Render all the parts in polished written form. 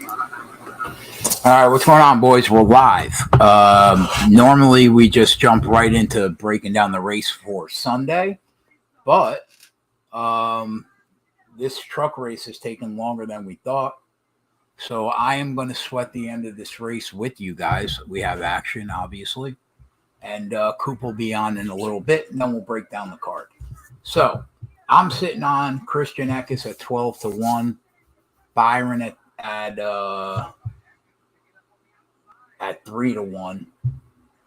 All right, what's going on, boys? We're live. Normally, we just jump right into breaking down the race for Sunday, but this truck race has taken longer than we thought. So I am going to sweat the end of this race with you guys. We have action, obviously, and Coop will be on in a little bit, and then we'll break down the card. So I'm sitting on Christian Eckes at 12-1, Byron at 3-1,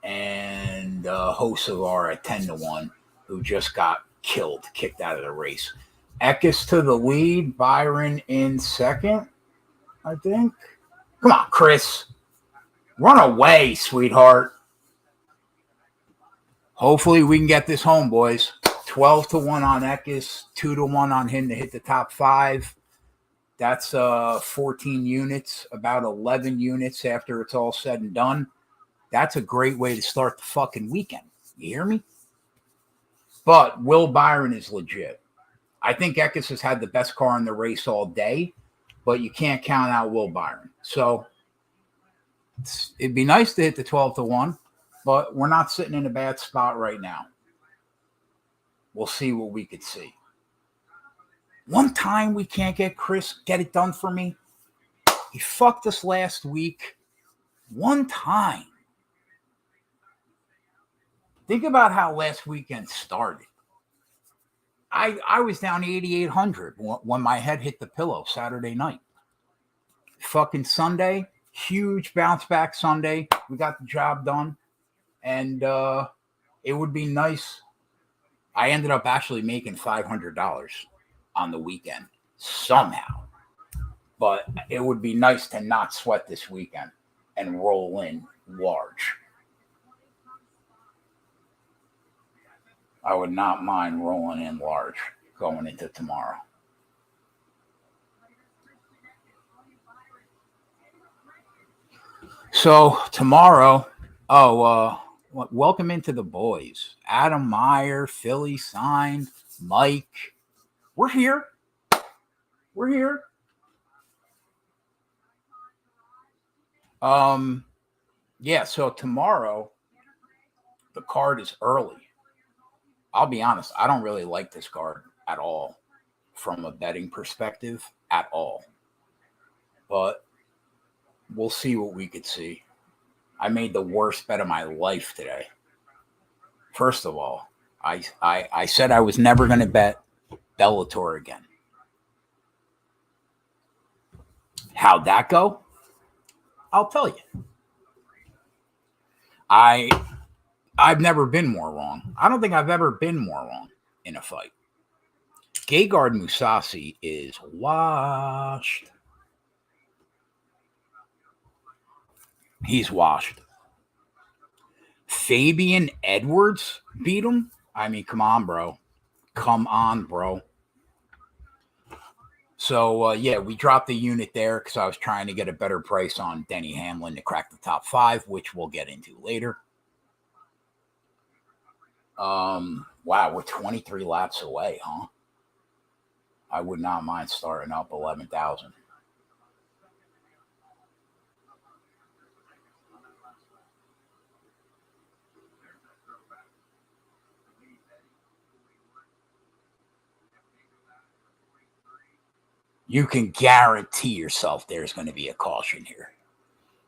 and Hocevar at 10-1, who just got kicked out of the race. Eckes to the lead, Byron in second, I think. Come on, Chris. Run away, sweetheart. Hopefully we can get this home, boys. 12-1 on Eckes, 2-1 on him to hit the top 5. That's 14 units, about 11 units after it's all said and done. That's a great way to start the fucking weekend. You hear me? But Will Byron is legit. I think Eckes has had the best car in the race all day, but you can't count out Will Byron. So it'd be nice to hit the 12-1, but we're not sitting in a bad spot right now. We'll see what we could see. One time we can't get Chris, get it done for me. He fucked us last week. One time. Think about how last weekend started. I was down 8,800 when my head hit the pillow Saturday night. Fucking Sunday, huge bounce back Sunday. We got the job done. And it would be nice. I ended up actually making $500 on the weekend somehow. But it would be nice to not sweat this weekend and roll in large. I would not mind rolling in large going into tomorrow. So tomorrow, welcome into the boys. Adam Meyer, Philly signed, Mike. We're here. We're here. Yeah, so tomorrow, the card is early. I'll be honest, I don't really like this card at all from a betting perspective at all. But we'll see what we could see. I made the worst bet of my life today. First of all, I said I was never going to bet Bellator again. How'd that go? I'll tell you. I've never been more wrong. I don't think I've ever been more wrong in a fight. Gegard Mousasi is washed. He's washed. Fabian Edwards beat him? I mean, come on, bro. Come on, bro. So, yeah, we dropped the unit there because I was trying to get a better price on Denny Hamlin to crack the top 5, which we'll get into later. Wow, we're 23 laps away, huh? I would not mind starting up 11,000. You can guarantee yourself there's going to be a caution here.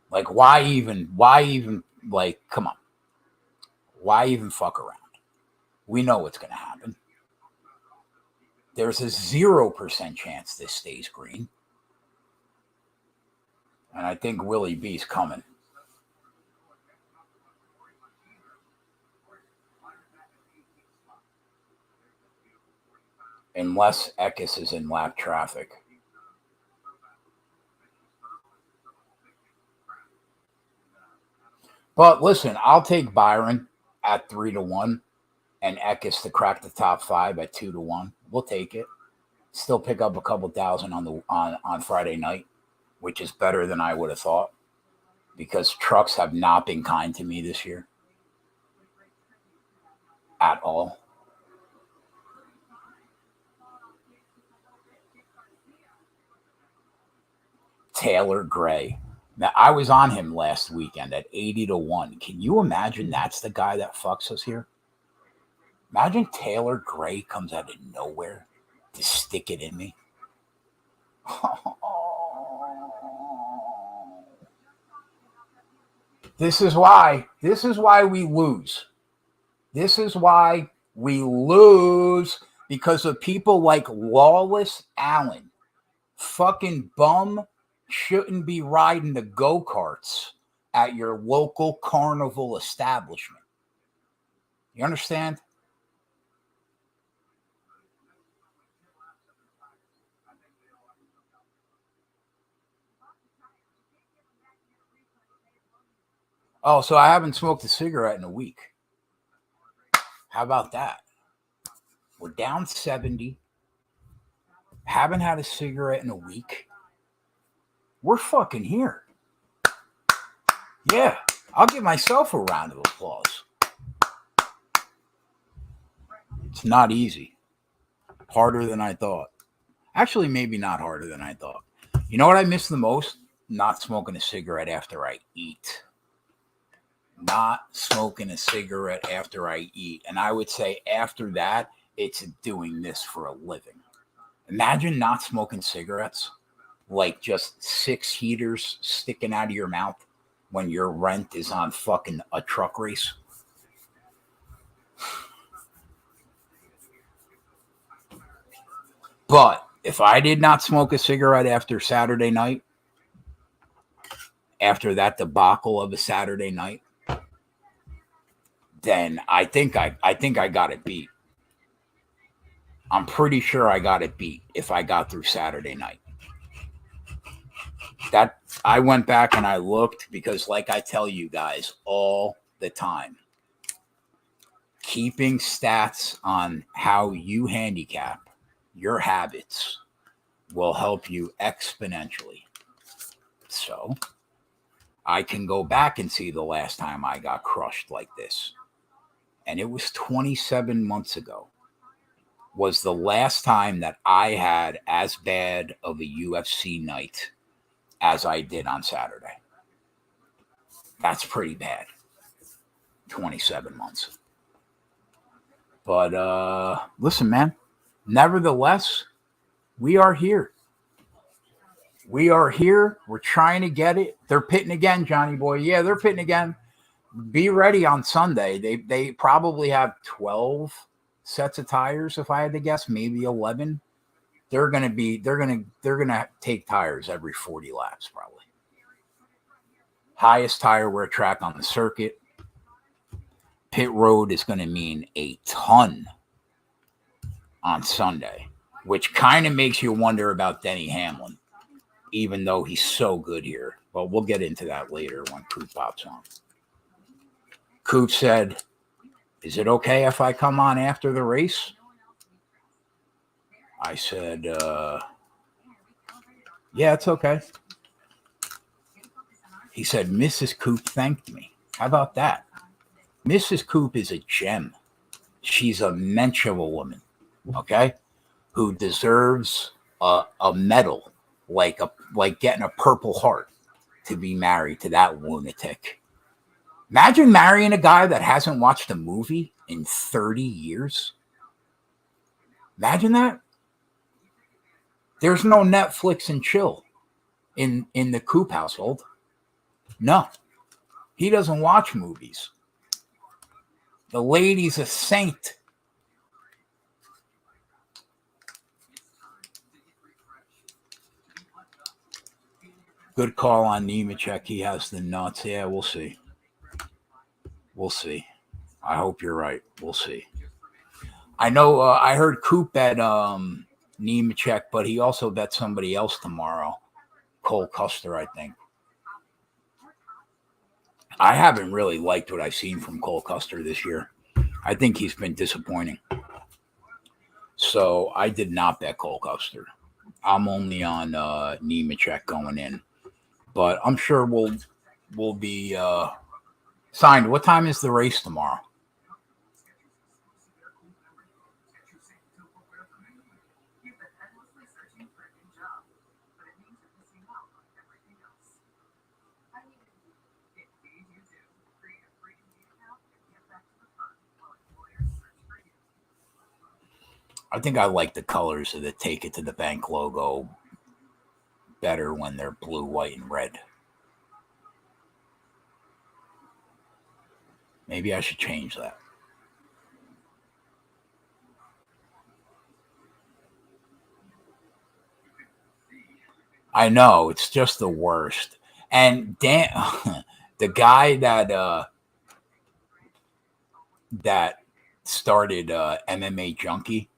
Like, why even, like, come on. Why even fuck around? We know what's going to happen. There's a 0% chance this stays green. And I think Willie B's coming. Unless Eckes is in lap traffic. But listen, I'll take Byron at 3-1 and Eckes to crack the top 5 at 2-1. We'll take it. Still pick up a couple thousand on Friday night, which is better than I would have thought because trucks have not been kind to me this year at all. Taylor Gray. Now, I was on him last weekend at 80-1. Can you imagine that's the guy that fucks us here? Imagine Taylor Gray comes out of nowhere to stick it in me. This is why we lose. This is why we lose, because of people like Lawless Allen. Fucking bum shouldn't be riding the go-karts at your local carnival establishment. You understand? Oh, so I haven't smoked a cigarette in a week. How about that? We're down 70. Haven't had a cigarette in a week. We're fucking here. Yeah, I'll give myself a round of applause. It's not easy. Harder than I thought. Actually, maybe not harder than I thought. You know what I miss the most? Not smoking a cigarette after I eat. Not smoking a cigarette after I eat. And I would say after that, it's doing this for a living. Imagine not smoking cigarettes, like just 6 heaters sticking out of your mouth when your rent is on fucking a truck race. But if I did not smoke a cigarette after Saturday night, after that debacle of a Saturday night, then I think I got it beat. I'm pretty sure I got it beat if I got through Saturday night. That I went back and I looked, because like I tell you guys all the time, keeping stats on how you handicap your habits will help you exponentially. So I can go back and see the last time I got crushed like this. And it was 27 months ago. Was the last time that I had as bad of a UFC night as I did on Saturday. That's pretty bad. 27 months. But listen, man, nevertheless, we are here. We are here. We're trying to get it. They're pitting again, Johnny boy. Yeah, they're pitting again. Be ready on Sunday. They probably have 12 sets of tires, if I had to guess, maybe 11. They're gonna take tires every 40 laps, probably. Highest tire wear track on the circuit. Pit road is going to mean a ton on Sunday, which kind of makes you wonder about Denny Hamlin, even though he's so good here. But we'll get into that later when Coop pops on. Coop said, "Is it okay if I come on after the race?" I said, "Yeah, it's okay." He said, "Mrs. Coop thanked me." How about that? Mrs. Coop is a gem. She's a mensch of a woman, okay, who deserves a medal, like getting a Purple Heart, to be married to that lunatic. Imagine marrying a guy that hasn't watched a movie in 30 years. Imagine that. There's no Netflix and chill in the Coop household. No, he doesn't watch movies. The lady's a saint. Good call on Nemechek. He has the nuts. Yeah, we'll see. We'll see. I hope you're right. We'll see. I know I heard Coop bet Nemechek, but he also bet somebody else tomorrow. Cole Custer, I think. I haven't really liked what I've seen from Cole Custer this year. I think he's been disappointing. So I did not bet Cole Custer. I'm only on Nemechek going in. But I'm sure we'll be signed. What time is the race tomorrow? I think I like the colors of the Take It to the Bank logo better when they're blue, white, and red. Maybe I should change that. I know, it's just the worst. And Dan, the guy that started MMA Junkie,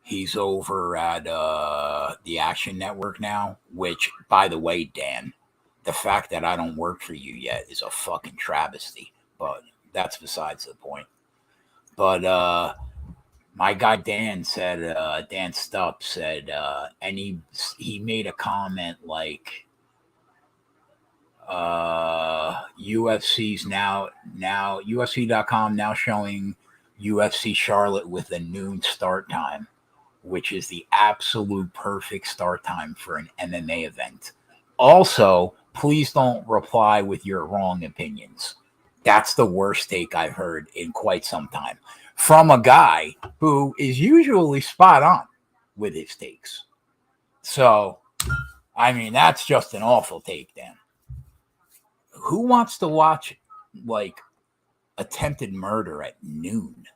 he's over at the Action Network now, which, by the way, Dan, the fact that I don't work for you yet is a fucking travesty, but that's besides the point. But my guy Dan said, Dan Stupp said, and he made a comment like, UFC's now UFC.com now showing UFC Charlotte with a noon start time, which is the absolute perfect start time for an MMA event. Also, please don't reply with your wrong opinions. That's the worst take I've heard in quite some time from a guy who is usually spot on with his takes. So, I mean, that's just an awful take, Dan. Who wants to watch like attempted murder at noon?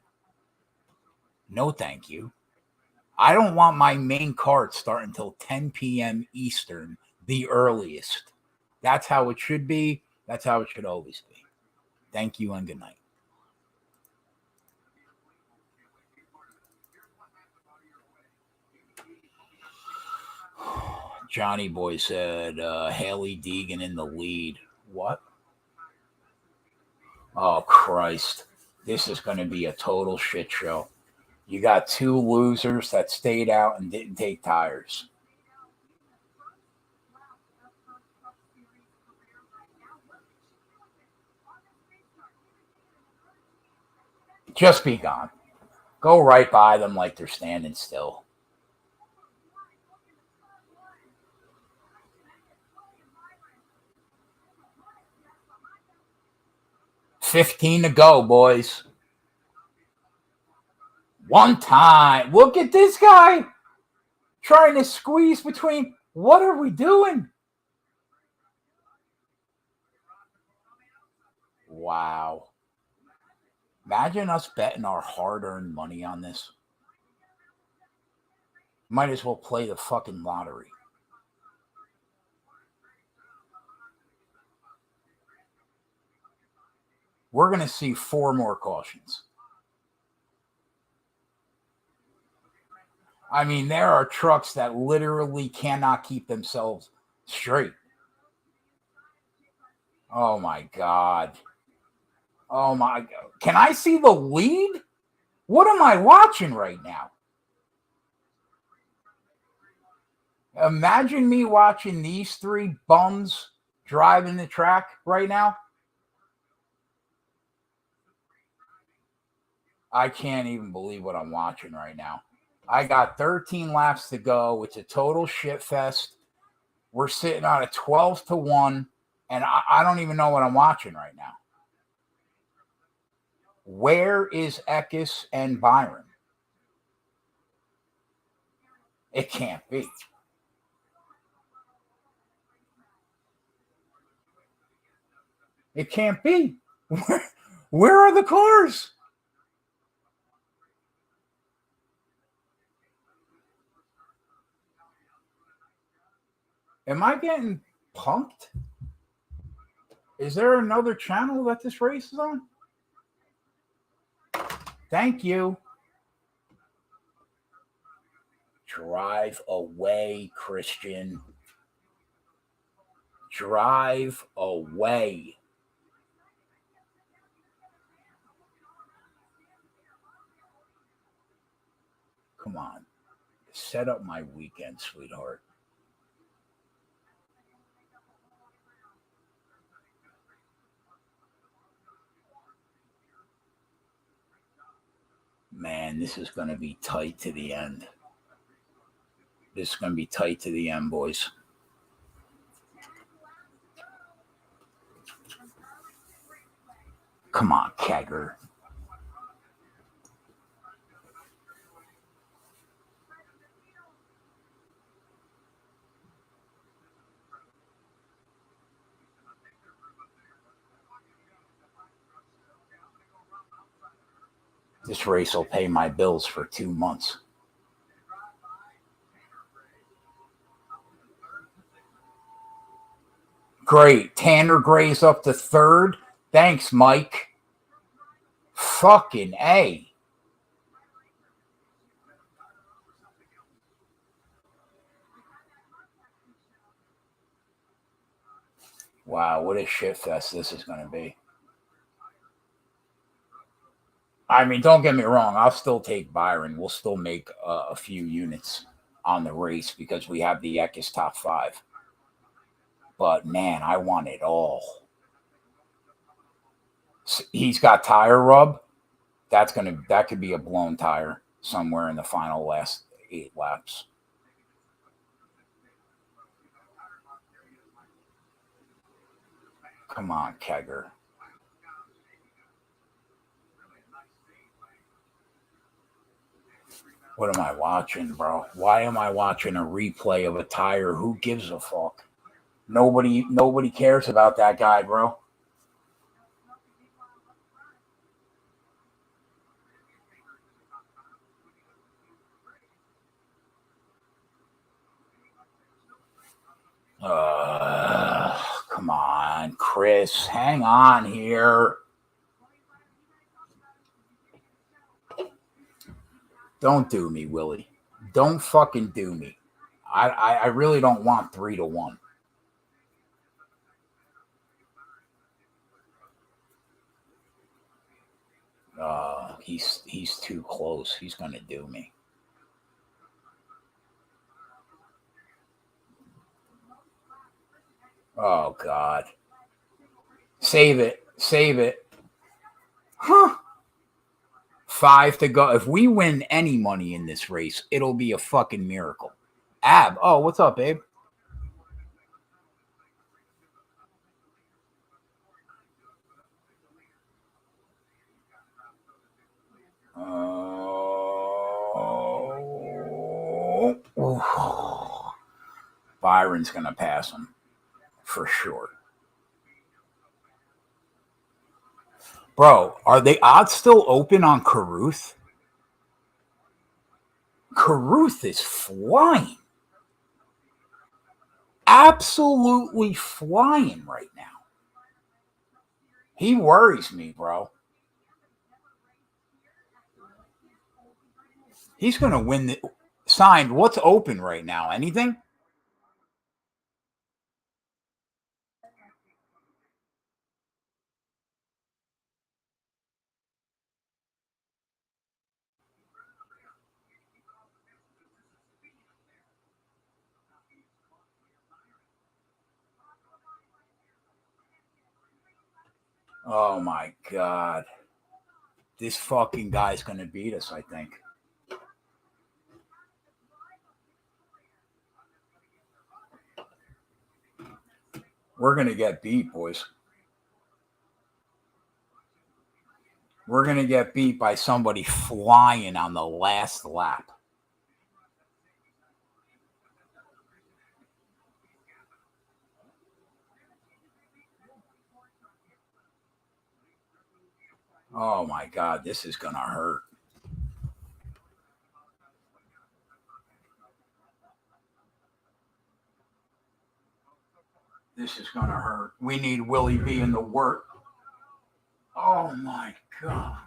No, thank you. I don't want my main card starting until 10 p.m. Eastern, the earliest. That's how it should be. That's how it should always be. Thank you and good night. Johnny Boy said, Haley Deegan in the lead. What? Oh, Christ. This is going to be a total shit show. You got two losers that stayed out and didn't take tires. Just be gone. Go right by them like they're standing still. $15 to go, boys. One time. Look at this guy trying to squeeze between. What are we doing? Wow. Imagine us betting our hard-earned money on this. Might as well play the fucking lottery. We're going to see 4 more cautions. I mean, there are trucks that literally cannot keep themselves straight. Oh, my God. Oh, my God. Can I see the lead? What am I watching right now? Imagine me watching these 3 bums driving the track right now. I can't even believe what I'm watching right now. I got 13 laps to go. It's a total shit fest. We're sitting on a 12 to 1, and I don't even know what I'm watching right now. Where is Eckes and Byron? It can't be. It can't be. Where are the cars? Am I getting punked? Is there another channel that this race is on? Thank you. Drive away, Christian. Drive away. Come on. Set up my weekend, sweetheart. Man, this is going to be tight to the end. This is going to be tight to the end, boys. Come on, Kegger. This race will pay my bills for 2 months. Great. Tanner Gray's up to third. Thanks, Mike. Fucking A. Wow, what a shit fest this is going to be. I mean, don't get me wrong. I'll still take Byron. We'll still make a few units on the race because we have the Eckes top 5. But, man, I want it all. He's got tire rub. That could be a blown tire somewhere in the final last 8 laps. Come on, Kegger. What am I watching, bro? Why am I watching a replay of a tire? Who gives a fuck? Nobody cares about that guy, bro. Come on, Chris. Hang on here. Don't do me, Willie. Don't fucking do me. I really don't want 3-1. He's too close. He's gonna do me. Oh God. Save it. Huh. 5 to go. If we win any money in this race, it'll be a fucking miracle. Ab. Oh, what's up, babe? Byron's going to pass him for sure. Bro, are the odds still open on Carruth? Carruth is flying. Absolutely flying right now. He worries me, bro. He's going to win the signed. What's open right now? Anything? Oh my God. This fucking guy's going to beat us, I think. We're going to get beat, boys. We're going to get beat by somebody flying on the last lap. Oh my God, this is going to hurt. This is going to hurt. We need Willie B in the work. Oh my God.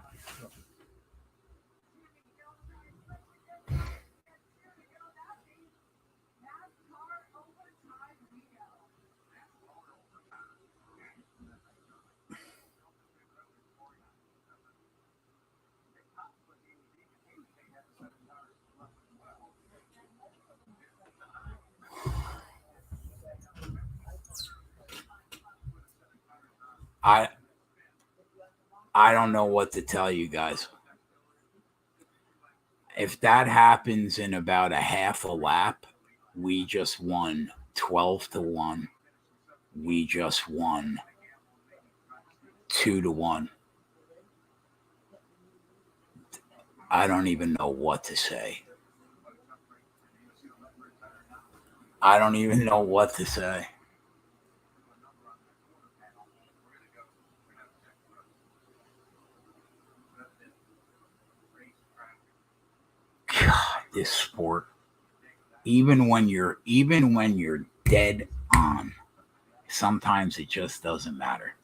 I don't know what to tell you guys. If that happens in about a half a lap, we just won 12-1. We just won 2-1. I don't even know what to say. I don't even know what to say. this sport, even when you're dead on, sometimes it just doesn't matter.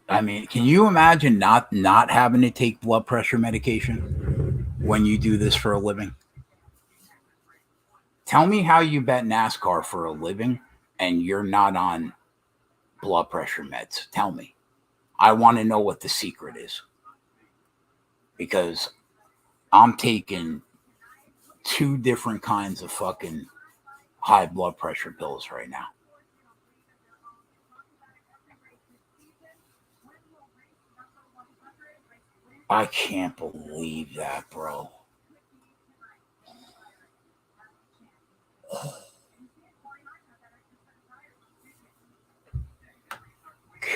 I mean, can you imagine not having to take blood pressure medication when you do this for a living? Tell me how you bet NASCAR for a living and you're not on blood pressure meds. Tell me. I want to know what the secret is. Because I'm taking 2 different kinds of fucking high blood pressure pills right now. I can't believe that, bro.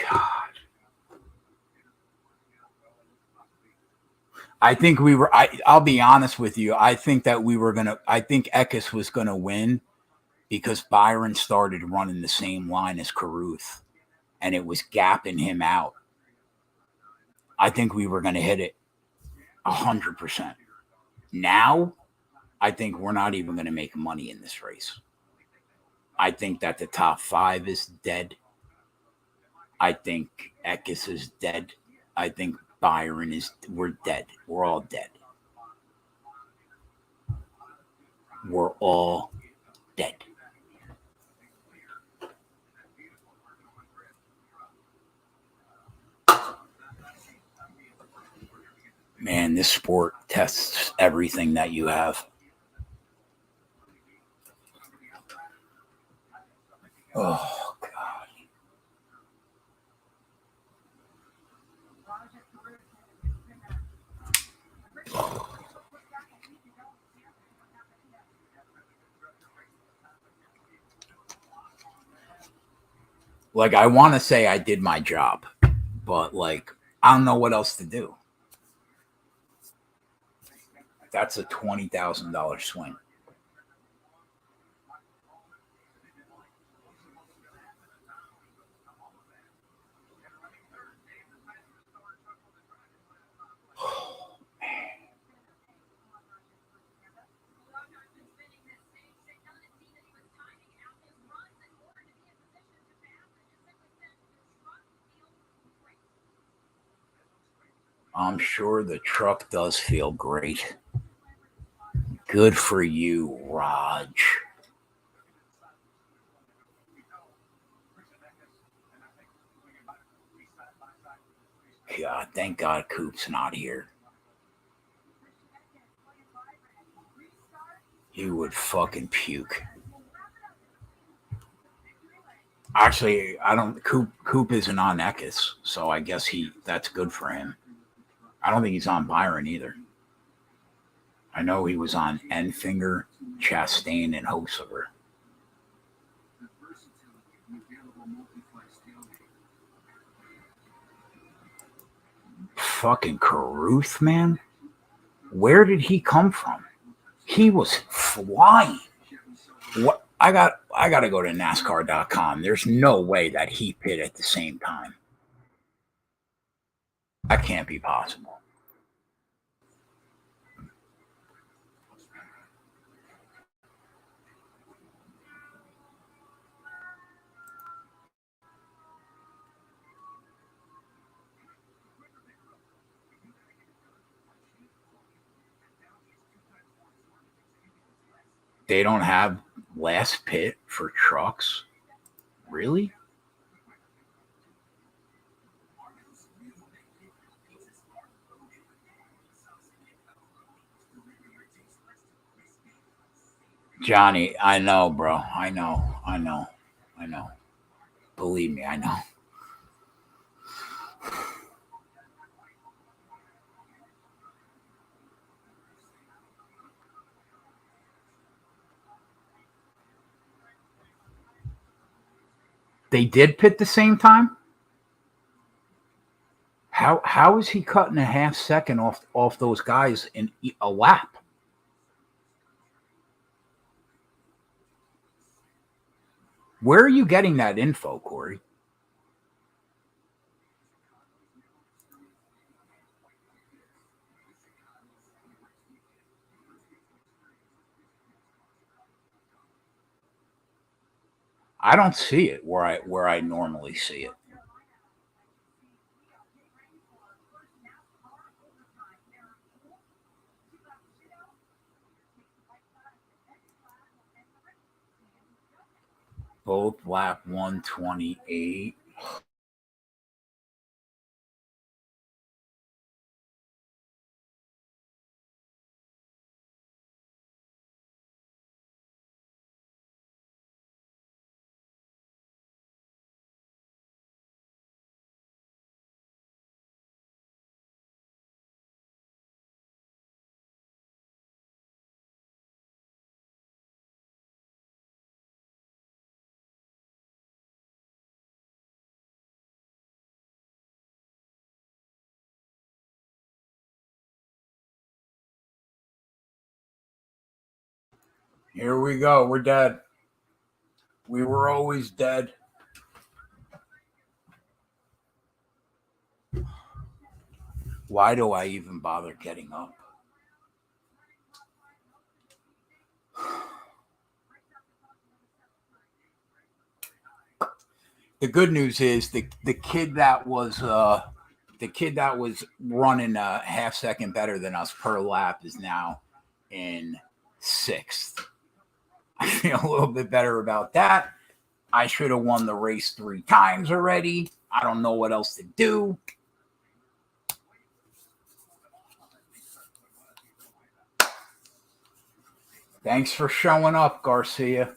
God. I think we were. I'll be honest with you. I think that we were gonna. I think Eckes was gonna win because Byron started running the same line as Carruth, and it was gapping him out. I think we were gonna hit it 100%. Now, I think we're not even gonna make money in this race. I think that the top 5 is dead. I think Eckes is dead. I think Byron is. We're dead. We're all dead. We're all dead. Man, this sport tests everything that you have. Oh, God. Like, I want to say I did my job, but, like, I don't know what else to do. That's a $20,000 swing. I'm sure the truck does feel great. Good for you, Raj. God, thank God Coop's not here. He would fucking puke. Actually, I don't. Coop isn't on Eckes, so I guess that's good for him. I don't think he's on Byron either. I know he was on Enfinger, Chastain, and Hosever. Fucking Carruth, man. Where did he come from? He was flying. What? I got to go to NASCAR.com. There's no way that he pit at the same time. That can't be possible. They don't have last pit for trucks? Really? Johnny, I know, bro. I know. Believe me, I know. They did pit the same time? How is he cutting a half second off those guys in a lap? Where are you getting that info, Corey? I don't see it where I normally see it. Both lap 128. Here we go. We're dead. We were always dead. Why do I even bother getting up? The good news is the kid that was running a half second better than us per lap is now in sixth. I feel a little bit better about that. I should have won the race 3 times already. I don't know what else to do. Thanks for showing up, Garcia.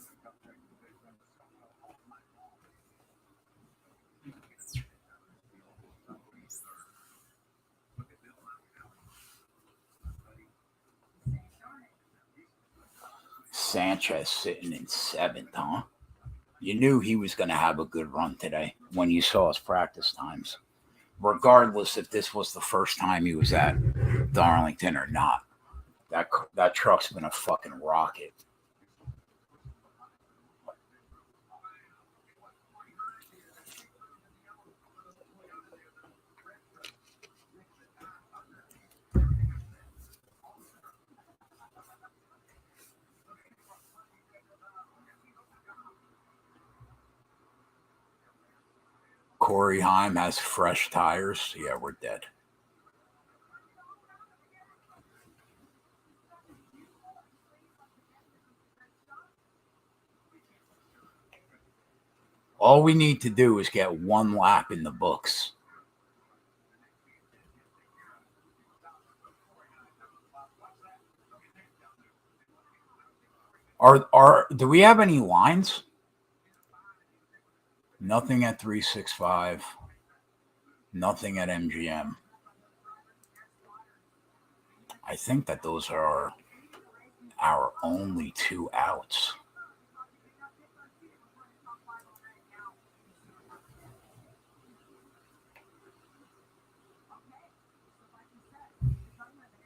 Sanchez sitting in 7th, huh? You knew he was going to have a good run today when you saw his practice times, regardless if this was the first time he was at Darlington or not. That truck's been a fucking rocket. Corey Heim has fresh tires. Yeah, we're dead. All we need to do is get 1 lap in the books. Do we have any lines? Nothing at 365. Nothing at MGM. I think that those are our only 2 outs.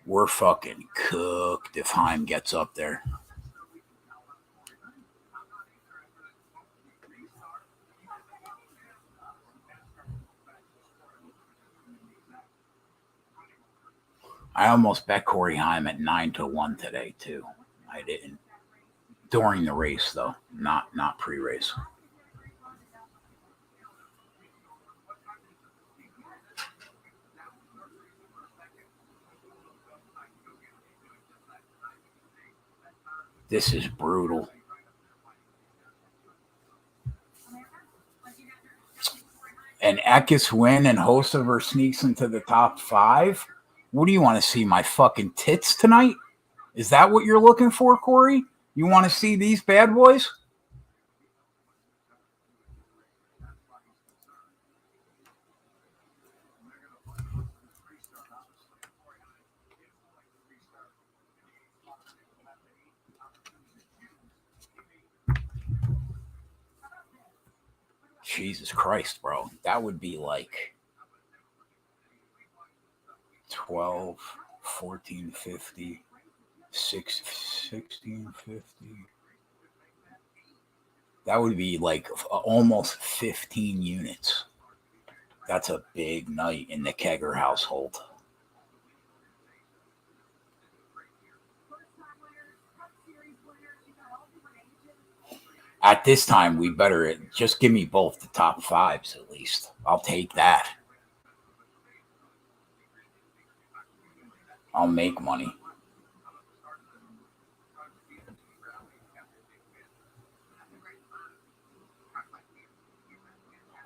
We're fucking cooked if Heim gets up there. I almost bet Corey Heim at 9-1 today too. I didn't during the race though, not pre-race. This is brutal. An Eckes win and Hostover sneaks into the top 5. What do you want to see? My fucking tits tonight? Is that what you're looking for, Corey? You want to see these bad boys? Jesus Christ, bro. That would be like 12, 1450, 1650. That would be like almost 15 units. That's a big night in the Kegger household. At this time, we better just give me both the top fives at least. I'll take that. I'll make money.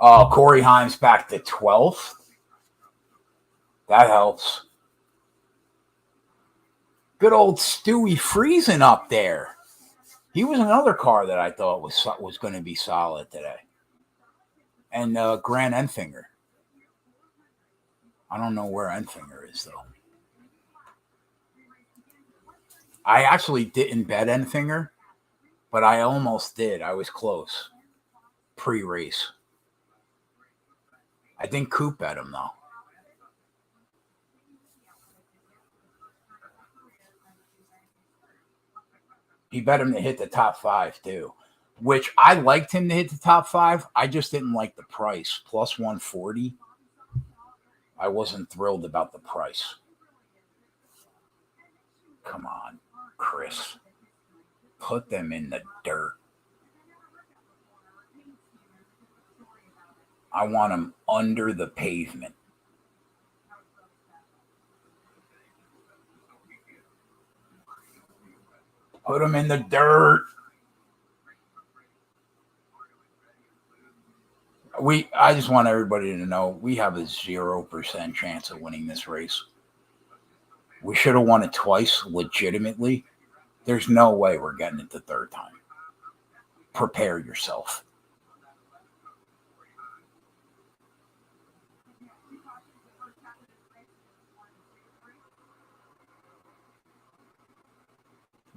Oh, Corey Himes back to 12th. That helps. Good old Stewie Friesen up there. He was another car that I thought was going to be solid today. And Grant Enfinger. I don't know where Enfinger is, though. I actually didn't bet Enfinger, but I almost did. I was close. Pre-race. I think Coop bet him, though. He bet him to hit the top 5, too. Which I liked him to hit the top 5. I just didn't like the price. Plus 140. I wasn't thrilled about the price. Come on, Chris. Put them in the dirt. I want them under the pavement. Put them in the dirt. I just want everybody to know we have a 0% chance of winning this race. We should have won it twice legitimately. There's no way we're getting it the third time. Prepare yourself.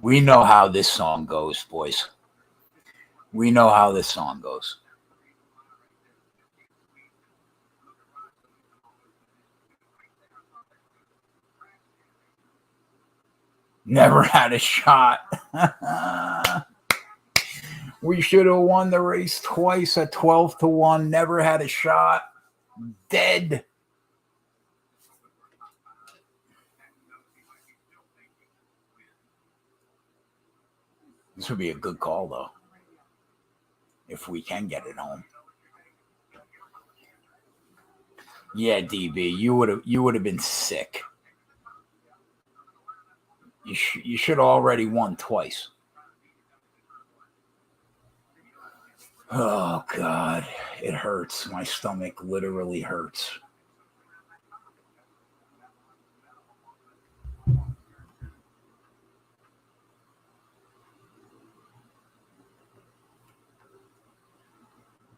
We know how this song goes, boys. We know how this song goes. Never had a shot. We should have won the race twice at 12-1. Never had a shot. Dead. This would be a good call, though, if we can get it home. Yeah, DB, you would have been sick. You should have already won twice. Oh, God. It hurts. My stomach literally hurts.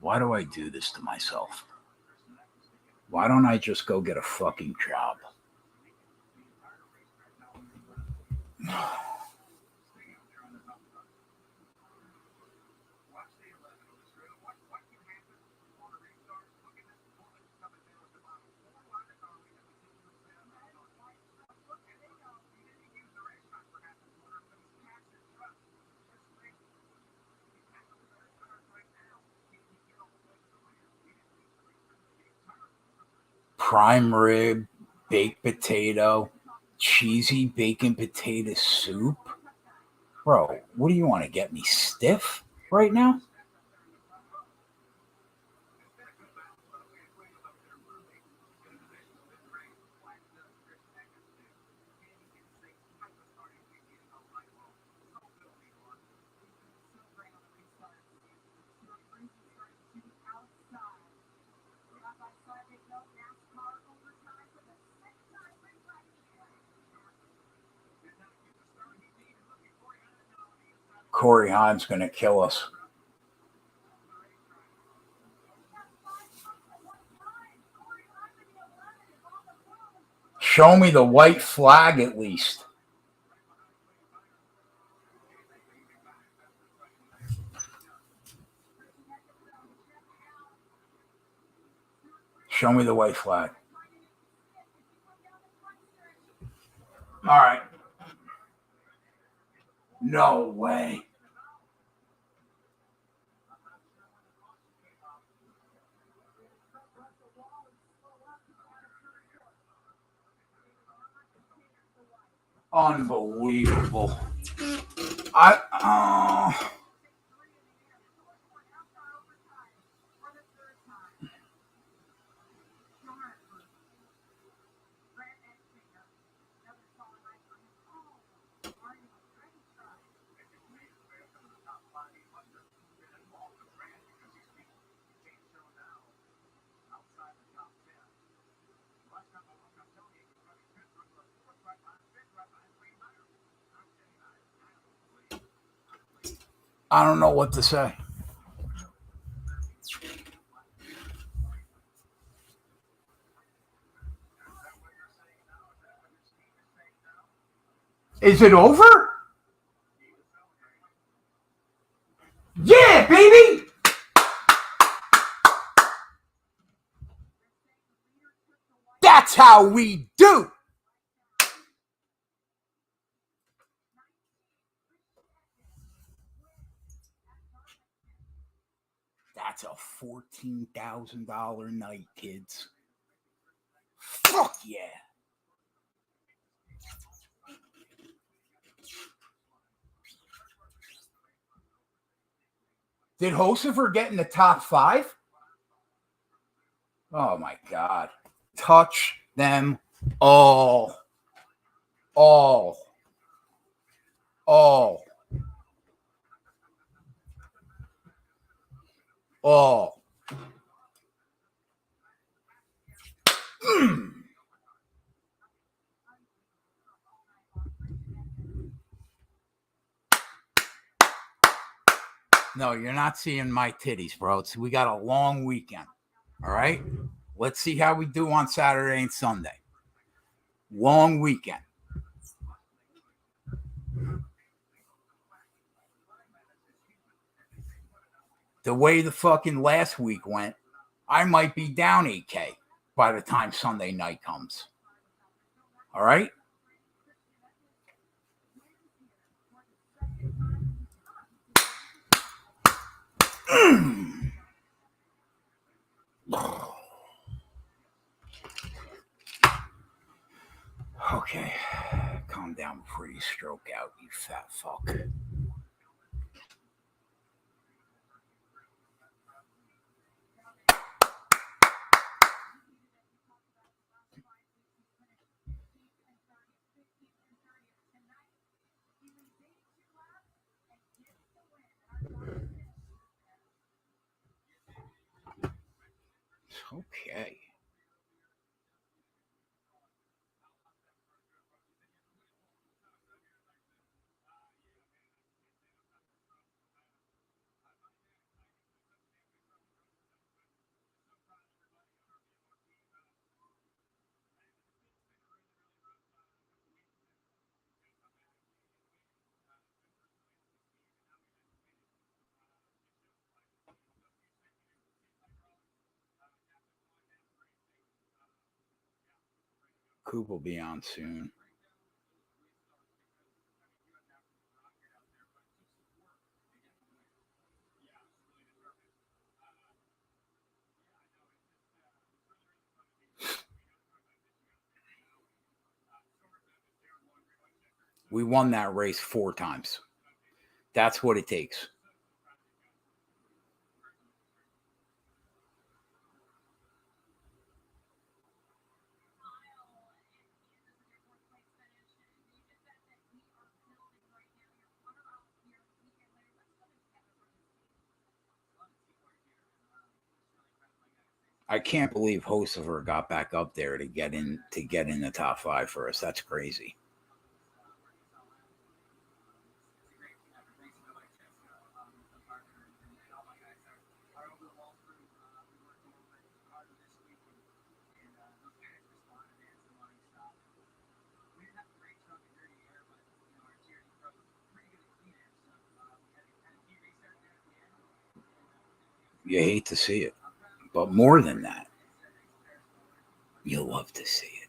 Why do I do this to myself? Why don't I just go get a fucking job? Prime rib, baked potato, cheesy bacon potato soup. Bro, what do you want to get me stiff right now? Corey Hahn's going to kill us. Show me the white flag at least. Show me the white flag. All right. No way. Unbelievable. I don't know what to say. Is it over? Yeah, baby! That's how we do! That's a $14,000 night, kids. Fuck yeah. Did Hocefer get in the top 5? Oh my God. Touch them all. All. All. All. No, you're not seeing my titties, bro. We got a long weekend. All right? Let's see how we do on Saturday and Sunday. Long weekend. The way the fucking last week went, I might be down 8K by the time Sunday night comes. All right? Okay. Calm down before you stroke out, you fat fuck. Okay. Coop will be on soon. We won that race 4 times. That's what it takes. I can't believe Hocefer got back up there to get in the top 5 for us. That's crazy. You hate to see it, but more than that, you love to see it.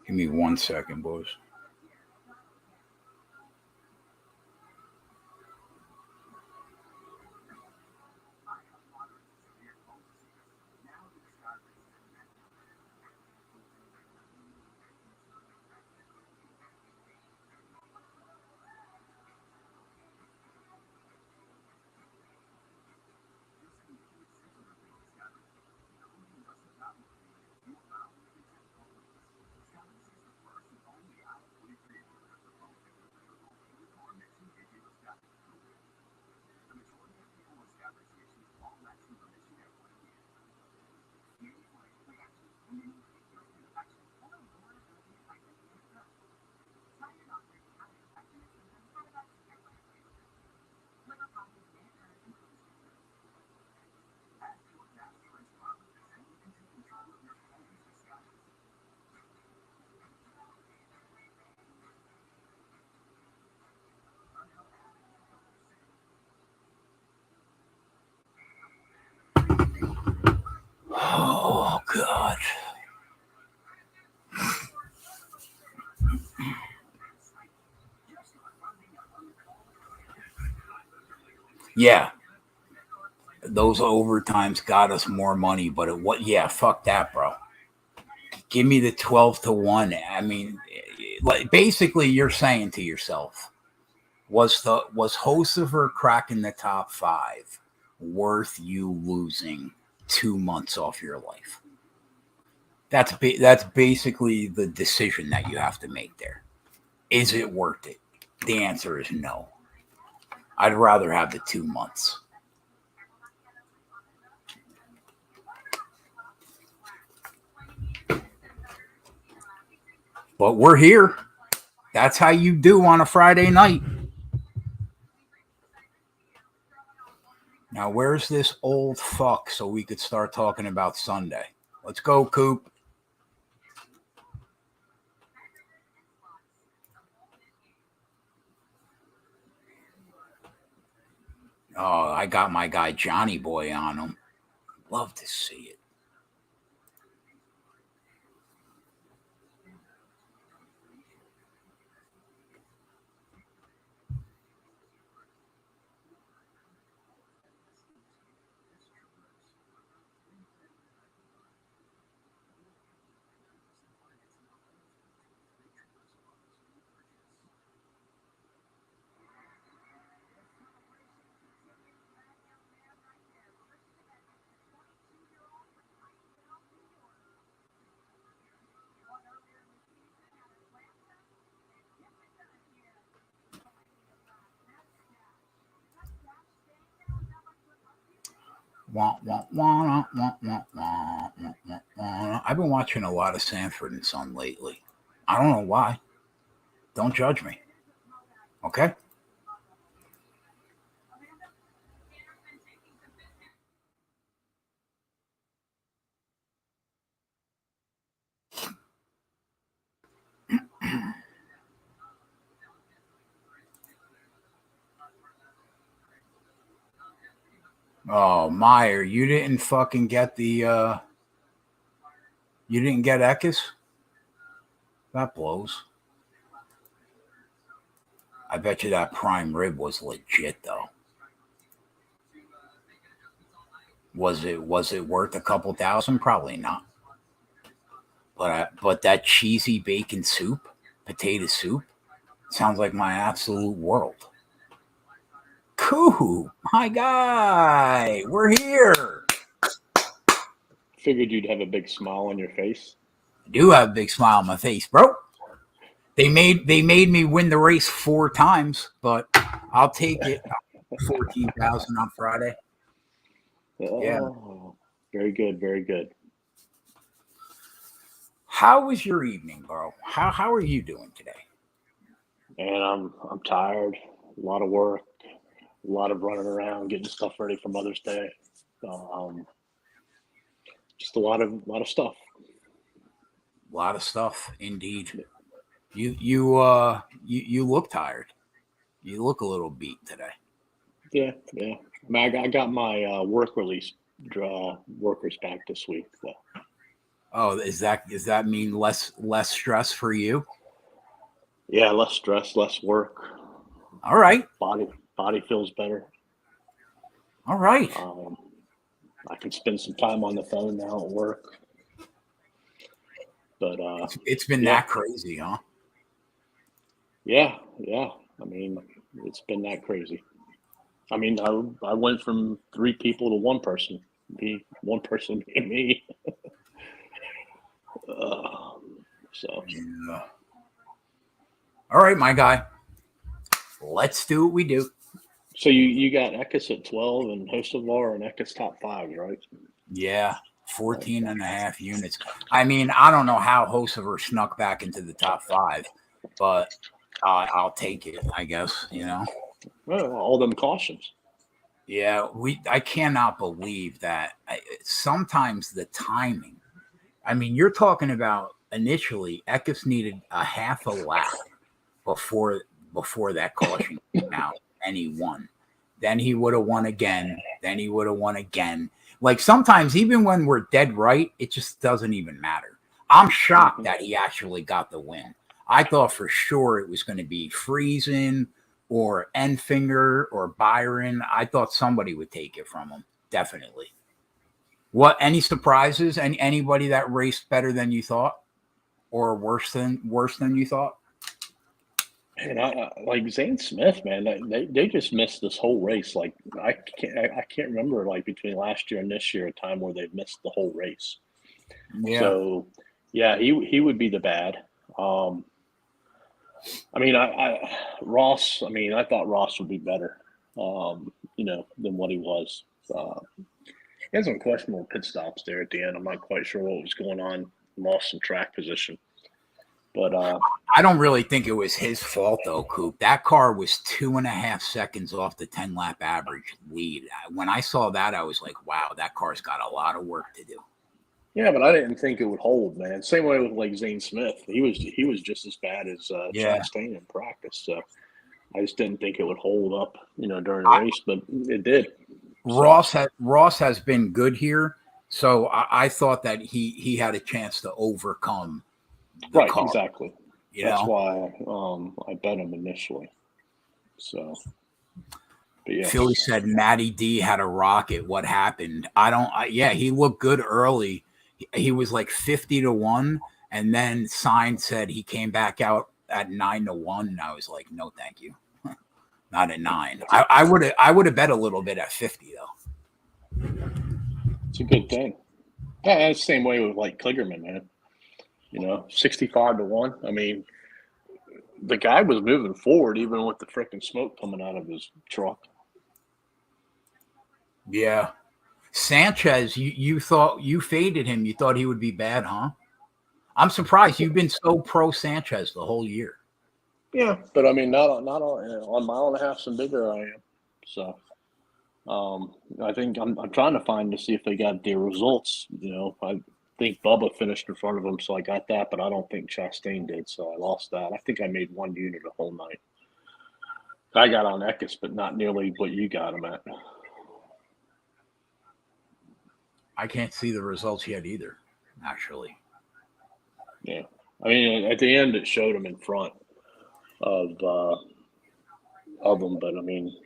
Give me 1 second, boys. Yeah, those overtimes got us more money, but yeah, fuck that, bro. Give me the 12-1. I mean, like basically, you're saying to yourself, was Hocevar cracking the top 5 worth you losing 2 months off your life? That's basically the decision that you have to make there. Is it worth it? The answer is no. I'd rather have the 2 months. But we're here. That's how you do on a Friday night. Now, where's this old fuck so we could start talking about Sunday? Let's go, Coop. Oh, I got my guy Johnny Boy on him. Love to see it. I've been watching a lot of Sanford and Son lately. I don't know why. Don't judge me. Okay? Oh, Meyer, you didn't fucking get the you didn't get Eckes? That blows. I bet you that prime rib was legit though. Was it worth a couple thousand? Probably not. But that cheesy bacon soup, potato soup, sounds like my absolute world. Cool, my guy, we're here. Figured you'd have a big smile on your face. I do have a big smile on my face, bro. They made me win the race 4 times, but I'll take it. 14,000 on Friday. Yeah. Very good, very good. How was your evening, bro? How are you doing today? And I'm tired. A lot of work, a lot of running around, getting stuff ready for Mother's Day. Just a lot of stuff. A lot of stuff, indeed. You look tired. You look a little beat today. Yeah. I mean, I got my work release workers back this week. So. Oh, does that mean less stress for you? Yeah, less stress, less work. All right. Body feels better. All right. I can spend some time on the phone now at work. But it's been that crazy, huh? Yeah. I mean, it's been that crazy. I mean, I went from 3 people to 1 person. One person being me. So. Yeah. All right, my guy. Let's do what we do. So you got Eckes at 12 and Hocevar and Eckes top 5, right? Yeah, 14 and a half units. I mean, I don't know how Hocevar snuck back into the top 5, but I'll take it, I guess, you know. Well, all them cautions. Yeah, I cannot believe that. Sometimes the timing. I mean, you're talking about initially Eckes needed a half a lap before that caution came out, and he won. Then he would have won again. Then he would have won again. Like sometimes, even when we're dead right, it just doesn't even matter. I'm shocked that he actually got the win. I thought for sure it was going to be freezing or Enfinger or Byron. I thought somebody would take it from him. Definitely. What? Any surprises? Anybody that raced better than you thought, or worse than you thought? And I like Zane Smith, man. They just missed this whole race. Like I can't remember like between last year and this year a time where they've missed the whole race. Yeah. So yeah, he would be the bad. I mean, Ross. I mean, I thought Ross would be better, than what he was. He had some questionable pit stops there at the end. I'm not quite sure what was going on. Lost some track position, but I don't really think it was his fault though, Coop. That car was 2.5 seconds off the 10-lap average lead. When I saw that, I was like, "Wow, that car's got a lot of work to do." yeah, but I didn't think it would hold, man. Same way with like Zane Smith. He was just as bad as Chastain in practice. So I just didn't think it would hold up, during the race, but it did. Ross has been good here, so I thought that he had a chance to overcome the Right, car. exactly. That's why I bet him initially. So, but yeah. Philly said Matty D had a rocket. What happened? He looked good early. He was like 50-1, and then Sign said he came back out at 9-1, and I was like, no, thank you. Not at 9. I would have bet a little bit at 50 though. It's a good thing. Yeah, it's the same way with like Kligerman, man. 65-1. I mean, the guy was moving forward even with the freaking smoke coming out of his truck. Yeah. Sanchez, you thought you faded him. You thought he would be bad, huh? I'm surprised you've been so pro Sanchez the whole year. Yeah, but I mean, not on mile and a half and bigger I am. So, I think I'm trying to find to see if they got their results. I think Bubba finished in front of him, so I got that, but I don't think Chastain did, so I lost that. I think I made 1 unit the whole night. I got on Eckes, but not nearly what you got him at. I can't see the results yet either, actually. Yeah. I mean, at the end, it showed him in front of them, but I mean,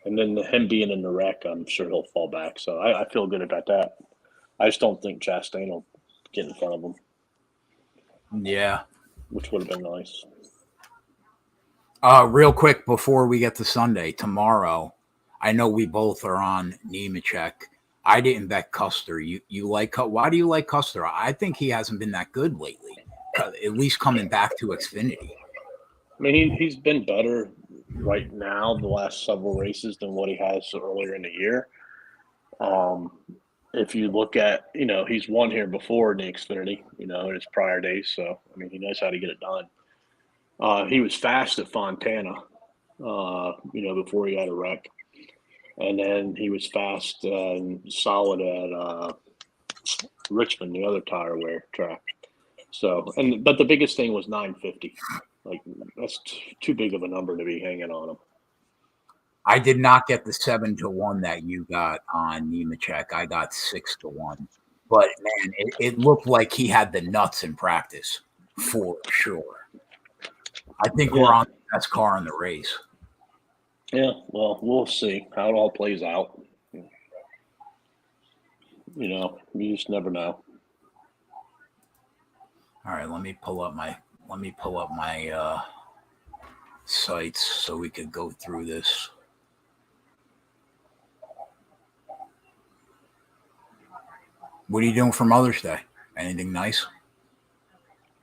and then him being in the wreck, I'm sure he'll fall back. So I feel good about that. I just don't think Chastain will get in front of him. Yeah. Which would have been nice. Real quick before we get to Sunday, tomorrow, I know we both are on Nemechek. I didn't bet Custer. You like? Why do you like Custer? I think he hasn't been that good lately. At least coming back to Xfinity. I mean, he's been better right now the last several races than what he has earlier in the year. If you look at, he's won here before in the Xfinity, in his prior days. So I mean, he knows how to get it done. He was fast at Fontana, before he had a wreck. And then he was fast and solid at Richmond, the other tire wear track. So, but the biggest thing was 950. Like that's too big of a number to be hanging on him. I did not get the 7-1 that you got on Nemechek. I got 6-1. But man, it looked like he had the nuts in practice for sure. I think we're on the best car in the race. Yeah, well, we'll see how it all plays out. You just never know. All right, let me pull up my sites so we could go through this. What are you doing for Mother's Day? Anything nice?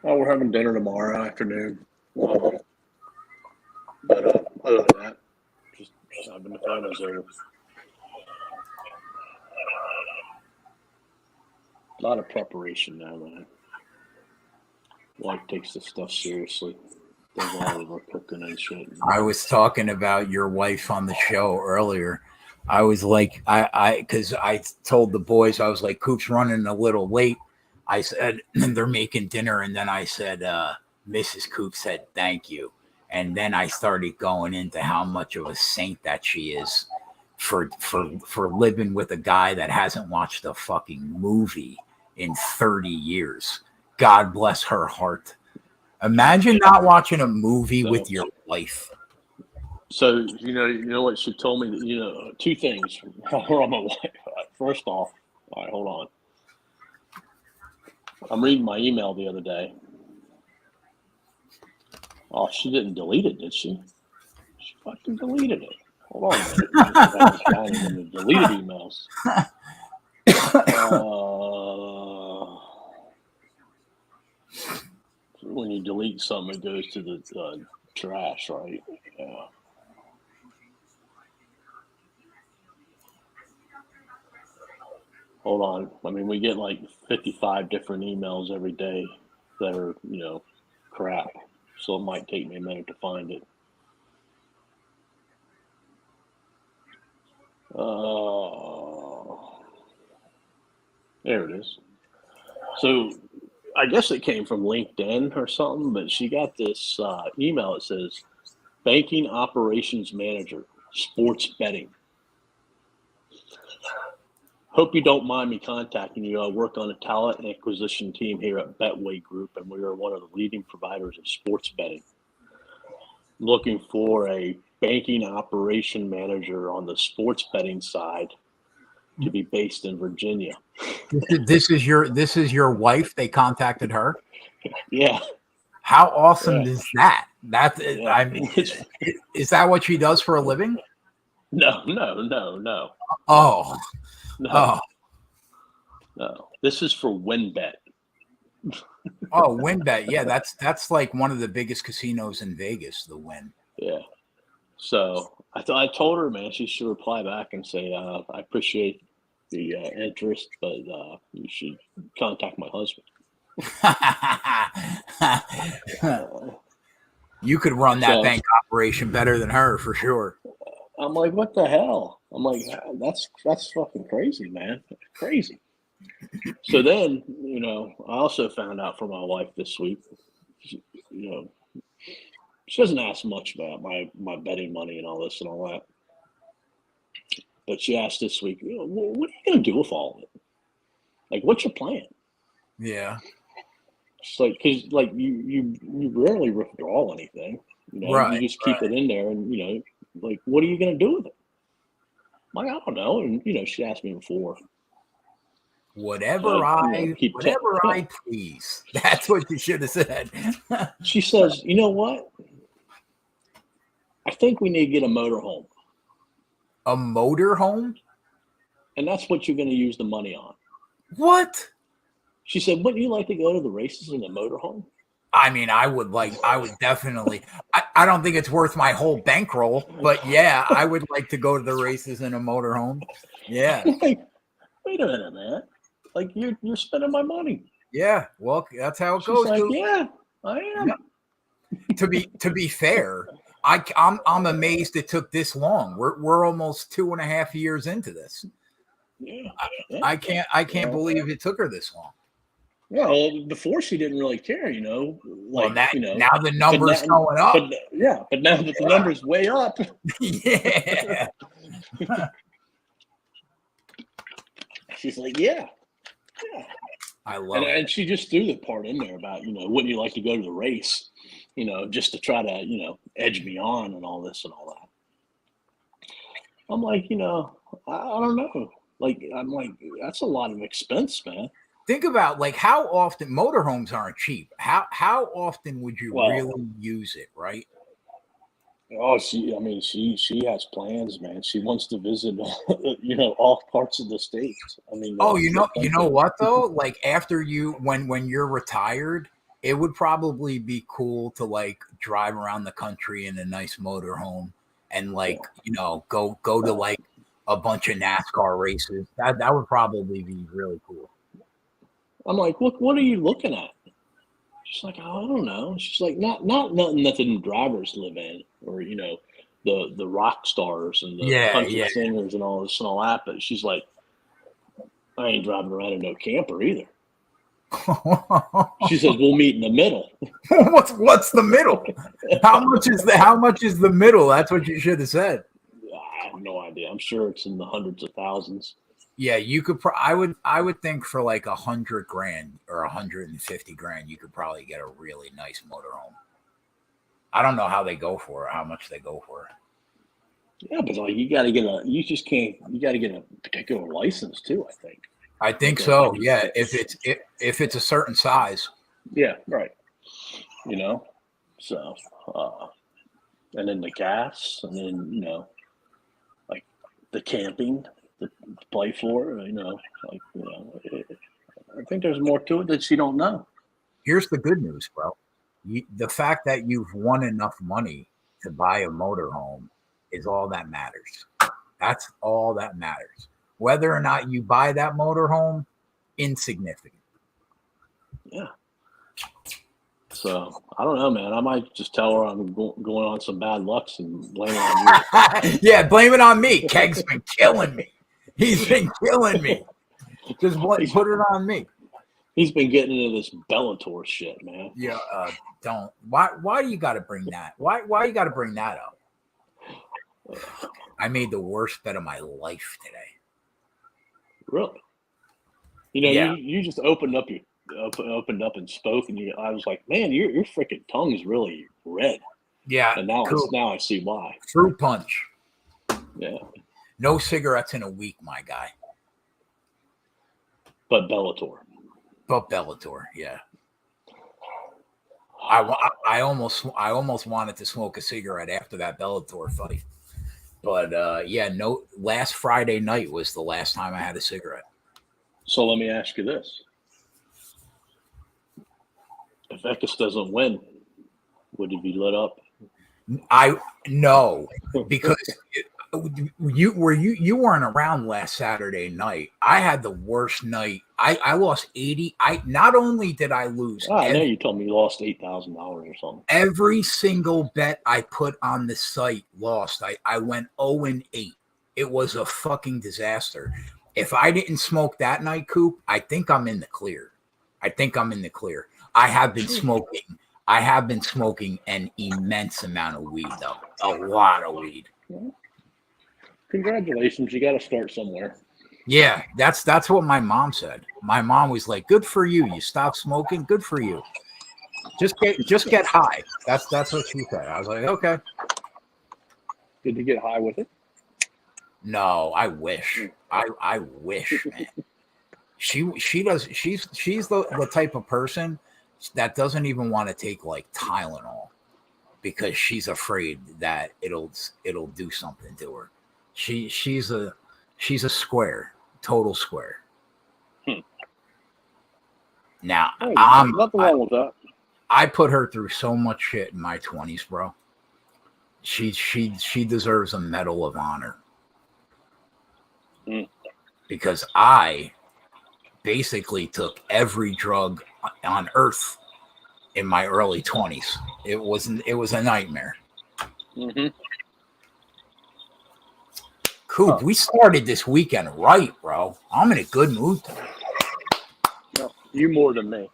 Oh, we're having dinner tomorrow afternoon. But other than that, just having the families over. A lot of preparation now, man. Wife takes this stuff seriously. Does all of her cooking and shit. I was talking about your wife on the show earlier. I was like, because I told the boys, I was like, Coop's running a little late. I said, they're making dinner. And then I said, Mrs. Coop said, thank you. And then I started going into how much of a saint that she is for living with a guy that hasn't watched a fucking movie in 30 years. God bless her heart. Imagine not watching a movie with your wife. So you know what she told me. Two things. We're on my wife. First off, all right, hold on. I'm reading my email the other day. Oh, she didn't delete it, did she? She fucking deleted it. Hold on a minute. I got this guy in the deleted emails. When you delete something, it goes to the trash, right? Yeah. Hold on. I mean, we get like 55 different emails every day that are, crap. So it might take me a minute to find it. There it is. So I guess it came from LinkedIn or something, but she got this email that says banking operations manager, sports betting. Hope you don't mind me contacting you. I work on a talent acquisition team here at Betway Group, and we are one of the leading providers of sports betting. I'm looking for a banking operation manager on the sports betting side to be based in Virginia. This is your wife. They contacted her. Yeah. How awesome is that? Yeah. I mean, is that what she does for a living? No. Oh. No. This is for WinBet. Oh, WinBet. Yeah, that's like one of the biggest casinos in Vegas, the Win. Yeah. So I told her, man, she should reply back and say, I appreciate the interest, but you should contact my husband. You could run that bank operation better than her for sure. I'm like, what the hell? I'm like, that's fucking crazy, man. Crazy. So then, I also found out from my wife this week, she doesn't ask much about my betting money and all this and all that. But she asked this week, what are you going to do with all of it? Like, what's your plan? Yeah. It's like, because like you rarely withdraw anything, right, you just keep it in there, and like, what are you going to do with it? I'm like, I don't know. And she asked me before. Whatever I please. That's what you should have said. She says, you know what? I think we need to get a motorhome. A motorhome? And that's what you're going to use the money on. What? She said, wouldn't you like to go to the races in a motorhome? I mean, I would definitely. I don't think it's worth my whole bankroll, but yeah, I would like to go to the races in a motorhome. Yeah. Like, wait a minute, man. Like, you're spending my money. Yeah. Well, that's how it She's goes. Like, yeah, I am. Yeah. To be fair, I'm amazed it took this long. We're almost 2.5 years into this. Yeah. I can't believe it took her this long. Well, before she didn't really care, like, now the number's going up. But now that the number's way up. Yeah. She's like, yeah. I love it. And she just threw the part in there about, wouldn't you like to go to the race, just to try to, edge me on and all this and all that. I'm like, I don't know. Like, I'm like, that's a lot of expense, man. Think about like how often motorhomes aren't cheap. How often would you really use it, right? Oh, she has plans, man. She wants to visit, all parts of the state. I mean, you know what though? Like after when you're retired, it would probably be cool to like drive around the country in a nice motorhome and like go to like a bunch of NASCAR races. That would probably be really cool. I'm like, look, what are you looking at? She's like, oh, I don't know. She's like, not nothing that the drivers live in, or the rock stars and the country singers and all this and all that. But she's like, I ain't driving around in no camper either. She says, we'll meet in the middle. What's the middle? How much is the middle? That's what you should have said. I have no idea. I'm sure it's in the hundreds of thousands. Yeah, you could. I would think for like $100,000 or $150,000, you could probably get a really nice motorhome. I don't know how they go for it, how much they go for it. Yeah, but like you got to get a particular license too. I think. I think Like so. Yeah, if it's a certain size. yeah, right. You know, so and then the gas, and then like the camping, the play floor. I think there's more to it that you don't know. Here's the good news, bro. The fact that you've won enough money to buy a motorhome is all that matters. That's all that matters. Whether or not you buy that motorhome, insignificant. Yeah. So I don't know, man. I might just tell her I'm going on some bad lucks and blame it on you. Yeah, blame it on me. Keg's been killing me. He's been killing me. Just put it on me. He's been getting into this Bellator shit, man. Yeah, don't. Why do you got to bring that? Why you got to bring that up? I made the worst bet of my life today. Really? Yeah. You just opened up and spoke, and I was like, man, your freaking tongue is really red. Yeah. And now I see why. Fruit punch. Yeah. No cigarettes in a week, my guy. But Bellator. Yeah. I almost wanted to smoke a cigarette after that Bellator fight. But last Friday night was the last time I had a cigarette. So let me ask you this. If Eckes doesn't win, would he be lit up? No, because you weren't around last Saturday night. I had the worst night. I lost 80. Not only did I lose. I know you told me you lost $8,000 or something. Every single bet I put on the site lost. I went 0-8. It was a fucking disaster. If I didn't smoke that night, Coop, I think I'm in the clear. I have been smoking an immense amount of weed, though. A lot of weed. Congratulations. You got to start somewhere. Yeah, that's what my mom said. My mom was like, good for you. You stopped smoking. Good for you. Just get high. That's what she said. I was like, okay. Did you get high with it? No, I wish. I wish, man. She does. She's the type of person that doesn't even want to take like Tylenol because she's afraid that it'll do something to her. She's a square, total square. Now nothing wrong with that. I put her through so much shit in my 20s, bro. She deserves a Medal of Honor. Because I basically took every drug on earth in my early 20s. It was a nightmare. Mm-hmm. Coop, we started this weekend right, bro. I'm in a good mood today. No, you more than me.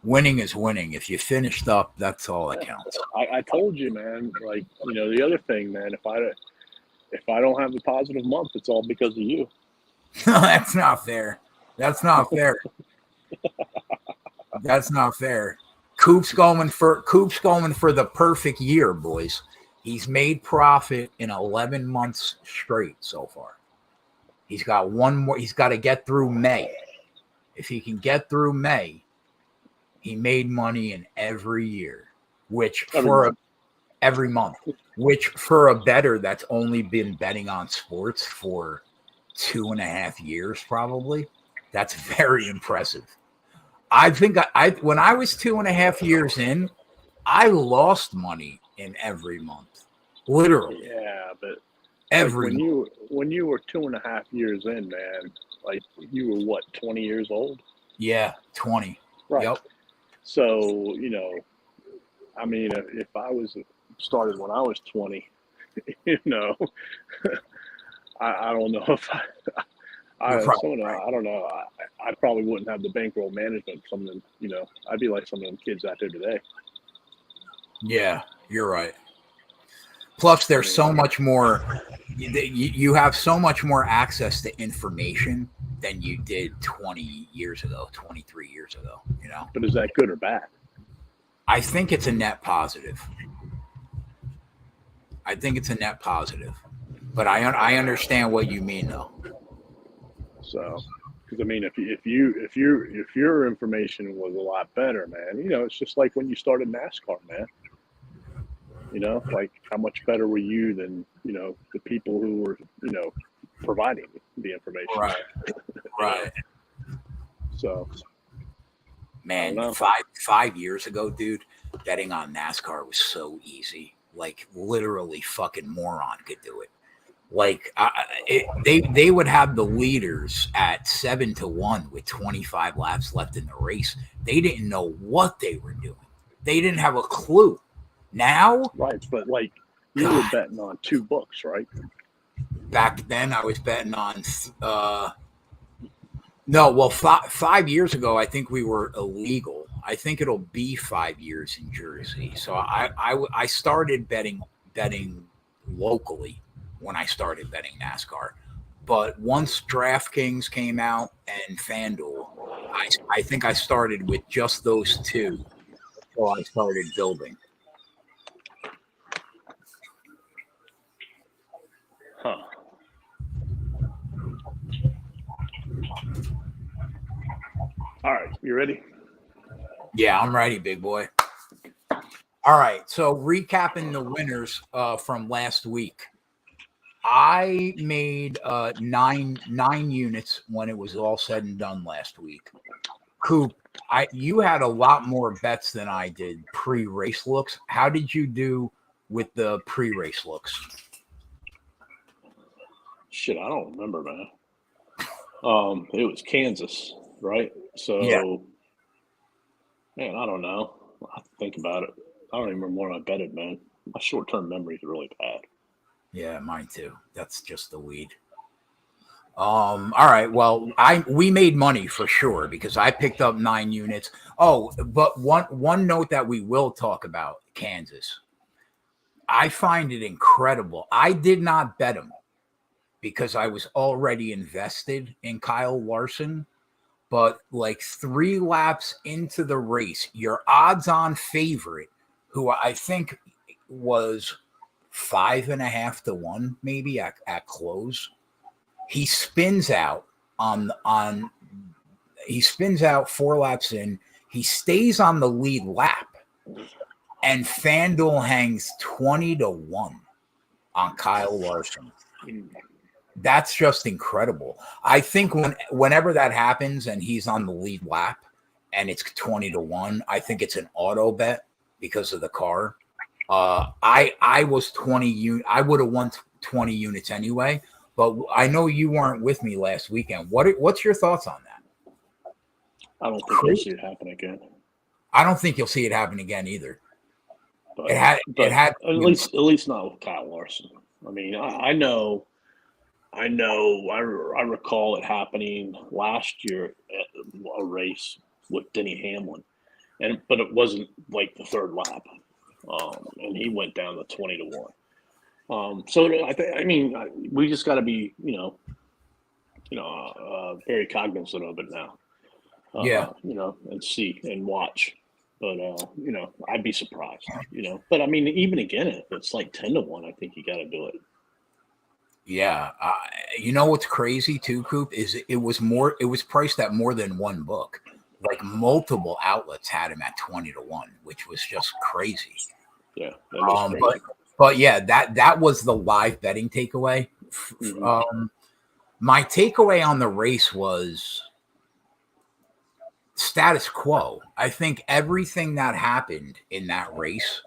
Winning is winning. If you finished up, that's all that counts. I told you, man. Like, the other thing, man. If I don't have a positive month, it's all because of you. That's not fair. That's not fair. Coop's going for the perfect year, boys. He's made profit in 11 months straight so far. He's got one more. He's got to get through May. If he can get through May, he made money in every year, every month, which for a bettor that's only been betting on sports for 2.5 years, probably, that's very impressive. I think when I was 2.5 years in, I lost money in every month. Literally. Yeah, but when you were 2.5 years in, man, like you were what, 20 years old? Yeah, 20. Right. Yep. So, I mean, if I was started when I was 20, I don't know if I don't know. I probably wouldn't have the bankroll management. I'd be like some of them kids out there today. Yeah, you're right. Plus, there's so much more. You have so much more access to information than you did 20 years ago, 23 years ago. But is that good or bad? I think it's a net positive. I think it's a net positive. But I understand what you mean, though. So, because I mean, if your information was a lot better, man, it's just like when you started NASCAR, man. Like how much better were you than the people who were providing the information? Right. Right. So, man, 5 years ago, dude, betting on NASCAR was so easy. Like literally, fucking moron could do it. Like they would have the leaders at 7-1 with 25 laps left in the race. They didn't know what they were doing. They didn't have a clue. Now, right, but like you were betting on 2 books, right? Back then, I was betting on. No, well, 5 years ago, I think we were illegal. I think it'll be 5 years in Jersey. So I started betting locally when I started betting NASCAR. But once DraftKings came out and FanDuel, I think I started with just those two. So I started building. Huh. All right, you ready? Yeah, I'm ready, big boy. All right, so recapping the winners from last week. I made nine units when it was all said and done last week. Coop, you had a lot more bets than I did pre-race looks. How did you do with the pre-race looks? Shit, I don't remember, man. It was Kansas, right? So, yeah. Man, I don't know. I have to think about it. I don't even remember when I betted, man. My short-term memory is really bad. Yeah, mine too. That's just the weed. All right. Well, we made money for sure because I picked up 9 units. Oh, but one note that we will talk about, Kansas. I find it incredible. I did not bet him because I was already invested in Kyle Larson. But like 3 laps into the race, your odds-on favorite, who I think was 5.5-1, maybe at close, he spins out he spins out 4 laps in. He stays on the lead lap, and FanDuel hangs 20-1 on Kyle Larson. That's just incredible. I think whenever that happens and he's on the lead lap and it's 20-1, I think it's an auto bet because of the car. I was 20 I would have won 20 units anyway, but I know you weren't with me last weekend. What's your thoughts on that? I don't think you'll see it happen again. I don't think you'll see it happen again either. But it had at least not with Kyle Larson. I mean, I know. I recall it happening last year at a race with Denny Hamlin, but it wasn't like the 3rd lap, and he went down to 20-1. So I mean, we just got to be, very cognizant of it now. And see and watch. But I'd be surprised. But I mean, even again, if it's like 10-1, I think you got to do it. Yeah. You know what's crazy too, Coop, is it was priced at more than one book. Like multiple outlets had him at 20-1, which was just crazy. Yeah. That was crazy. But yeah, that was the live betting takeaway. Mm-hmm. My takeaway on the race was status quo. I think everything that happened in that race,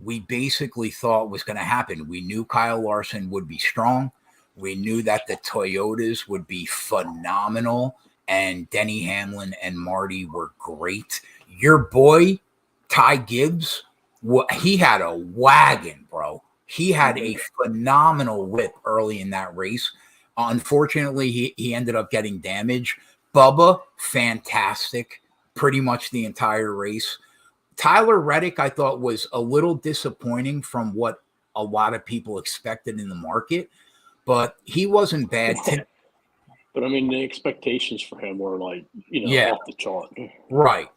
we basically thought was going to happen. We knew Kyle Larson would be strong. We knew that the Toyotas would be phenomenal, and Denny Hamlin and Marty were great. Your boy, Ty Gibbs, he had a wagon, bro. He had a phenomenal whip early in that race. Unfortunately, he ended up getting damaged. Bubba, fantastic, pretty much the entire race. Tyler Reddick, I thought, was a little disappointing from what a lot of people expected in the market, but he wasn't bad. But I mean, the expectations for him were like, off the chart. Right.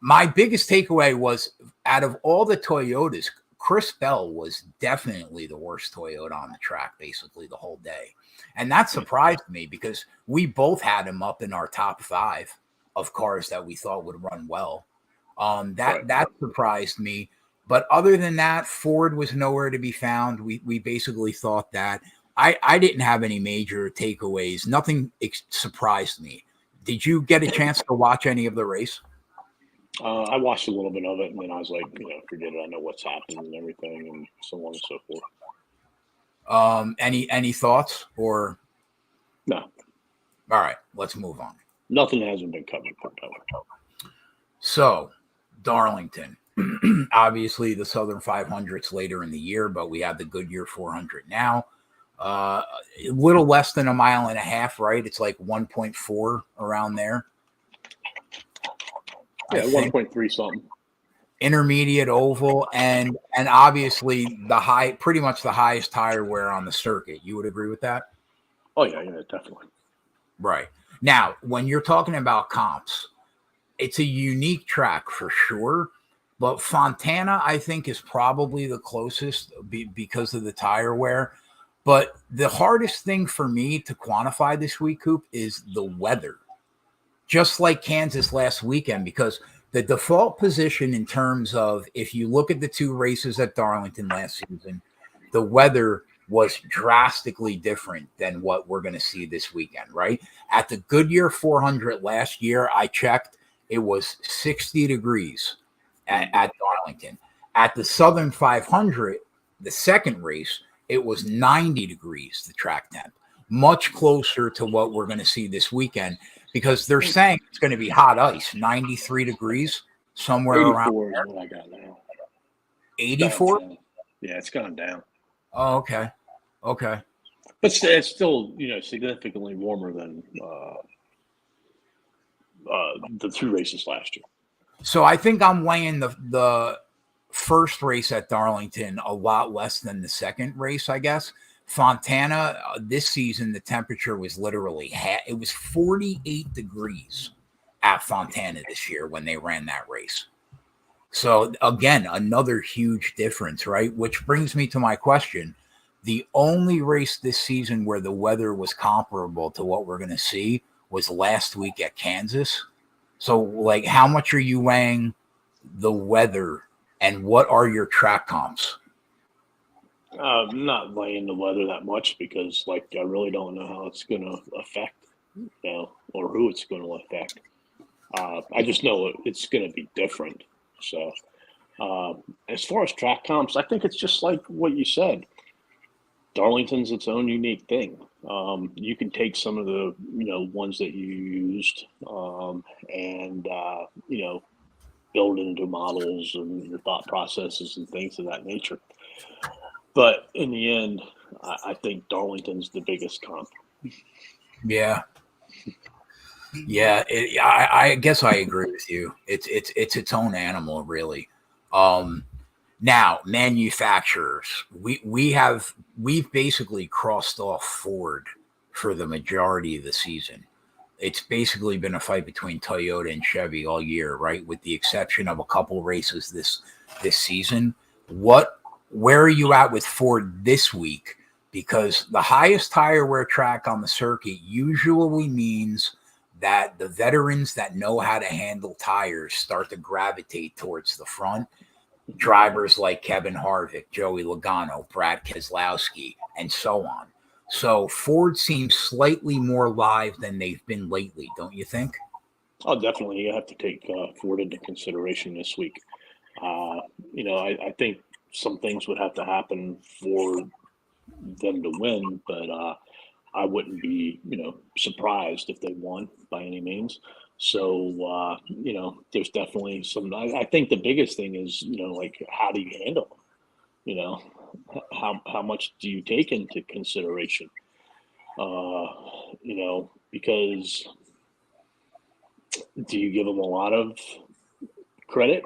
My biggest takeaway was out of all the Toyotas, Chris Bell was definitely the worst Toyota on the track basically the whole day. And that surprised me because we both had him up in our top 5 of cars that we thought would run well. That surprised me. But other than that, Ford was nowhere to be found. We basically thought that. I didn't have any major takeaways. Nothing surprised me. Did you get a chance to watch any of the race? I watched a little bit of it, and then I was like, forget it. I know what's happened and everything, and so on and so forth. Any thoughts or no? All right, let's move on. Nothing hasn't been covered. So, Darlington, obviously the Southern 500's later in the year, but we have the Goodyear 400 now. A little less than a mile and a half, right? It's like 1.4 around there. Yeah, 1.3 something. Intermediate oval, and obviously pretty much the highest tire wear on the circuit. You would agree with that? Oh yeah, definitely. Right. Now, when you're talking about comps, it's a unique track for sure, but Fontana, I think, is probably the closest because of the tire wear. But the hardest thing for me to quantify this week, Coop, is the weather. Just like Kansas last weekend, because the default position in terms of if you look at the 2 races at Darlington last season, the weather was drastically different than what we're going to see this weekend, right? At the Goodyear 400 last year, I checked, it was 60 degrees at Darlington. At the Southern 500, the second race, it was 90 degrees, the track temp, much closer to what we're going to see this weekend because they're saying it's going to be hot ice, 93 degrees, somewhere 84 around. 84 is what I got now. 84? Yeah, it's gone down. Oh, okay. Okay. But it's still, significantly warmer than the 2 races last year. So I think I'm weighing the first race at Darlington a lot less than the second race, I guess. Fontana, this season, the temperature was literally it was 48 degrees at Fontana this year when they ran that race. So again, another huge difference, right? Which brings me to my question. The only race this season where the weather was comparable to what we're going to see was last week at Kansas. So, like, how much are you weighing the weather and what are your track comps? I'm not weighing the weather that much because, I really don't know how it's going to affect, or who it's going to affect. I just know it's going to be different. So, as far as track comps, I think it's just like what you said. Darlington's its own unique thing. You can take some of the, ones that you used and, build it into models and your thought processes and things of that nature. But in the end, I think Darlington's the biggest comp. Yeah. Yeah. I guess I agree with you. It's its own animal, really. Now, manufacturers, we've basically crossed off Ford for the majority of the season. It's basically been a fight between Toyota and Chevy all year, right? With the exception of a couple races this season. Where are you at with Ford this week? Because the highest tire wear track on the circuit usually means that the veterans that know how to handle tires start to gravitate towards the front. Drivers like Kevin Harvick, Joey Logano, Brad Keselowski, and so on. So Ford seems slightly more live than they've been lately, don't you think? Oh, definitely. You have to take Ford into consideration this week. I think some things would have to happen for them to win, but I wouldn't be, surprised if they won by any means. So, there's definitely some. I think the biggest thing is, how do you handle them? How much do you take into consideration? Because do you give them a lot of credit?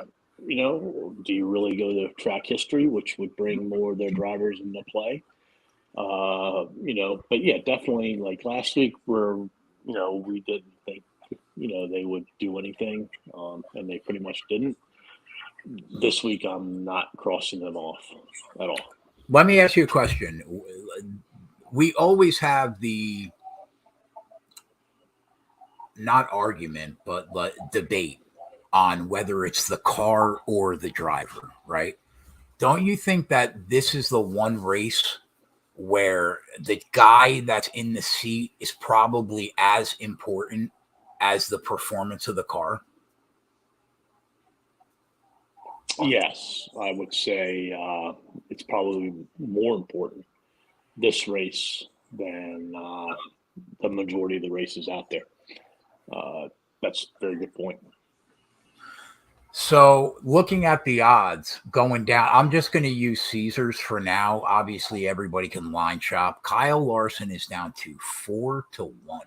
Do you really go to track history, which would bring more of their drivers into play? But yeah, definitely like last week where, we didn't think, they would do anything, and they pretty much didn't. this week I'm not crossing them off at all. Let me ask you a question. We always have the not argument, but debate on whether it's the car or the driver, right? Don't you think that this is the one race where the guy that's in the seat is probably as important as the performance of the car? Yes, I would say it's probably more important this race than the majority of the races out there. That's a very good point. So, looking at the odds going down, I'm just going to use Caesars for now. Obviously, everybody can line shop. Kyle Larson is down to 4-1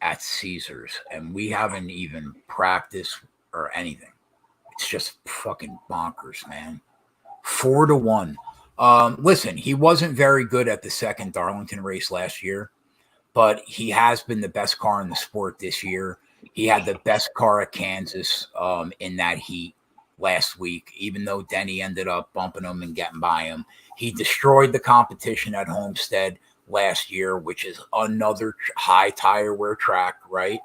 at Caesars, and we haven't even practiced or anything. It's just fucking bonkers, man. 4-1. Listen, he wasn't very good at the second Darlington race last year, but he has been the best car in the sport this year. He had the best car at Kansas in that heat last week, even though Denny ended up bumping him and getting by him. He destroyed the competition at Homestead last year, which is another high tire wear track, right?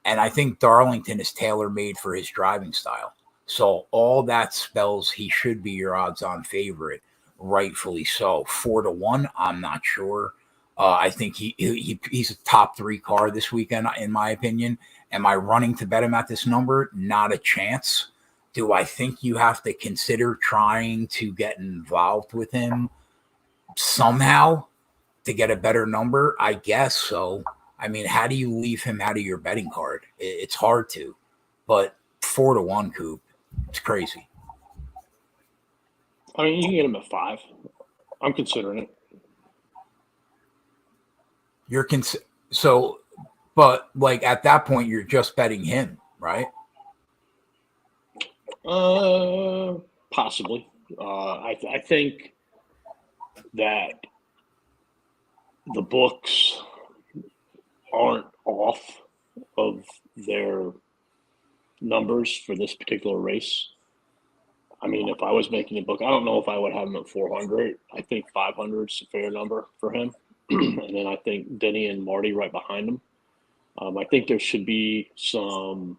And I think Darlington is tailor-made for his driving style. So all that spells he should be your odds-on favorite, rightfully so. 4-1, I'm not sure. I think he's a top 3 car this weekend, in my opinion. Am I running to bet him at this number? Not a chance. Do I think you have to consider trying to get involved with him somehow to get a better number? I guess so. I mean, how do you leave him out of your betting card? It's hard to. But 4-1, Coop. It's crazy. I mean, you can get him at 5. I'm considering it. But like at that point, you're just betting him, right? Possibly. I think that the books aren't off of their numbers for this particular race. I mean, if I was making a book, I don't know if I would have him at 400. I think 500 is a fair number for him. And then I think Denny and Marty right behind him. I think there should be some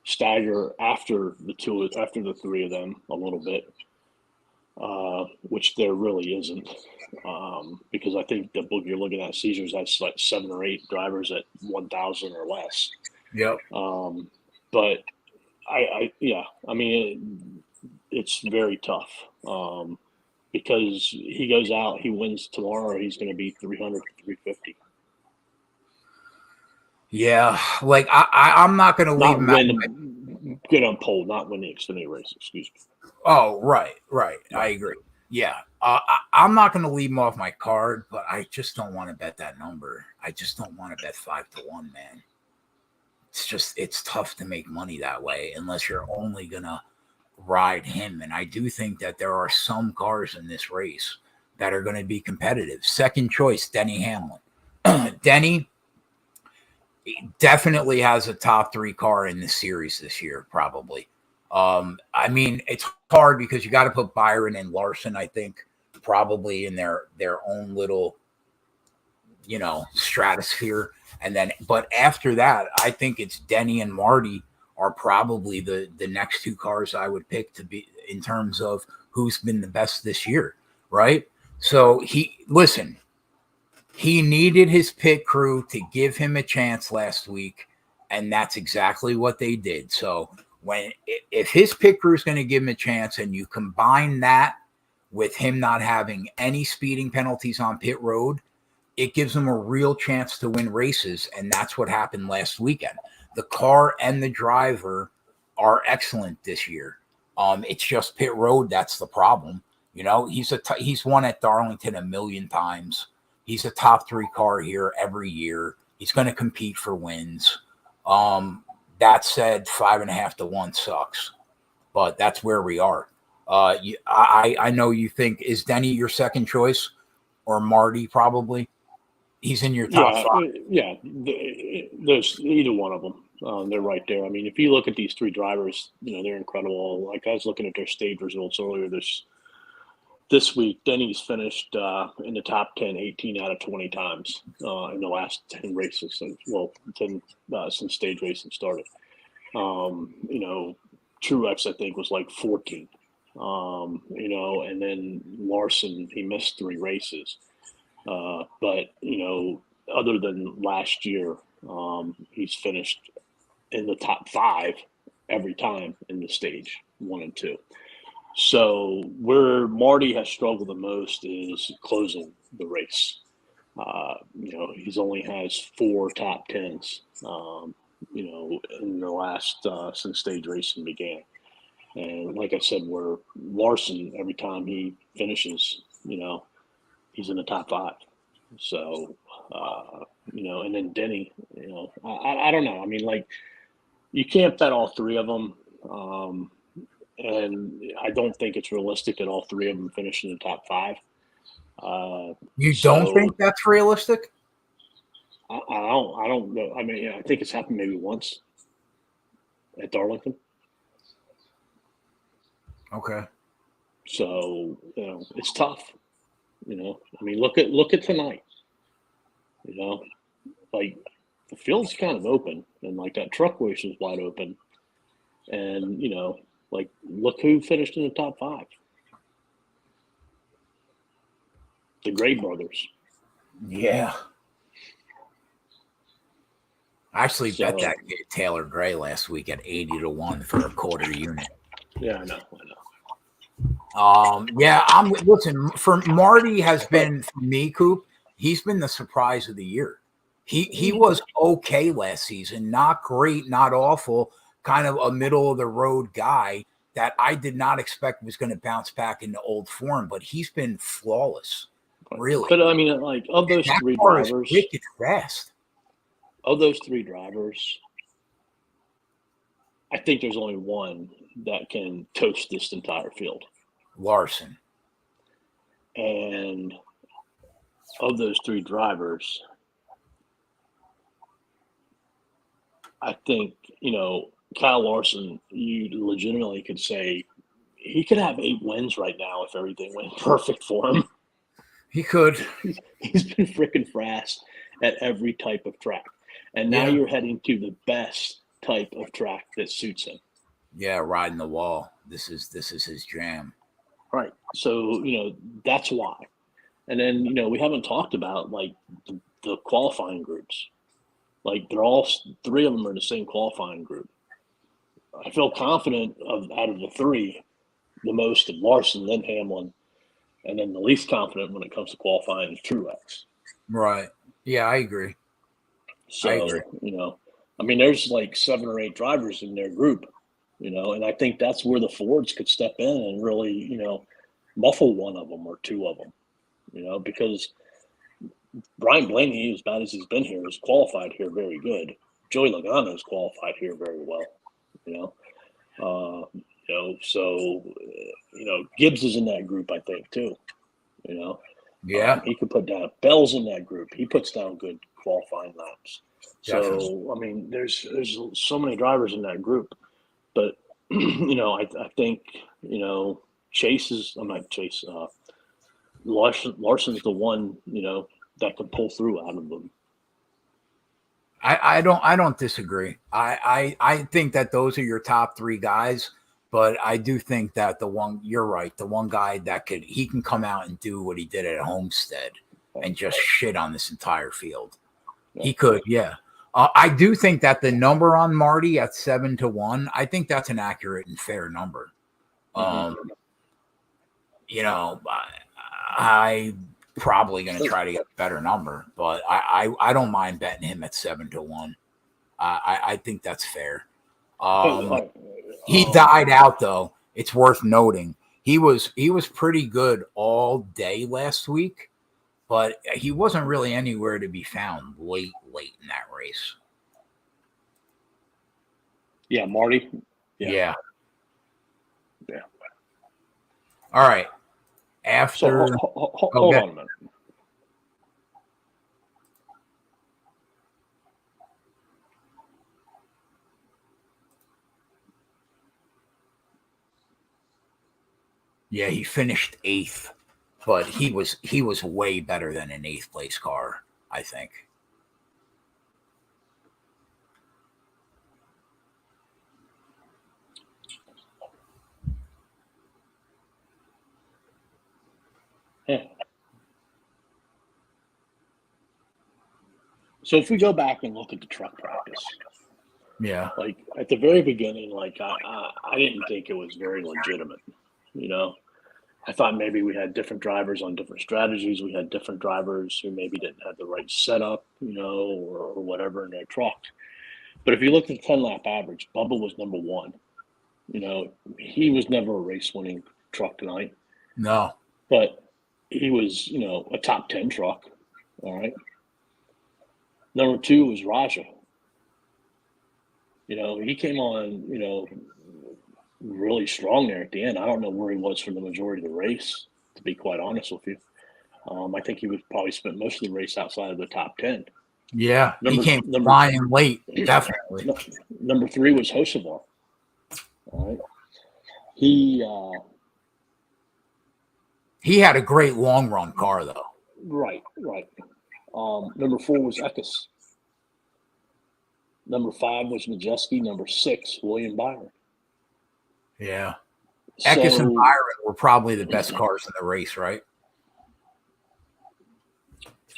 stagger after the 3 of them a little bit, which there really isn't, because I think the book you're looking at, Caesars, that's like 7 or 8 drivers at 1,000 or less. Yep. But I mean, it's very tough because he goes out, he wins tomorrow, he's going to be 300 to 350. Yeah, like I'm not going to leave him out. Get on pole, not win the Xfinity race. Excuse me. Oh, right. I agree. Yeah, I'm not going to leave him off my card, but I just don't want to bet that number. I just don't want to bet 5-1, man. It's tough to make money that way unless you're only going to ride him. And I do think that there are some cars in this race that are going to be competitive. Second choice, Denny Hamlin. Denny definitely has a top 3 car in the series this year, probably. I mean, it's hard because you got to put Byron and Larson, I think, probably in their own little, stratosphere. And then, but after that, I think it's Denny and Marty are probably the next 2 cars I would pick to be in terms of who's been the best this year, right? So he needed his pit crew to give him a chance last week, and that's exactly what they did. So if his pit crew is going to give him a chance, and you combine that with him not having any speeding penalties on pit road, it gives him a real chance to win races, and that's what happened last weekend. The car and the driver are excellent this year. It's just pit road that's the problem. He's won at Darlington a million times. He's a top 3 car here every year. He's going to compete for wins. That said, 5.5-1 sucks, but that's where we are. I know you think, is Denny your second choice or Marty? Probably. He's in your top 5. Yeah, there's either one of them. They're right there. I mean, if you look at these three drivers, they're incredible. Like I was looking at their stage results earlier this week. Denny's finished in the top 10 18 out of 20 times in the last 10 races. 10 since stage racing started. Truex, I think, was like 14. And then Larson, he missed 3 races. But other than last year, he's finished in the top 5 every time in the stage 1 and 2. So where Marty has struggled the most is closing the race. He's only has 4 top 10s, in the last since stage racing began. And like I said, where Larson, every time he finishes, he's in the top 5. So, and then Denny, I don't know. I mean, like, you can't bet all 3 of them. And I don't think it's realistic that all 3 of them finish in the top 5. You don't think that's realistic? I don't know. I mean, I think it's happened maybe once at Darlington. Okay. So, it's tough. I mean, look at tonight. Like, the field's kind of open, and like that truck race is wide open. And, like, look who finished in the top 5. The Gray brothers. Yeah. I actually bet that kid Taylor Gray last week at 80-1 for a quarter unit. Yeah, I know. Listen, for Marty has been, for me, Coop, he's been the surprise of the year. He was okay last season, not great, not awful, kind of a middle of the road guy that I did not expect was going to bounce back into old form, but he's been flawless, really. But I mean, like, of those 3 drivers, wicked fast. Of those 3 drivers, I think there's only one that can toast this entire field. Larson. And of those 3 drivers, I think, Kyle Larson, you legitimately could say he could have 8 wins right now if everything went perfect for him. He could. He's been freaking fast at every type of track. And now you're heading to the best type of track that suits him. Yeah, riding the wall. This is his jam. Right. So, that's why. And then, we haven't talked about, like, the qualifying groups. Like, they're all 3 of them are in the same qualifying group. I feel confident out of the 3, the most of Larson, then Hamlin, and then the least confident when it comes to qualifying is Truex. Right. Yeah, I agree. So, I mean, there's like 7 or 8 drivers in their group, and I think that's where the Fords could step in and really, muffle one of them or 2 of them, because Brian Blaney, as bad as he's been here, is qualified here very good. Joey Logano is qualified here very well, So, Gibbs is in that group, I think, too, Yeah. he could put down Bell's in that group. He puts down good qualifying laps. Definitely. So, I mean, there's so many drivers in that group, but I think Larson's the one that can pull through out of them. I don't disagree. I think that those are your top 3 guys, but I do think that you're right, the one guy that he can come out and do what he did at Homestead and just shit on this entire field. Yeah. He could, yeah. I do think that the number on Marty at 7-1, I think that's an accurate and fair number. I probably going to try to get a better number, but I don't mind betting him at 7-1. I think that's fair. He died out though. It's worth noting. He was pretty good all day last week, but he wasn't really anywhere to be found late in that race. Yeah, Marty. Yeah. All right. After hold on a minute. Yeah, he finished 8th, but he was way better than an 8th place car, I think. Yeah. So if we go back and look at the truck practice, Yeah. like at the very beginning, like I didn't think it was very legitimate. You know, I thought maybe we had different drivers on different strategies. We had different drivers who maybe didn't have the right setup, you know, or whatever in their truck. But if you look at the 10-lap average, Bubba was number 1. You know, he was never a race-winning truck tonight, No. but he was, you know, a top 10 truck. All right. Number 2 was Raja. You know, he came on, you know, really strong there at the end. I don't know where he was for the majority of the race, to be quite honest with you. I think he would probably spent most of the race outside of the top 10. Yeah, he came flying late, definitely. Number 3 was Hocevar. All right. He had a great long run car, though. Right. Number 4 was Eckes. Number 5 was Majeski. Number 6, William Byron. Yeah. Eckes and Byron were probably the best cars in the race, right?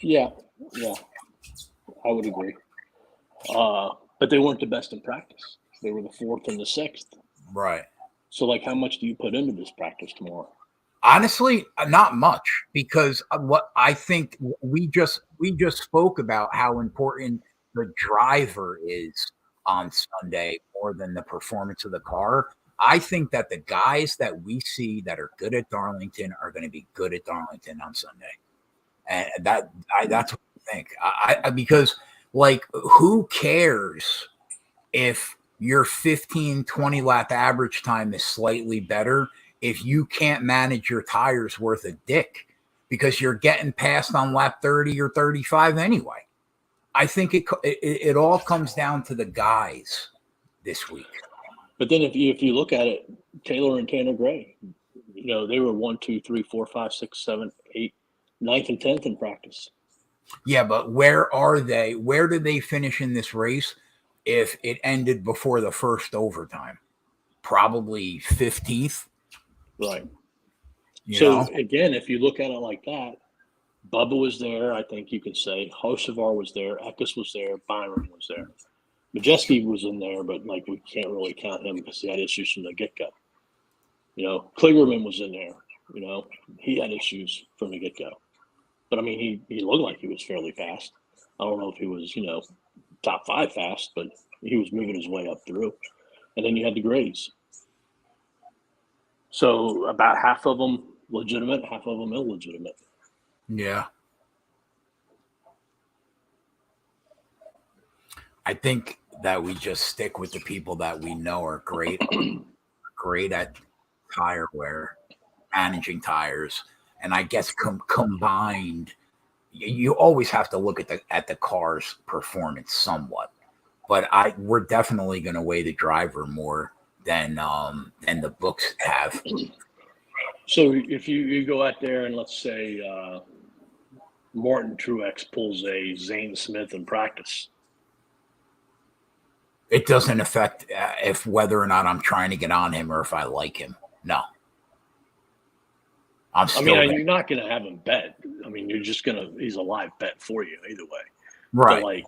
Yeah, I would agree. But they weren't the best in practice. They were the 4th and the 6th. Right. So, like, how much do you put into this practice tomorrow? Honestly, not much, because what I think we just spoke about how important the driver is on Sunday more than the performance of the car. I think that the guys that we see that are good at Darlington are going to be good at Darlington on Sunday. And that's what I think. Because, like, who cares if your 15, 20 lap average time is slightly better if you can't manage your tires worth a dick, because you're getting passed on lap 30 or 35 anyway. I think it all comes down to the guys this week. But then if you look at it, Taylor and Tanner Gray, you know, they were 1, 2, 3, 4, 5, 6, 7, 8, 9th and 10th in practice. Yeah, but where are they? Where did they finish in this race if it ended before the first overtime? Probably 15th. Right. So again, if you look at it like that, Bubba was there, I think you could say. Hocevar was there. Eckes was there. Byron was there. Majeski was in there, but, like, we can't really count him because he had issues from the get-go. You know, Kligerman was in there. You know, he had issues from the get-go. But, I mean, he looked like he was fairly fast. I don't know if he was, you know, top 5 fast, but he was moving his way up through. And then you had the Grays. So about half of them legitimate, half of them illegitimate. Yeah. I think that we just stick with the people that we know are great at tire wear, managing tires, and I guess combined, you always have to look at the car's performance somewhat, but we're definitely going to weigh the driver more than the books have. So if you go out there and let's say Martin Truex pulls a Zane Smith in practice, it doesn't affect if whether or not I'm trying to get on him or if I like him. No. You're not going to have him bet. I mean, he's a live bet for you either way. Right.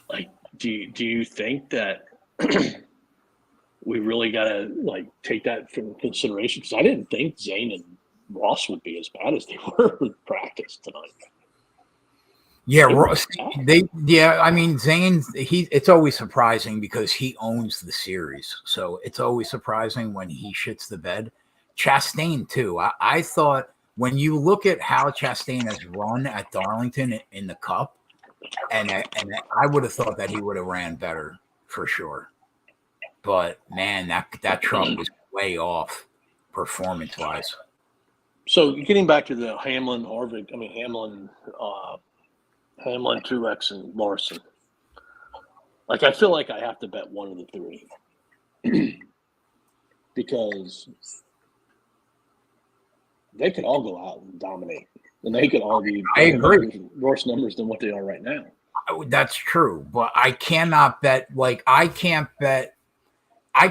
But do you think that we really got to, like, take that from consideration? Because I didn't think Zane and Ross would be as bad as they were in practice tonight. Yeah, I mean, Zane, it's always surprising because he owns the series. So it's always surprising when he shits the bed. Chastain, too. I thought when you look at how Chastain has run at Darlington in the Cup, and I would have thought that he would have ran better for sure. But, man, that truck was way off performance-wise. So getting back to the Hamlin, Truex, and Larson. Like, I feel like I have to bet one of the three. Because they could all go out and dominate, and they could all be I agree. worse numbers than what they are right now. That's true, but I cannot bet. Like I can't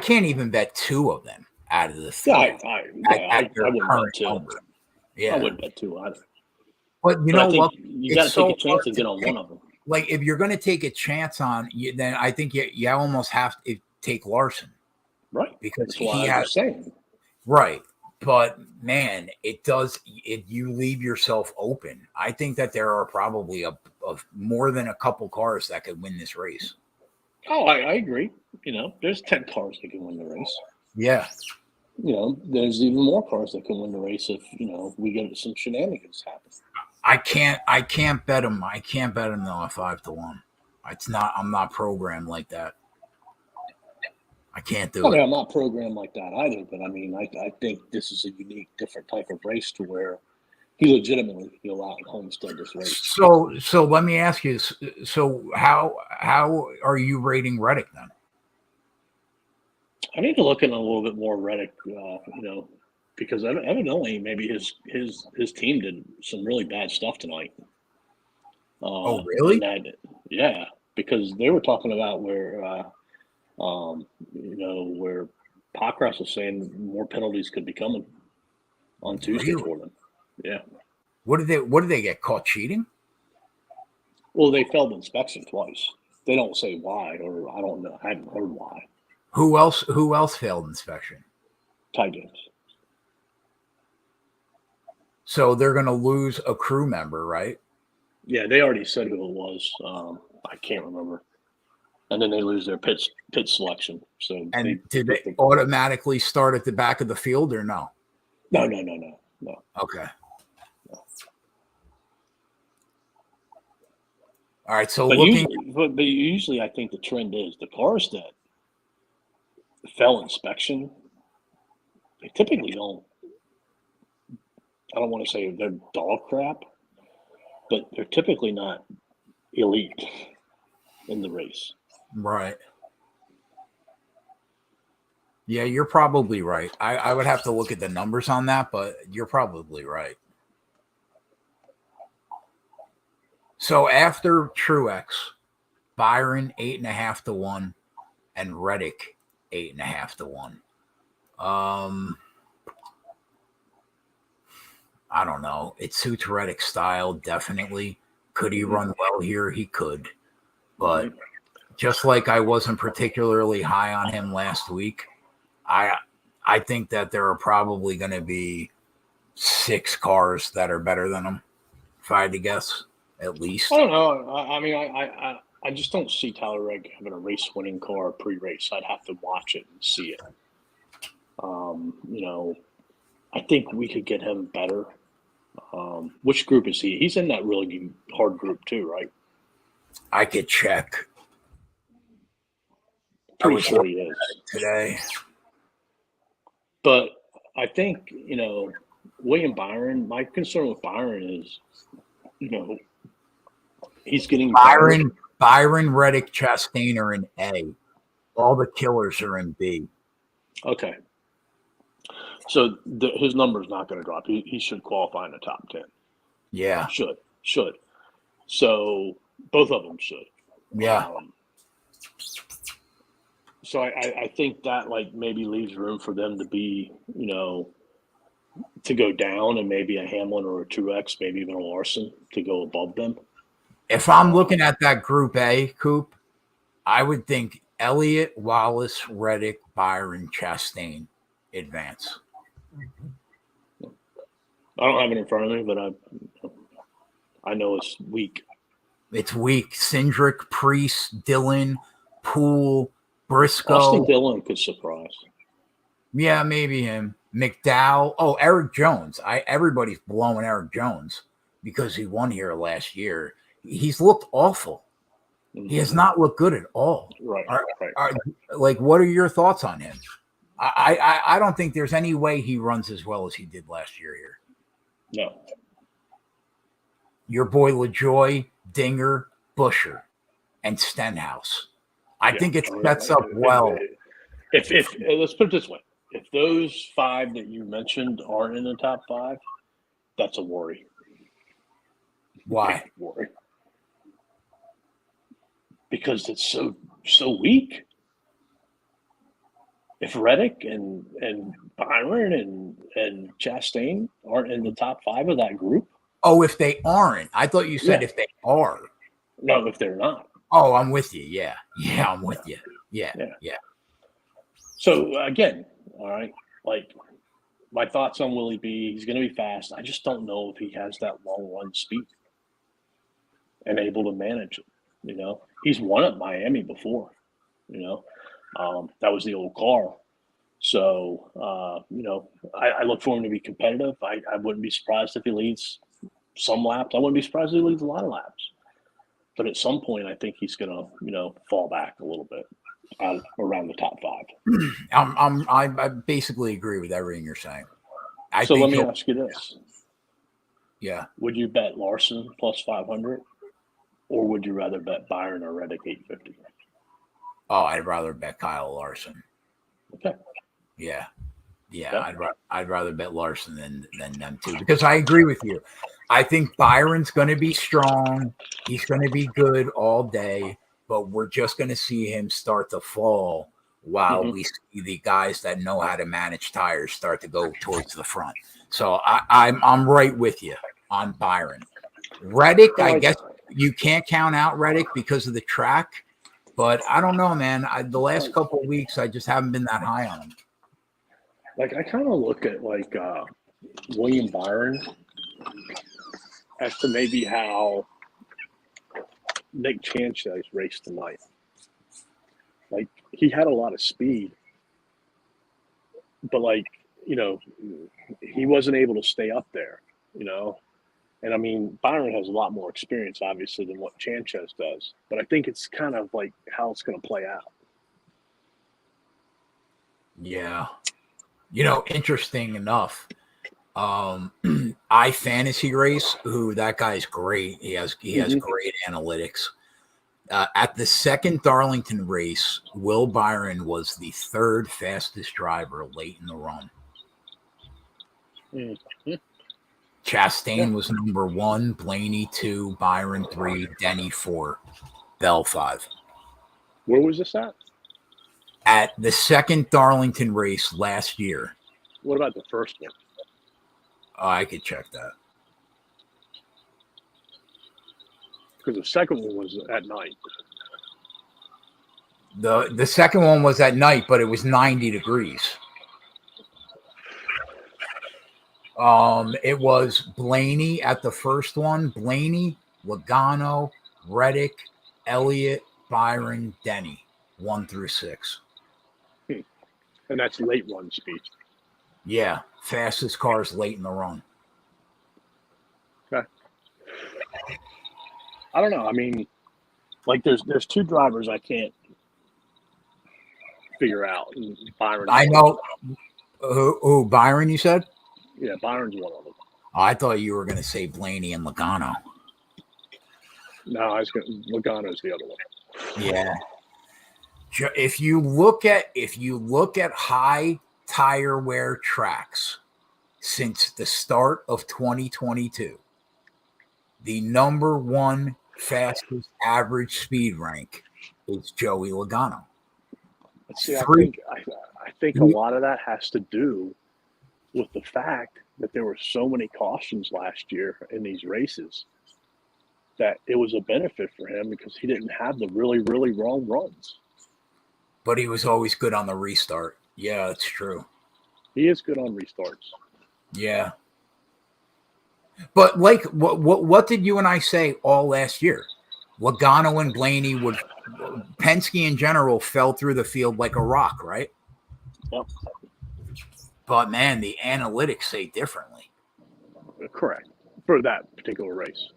even bet two of them out of the three. I wouldn't bet two. Number. Yeah, I wouldn't bet two either. But you know what? You got to take a chance and get on one of them. Like if you're going to take a chance on you, then I think you almost have to take Larson, right? Because that's he has saying. Right. But man, you leave yourself open. I think that there are probably a more than a couple cars that could win this race. Oh, I agree. There's 10 cars that can win the race. Yeah. There's even more cars that can win the race if, we get some shenanigans happen. I can't bet them. I can't bet them though at 5-1. I'm not programmed like that. I can't do it. I'm not programmed like that either, but I think this is a unique, different type of race to where he legitimately can go out and homestead this race. So let me ask you. So how are you rating Reddick then? I need to look in a little bit more Reddick, because evidently maybe his team did some really bad stuff tonight. Oh, really? Yeah, because they were talking about where where Pockrass was saying more penalties could be coming on Tuesday for them. Yeah. What did they get caught cheating? Well, they failed inspection twice. They don't say why, or I don't know. I haven't heard why. Who else failed inspection? Ty James. So they're going to lose a crew member, right? Yeah, they already said who it was. I can't remember. And then they lose their pit selection. So did they automatically start at the back of the field or no? No. Okay. No. All right. So but usually I think the trend is the cars that fail inspection, they typically don't. I don't want to say they're dog crap, but they're typically not elite in the race. Right. Yeah, you're probably right. I would have to look at the numbers on that, but you're probably right. So after Truex, Byron 8.5-1, and Reddick 8.5-1. I don't know. It suits Reddick's style, definitely. Could he run well here? He could. But just like I wasn't particularly high on him last week, I think that there are probably going to be 6 cars that are better than him, if I had to guess, at least. I don't know. I just don't see Tyler Reddick having a race-winning car pre-race. I'd have to watch it and see it. I think we could get him better. Which group is he? He's in that really hard group too, right? I could check. Pretty sure he is today. But I think, William Byron, my concern with Byron is, he's getting Byron, Reddick, Chastain are in A. All the killers are in B. Okay. So his number's not going to drop. He should qualify in the top 10. Yeah. Should. So both of them should. Yeah. So I think that maybe leaves room for them to be, to go down, and maybe a Hamlin or a Truex, maybe even a Larson to go above them. If I'm looking at that Group A, Coop, I would think Elliott, Wallace, Reddick, Byron, Chastain advance. I don't have it in front of me, but I know it's weak. It's weak. Cindric, Priest, Dillon, Poole, Briscoe. Austin Dillon could surprise. Yeah, maybe him. McDowell. Oh, Eric Jones. Everybody's blowing Eric Jones because he won here last year. He's looked awful. Mm-hmm. He has not looked good at all. Right. What are your thoughts on him? I don't think there's any way he runs as well as he did last year here. No. Your boy LaJoy, Dinger, Busher, and Stenhouse. I think it sets up well. If let's put it this way. If those 5 that you mentioned aren't in the top 5, that's a worry. Why? Big worry. Because it's so weak. If Reddick and Byron and Chastain aren't in the top 5 of that group. Oh, if they aren't. I thought you said if they are. No, if they're not. Oh, I'm with you. Yeah. Yeah, I'm with you. Yeah. So again, all right, like my thoughts on Willie B, he's going to be fast. I just don't know if he has that long run speed and able to manage it. You know, he's won at Miami before, you know, that was the old car. So, you know, I look for him to be competitive. I wouldn't be surprised if he leads some laps. I wouldn't be surprised if he leads a lot of laps. But at some point, I think he's going to, you know, fall back a little bit around the top 5. I basically agree with everything you're saying. So let me ask you this. Yeah. Would you bet Larson plus 500, or would you rather bet Byron or Reddick 850? Oh, I'd rather bet Kyle Larson. Okay. Yeah. Okay. I'd rather bet Larson than them too, because I agree with you. I think Byron's going to be strong. He's going to be good all day, but we're just going to see him start to fall while we see the guys that know how to manage tires start to go towards the front. So I'm right with you on Byron. Reddick, I guess you can't count out Reddick because of the track, but I don't know, man. The last couple of weeks, I just haven't been that high on him. Like, I kind of look at, like, William Byron as to maybe how Nick Sanchez raced tonight. Like, he had a lot of speed, but, like, you know, he wasn't able to stay up there, you know. And, I mean, Byron has a lot more experience, obviously, than what Sanchez does. But I think it's kind of like how it's going to play out. Yeah. You know, interesting enough, I Fantasy Race, who that guy's great. He has great analytics. At the second Darlington race, Will Byron was the 3rd fastest driver late in the run. Chastain was number 1, Blaney 2, Byron 3, Denny 4, Bell 5. Where was this at? At the second Darlington race last year. What about the first one? Oh, I could check that. Because the second one was at night. The second one was at night, but it was 90 degrees. It was Blaney at the first one. Blaney, Logano, Reddick, Elliott, Byron, Denny, 1 through 6. And that's late run speed. Yeah, fastest cars late in the run. Okay. I don't know. I mean, like, there's 2 drivers I can't figure out. Byron. I know. Who Byron, you said? Yeah, Byron's one of them. Oh, I thought you were going to say Blaney and Logano. No, Logano's the other one. Yeah. If you look at high tire wear tracks since the start of 2022, the number 1 fastest average speed rank is Joey Logano. See, I think a lot of that has to do with the fact that there were so many cautions last year in these races that it was a benefit for him because he didn't have the really, really wrong runs. But he was always good on the restart. Yeah, that's true. He is good on restarts. Yeah. But like, what did you and I say all last year? Logano and Blaney Penske in general fell through the field like a rock, right? Yep. But man, the analytics say differently. Correct. For that particular race.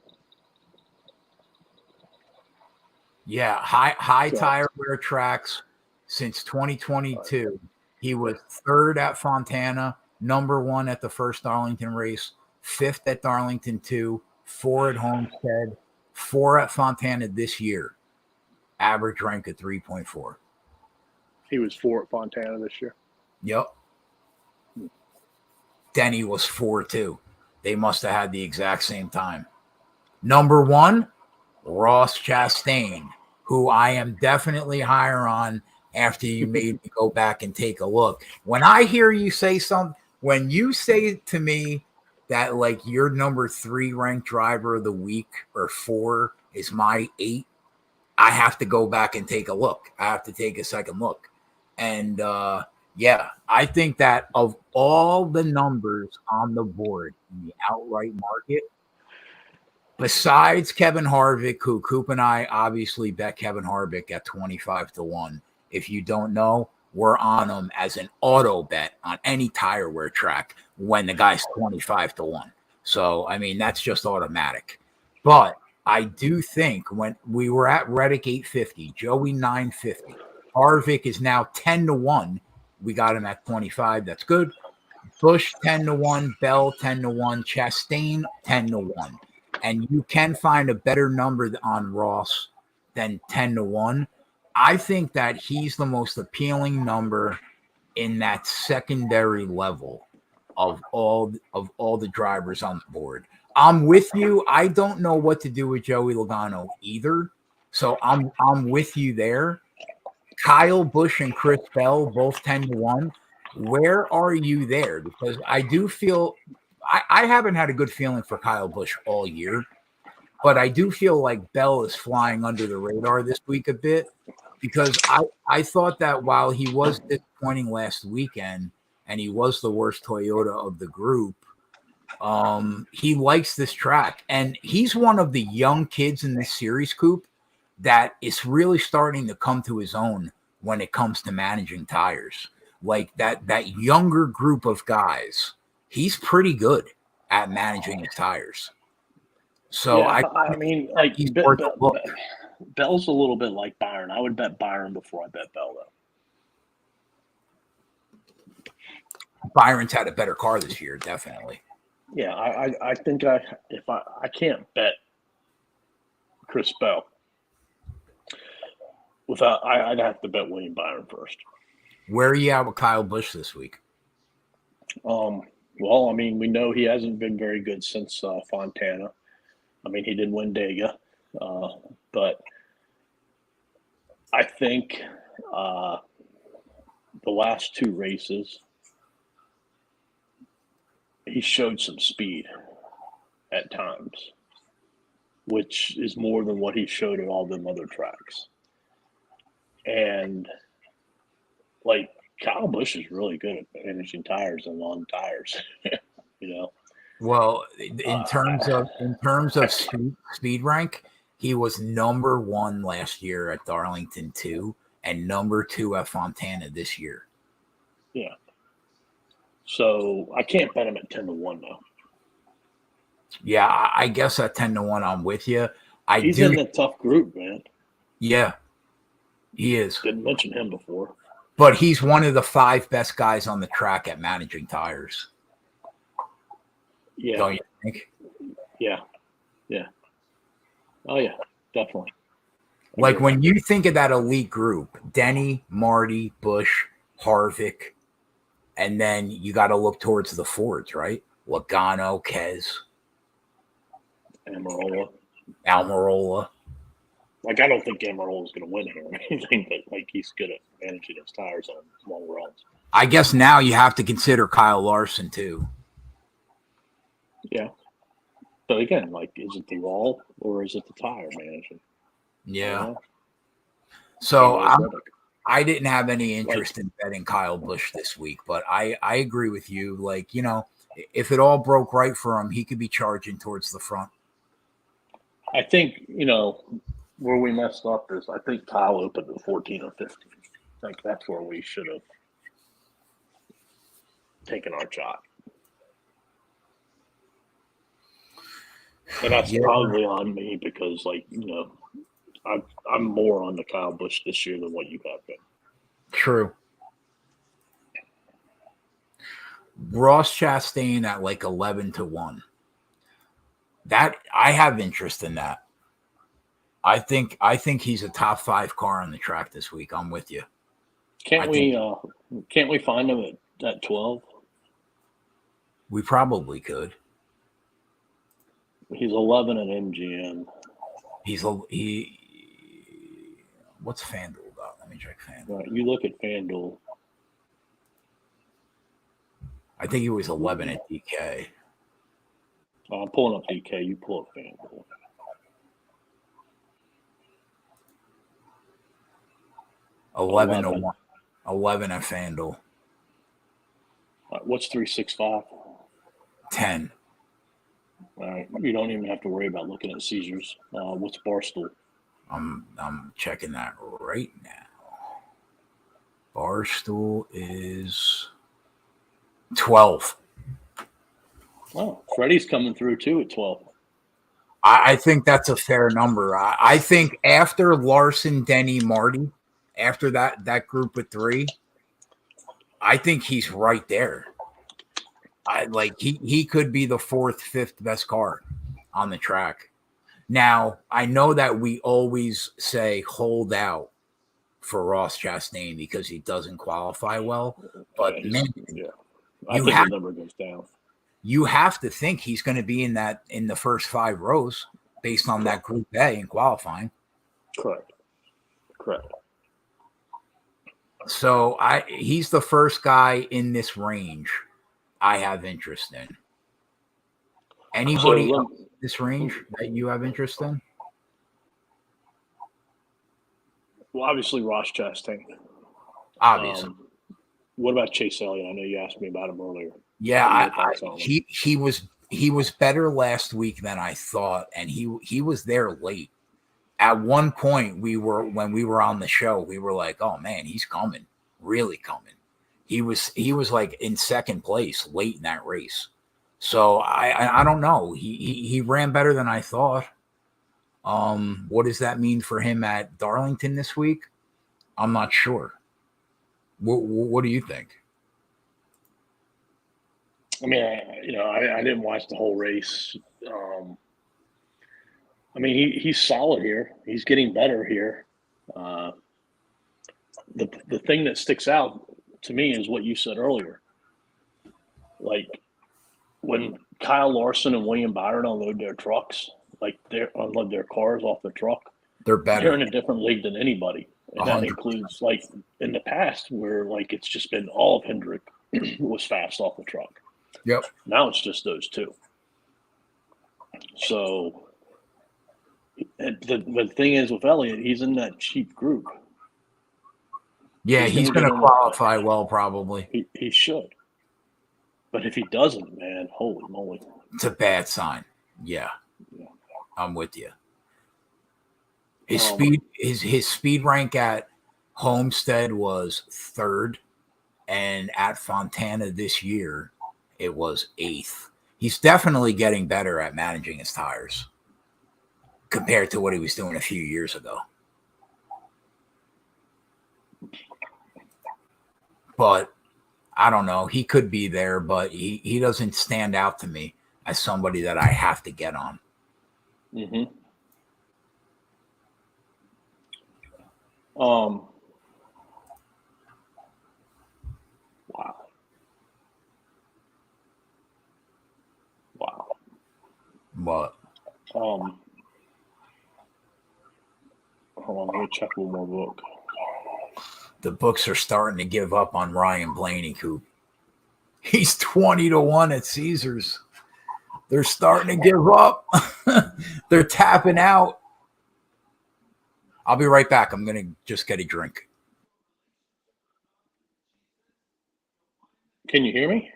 Yeah, high tire wear tracks since 2022. He was 3rd at Fontana, number 1 at the first Darlington race, 5th at Darlington 2, 4 at Homestead, 4 at Fontana this year. Average rank of 3.4. He was 4 at Fontana this year. Yep. Denny was 4 too. They must have had the exact same time. Number 1, Ross Chastain, who I am definitely higher on after you made me go back and take a look. When I hear you say something, when you say to me that like your number 3 ranked driver of the week or 4 is my 8, I have to go back and take a look. I have to take a second look. And yeah, I think that of all the numbers on the board in the outright market, besides Kevin Harvick, who Coop and I obviously bet Kevin Harvick at 25 to 1. If you don't know, we're on him as an auto bet on any tire wear track when the guy's 25 to 1. So, I mean, that's just automatic. But I do think when we were at Reddick 850, Joey 950, Harvick is now 10 to 1. We got him at 25. That's good. Bush 10 to 1, Bell 10 to 1, Chastain 10 to 1. And you can find a better number on Ross than 10 to 1. I think that he's the most appealing number in that secondary level of all the drivers on the board. I'm with you. I don't know what to do with Joey Logano either. So I'm with you there. Kyle Busch and Chris Bell, both 10 to 1. Where are you there? Because I do feel I haven't had a good feeling for Kyle Busch all year, but I do feel like Bell is flying under the radar this week a bit because I thought that while he was disappointing last weekend and he was the worst Toyota of the group, he likes this track. And he's one of the young kids in this series, Coop, that is really starting to come to his own when it comes to managing tires. Like that younger group of guys, he's pretty good at managing his tires. So yeah, I mean, like he's worth a look. Bell's a little bit like Byron. I would bet Byron before I bet Bell, though. Byron's had a better car this year, definitely. Yeah, I think if I can't bet Chris Bell without I'd have to bet William Byron first. Where are you at with Kyle Busch this week? Well, I mean, we know he hasn't been very good since Fontana. I mean, he did win Dega, but I think the last 2 races he showed some speed at times, which is more than what he showed at all them other tracks. And like Kyle Busch is really good at managing tires and on tires, you know. Well, in terms of speed rank, he was number 1 last year at Darlington 2 and number 2 at Fontana this year. Yeah. So I can't bet him at 10 to 1 though. Yeah, I guess at 10 to 1, I'm with you. He's in a tough group, man. Yeah, he is. Didn't mention him before. But he's one of the 5 best guys on the track at managing tires. Yeah. Don't you think? Yeah. Yeah. Oh, yeah, definitely. Like when you think of that elite group, Denny, Marty, Busch, Harvick, and then you got to look towards the Fords, right? Logano, Kez, Almirola. Like, I don't think Almirola's going to win here or anything, but like he's good at managing his tires on long runs. I guess now you have to consider Kyle Larson too. Yeah. But again, like, is it the wall or is it the tire managing? Yeah. So I didn't have any interest in betting Kyle Busch this week, but I agree with you. Like, you know, if it all broke right for him, he could be charging towards the front. I think, you know, where we messed up is I think Kyle opened at 14 or 15. I think that's where we should have taken our shot. And that's probably on me because, like, you know, I'm more on the Kyle Busch this year than what you have been. True. Ross Chastain at like 11 to 1. That I have interest in that. I think he's a top 5 car on the track this week. I'm with you. Can't we find him at 12? We probably could. He's 11 at MGM. What's FanDuel got? Let me check FanDuel. Right, you look at FanDuel. I think he was 11 at DK. I'm pulling up DK. You pull up FanDuel. Eleven at FanDuel. What's 365? 10. All right, you don't even have to worry about looking at Caesars. What's Barstool? I'm checking that right now. Barstool is 12. Oh, Freddie's coming through too at 12. I think that's a fair number. I think after Larson, Denny, Marty, after that group of three, I think he's right there. He could be the fourth, fifth best car on the track. Now, I know that we always say hold out for Ross Chastain because he doesn't qualify well, but I think the number goes down. You have to think he's going to be in the first 5 rows based on that Group A in qualifying. Correct. So he's the first guy in this range I have interest in. Anybody else in this range that you have interest in? Well, obviously Ross Chastain. Obviously. What about Chase Elliott? I know you asked me about him earlier. Yeah, he was better last week than I thought, and he was there late. At one point, when we were on the show, we were like, "Oh man, he's coming, really coming." He was like in second place late in that race. So I don't know. He ran better than I thought. What does that mean for him at Darlington this week? I'm not sure. What do you think? I mean, I didn't watch the whole race. I mean, he's solid here. He's getting better here. The thing that sticks out to me is what you said earlier. Like when Kyle Larson and William Byron unload their trucks, unload their cars off the truck, they're better. They're in a different league than anybody. And 100%. That includes like in the past where like it's just been all of Hendrick was fast off the truck. Yep. Now it's just those two. So the thing is with Elliott, he's in that cheap group. Yeah, he's going to qualify well, probably. He should. But if he doesn't, man, holy moly. It's a bad sign. Yeah. I'm with you. His speed rank at Homestead was 3rd, and at Fontana this year, it was 8th. He's definitely getting better at managing his tires compared to what he was doing a few years ago. But I don't know. He could be there, but he doesn't stand out to me as somebody that I have to get on. Mm-hmm. Wow. What? Hold on, let me check one more book. The books are starting to give up on Ryan Blaney, Coop. He's 20-1 at Caesars. They're starting to give up. They're tapping out. I'll be right back. I'm going to just get a drink. Can you hear me?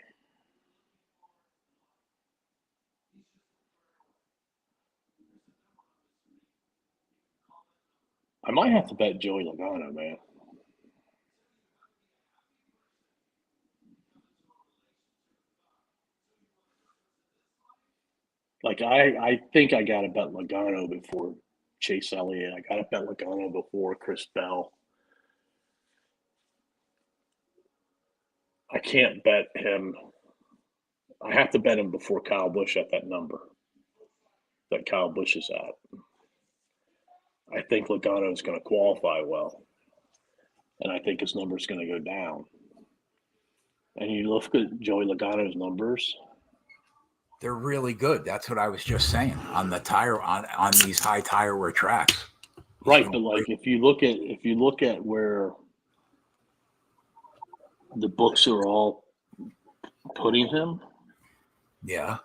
I might have to bet Joey Logano, man. Like, I think I got to bet Logano before Chase Elliott. I got to bet Logano before Chris Bell. I can't bet him. I have to bet him before Kyle Busch at that number that Kyle Busch is at. I think Logano is going to qualify well, and I think his number is going to go down. And you look at Joey Logano's numbers. They're really good. That's what I was just saying on the tire on these high tire wear tracks. Right, but like if you look at where the books are all putting him, yeah,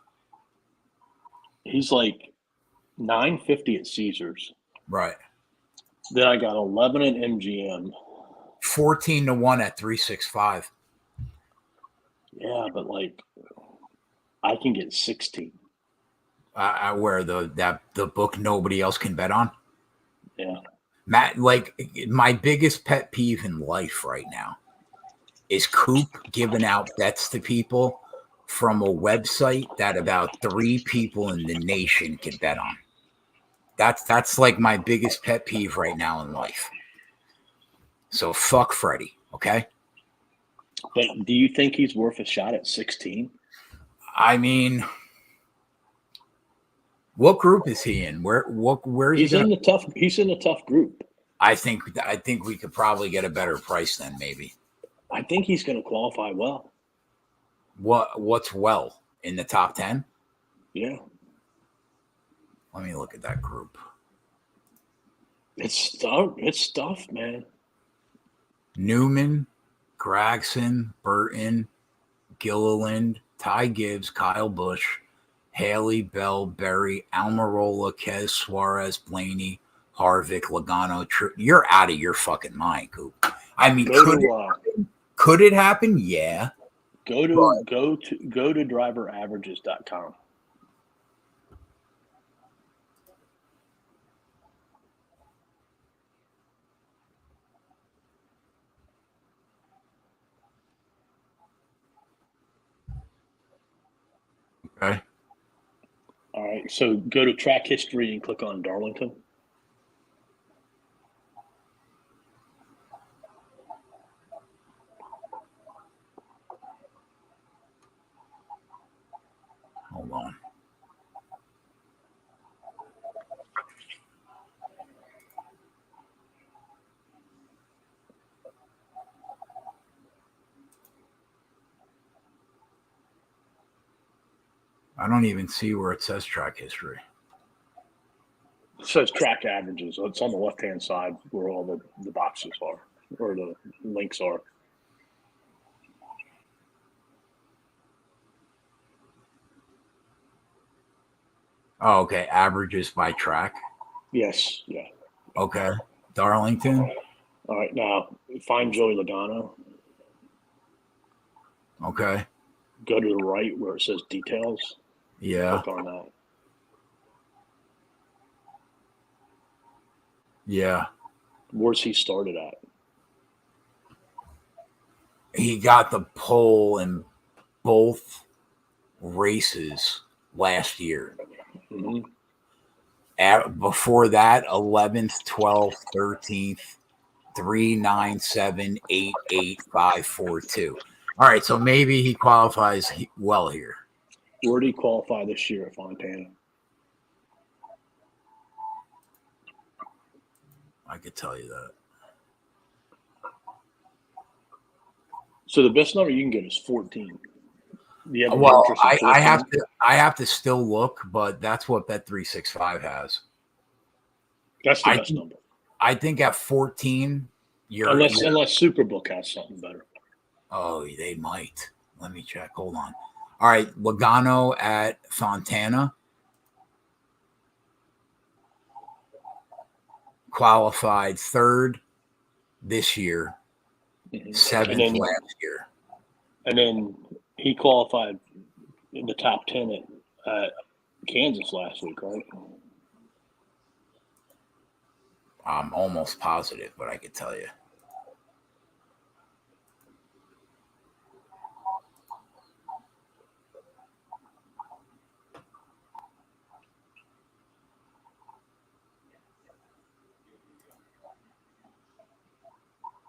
he's like 950 at Caesars. right. Then I got 11 at MGM. 14-1 at 365. Yeah, but like I can get 16. Where the book nobody else can bet on. Yeah, Matt, like my biggest pet peeve in life right now is Coop giving out bets to people from a website that about 3 people in the nation can bet on. That's like my biggest pet peeve right now in life. So fuck Freddie, okay? but do you think he's worth a shot at 16? I mean, what group is he in? Where is He's he in the tough. He's in a tough group. I think we could probably get a better price then, maybe. I think he's going to qualify well. What's well in the top 10? Yeah, Let me look at that group. it's tough, man. Newman, Gregson, Burton, Gilliland, Ty Gibbs, Kyle Busch, Haley, Bell, Berry, Almirola, Kez, Suarez, Blaney, Harvick, Logano. You're out of your fucking mind, Coop. I mean, could it happen? Yeah. Go to driveraverages.com. Okay. All right, so go to track history and click on Darlington. Hold on. I don't even see where it says track history. It says track averages. It's on the left-hand side where all the boxes are, or the links are. Oh, okay. Averages by track. Yes, yeah. Okay. Darlington. All right, now find Joey Logano. Okay. Go to the right where it says details. Yeah. Click on that. Yeah. Where's he started at? He got the pole in both races last year. Mm-hmm. Before that, 11th, 12th, 13th, 3, 9, 7, 8, 8, 5, 4, 2. All right, so maybe he qualifies well here. Where did he qualify this year at Fontana? I could tell you that. So the best number you can get is 14. Well, I have to still look, but that's what Bet365 has. That's the best number. I think at 14, unless Superbook has something better. Oh, they might. Let me check. Hold on. All right, Logano at Fontana qualified 3rd this year, 7th last year. And then he qualified in the top 10 at Kansas last week, right? I'm almost positive, but I could tell you.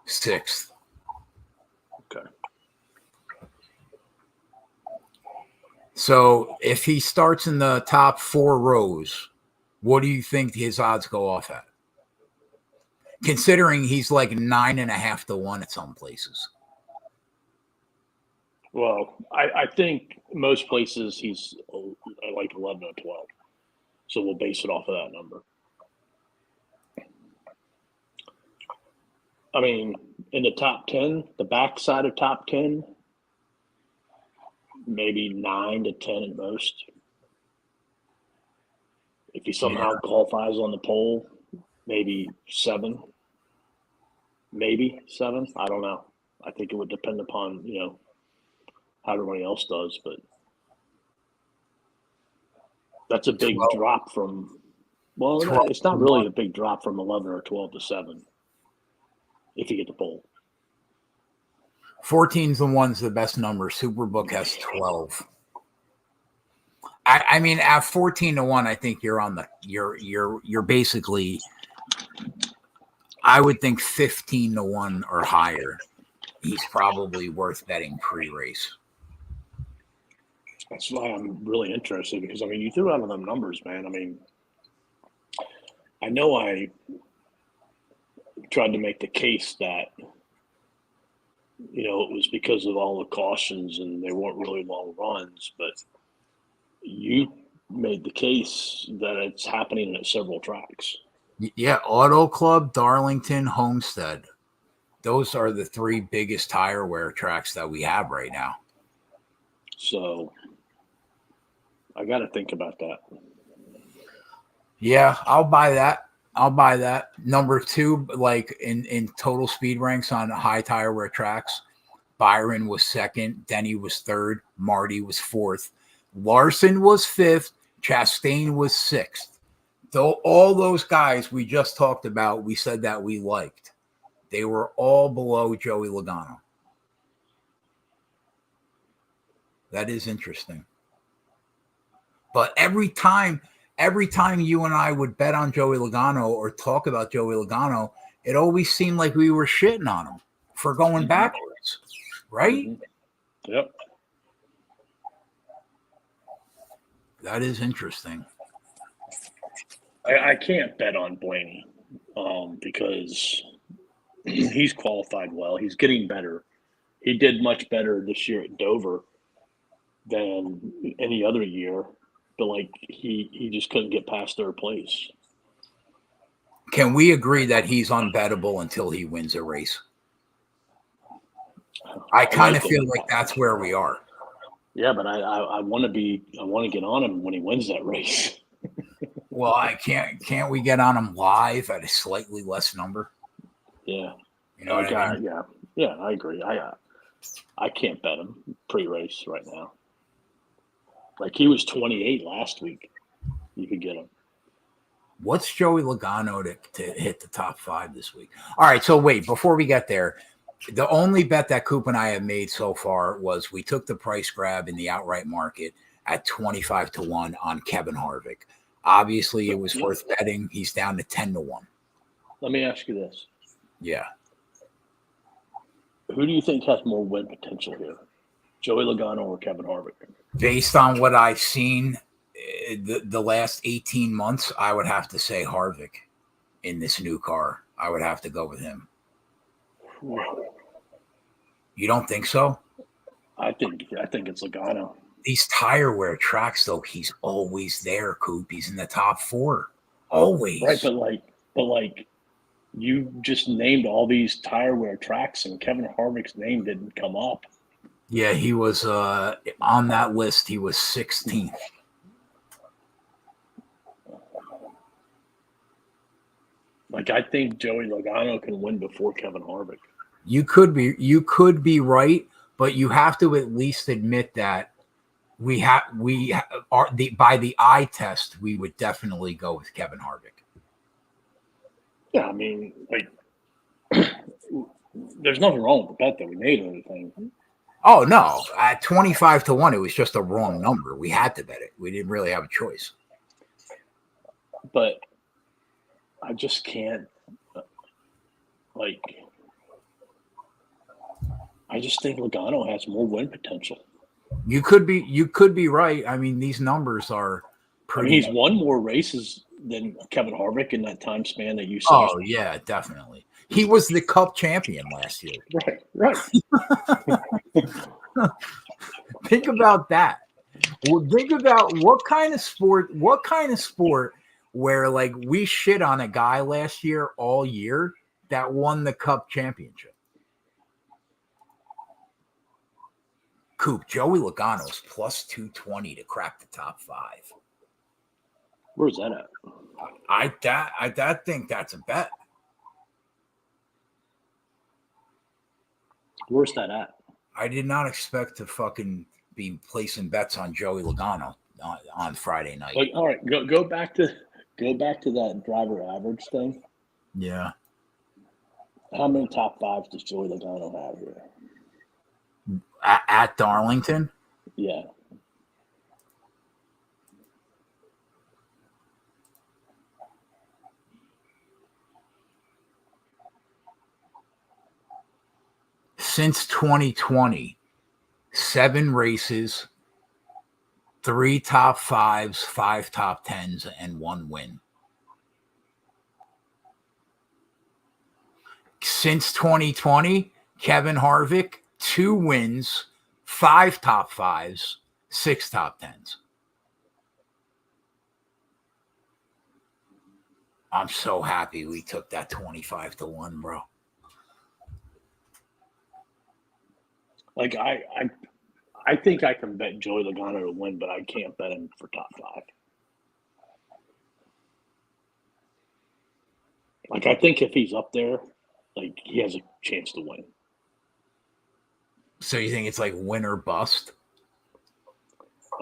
Sixth. Okay. So if he starts in the top 4 rows, what do you think his odds go off at? Considering he's like 9.5 to 1 at some places. Well, I think most places he's like 11 or 12. So we'll base it off of that number. I mean, in the top 10, the backside of top 10, maybe 9 to 10 at most. If he somehow qualifies on the pole, maybe 7. Maybe 7. I don't know. I think it would depend upon, how everybody else does. But that's a big 12. drop from – well, 12 it's not really a big drop from 11 or 12 to 7 if you get the pole. 14's the one's the best number. Superbook has 12. I mean, at 14 to 1, I think you're on the you're basically, I would think 15 to 1 or higher. He's probably worth betting pre-race. That's why I'm really interested, because I mean, you threw out them numbers, man. I mean, I know I tried to make the case that, it was because of all the cautions and they weren't really long runs, but you made the case that it's happening at several tracks. Yeah, Auto Club, Darlington, Homestead. Those are the 3 biggest tire wear tracks that we have right now. So I got to think about that. Yeah, I'll buy that. Number 2, like in total speed ranks on high tire wear tracks, Byron was 2nd, Denny was 3rd, Marty was 4th, Larson was 5th, Chastain was 6th. Though all those guys we just talked about, we said that we liked. They were all below Joey Logano. That is interesting. But every time you and I would bet on Joey Logano or talk about Joey Logano, it always seemed like we were shitting on him for going backwards, right? Mm-hmm. Yep. That is interesting. I can't bet on Blaney because he's qualified well. He's getting better. He did much better this year at Dover than any other year, but he just couldn't get past 3rd place. Can we agree that he's unbettable until he wins a race? I kind of feel like that's where we are. Yeah, but I want to get on him when he wins that race. Well, can't we get on him live at a slightly less number? Yeah. You know what I mean? Yeah, I agree. I can't bet him pre-race right now. Like, he was 28 last week. You could get him. What's Joey Logano to hit the top 5 this week? All right, so wait, before we get there, the only bet that Coop and I have made so far was we took the price grab in the outright market at 25 to 1 on Kevin Harvick. Obviously, it was worth betting. He's down to 10 to 1. Let me ask you this. Yeah. Who do you think has more win potential here? Joey Logano or Kevin Harvick? Based on what I've seen the last 18 months, I would have to say Harvick in this new car. I would have to go with him. You don't think so? I think it's Logano. These tire wear tracks, though, he's always there, Coop. He's in the top 4. Always. Right, but you just named all these tire wear tracks and Kevin Harvick's name didn't come up. Yeah, he was on that list. He was 16th. I think Joey Logano can win before Kevin Harvick. You could be right, but you have to at least admit that by the eye test, we would definitely go with Kevin Harvick. Yeah, I mean, there's nothing wrong with the bet that we made or anything. Oh no, at 25 to 1, it was just a wrong number. We had to bet it. We didn't really have a choice. But I just can't. I just think Logano has more win potential. You could be right. I mean, these numbers are pretty. He's won more races than Kevin Harvick in that time span that you said. Oh yeah, definitely. He was the Cup champion last year. Right. Think about that. Well, think about what kind of sport where like we shit on a guy last year all year that won the Cup championship. Coop, Joey Logano's plus 220 to crack the top 5. Where's that at? I think that's a bet. Where's that at? I did not expect to fucking be placing bets on Joey Logano on Friday night. Like, all right, go back to that driver average thing. Yeah. How many top 5s does Joey Logano have here? At Darlington? Yeah. Since 2020, 7 races, 3 top 5s, 5 top 10s, and 1 win. Since 2020, Kevin Harvick, 2 wins, 5 top 5s, 6 top 10s. I'm so happy we took that 25-1, bro. Like I think I can bet Joey Logano to win, but I can't bet him for top 5. Like I think if he's up there, like he has a chance to win. So you think it's like win or bust?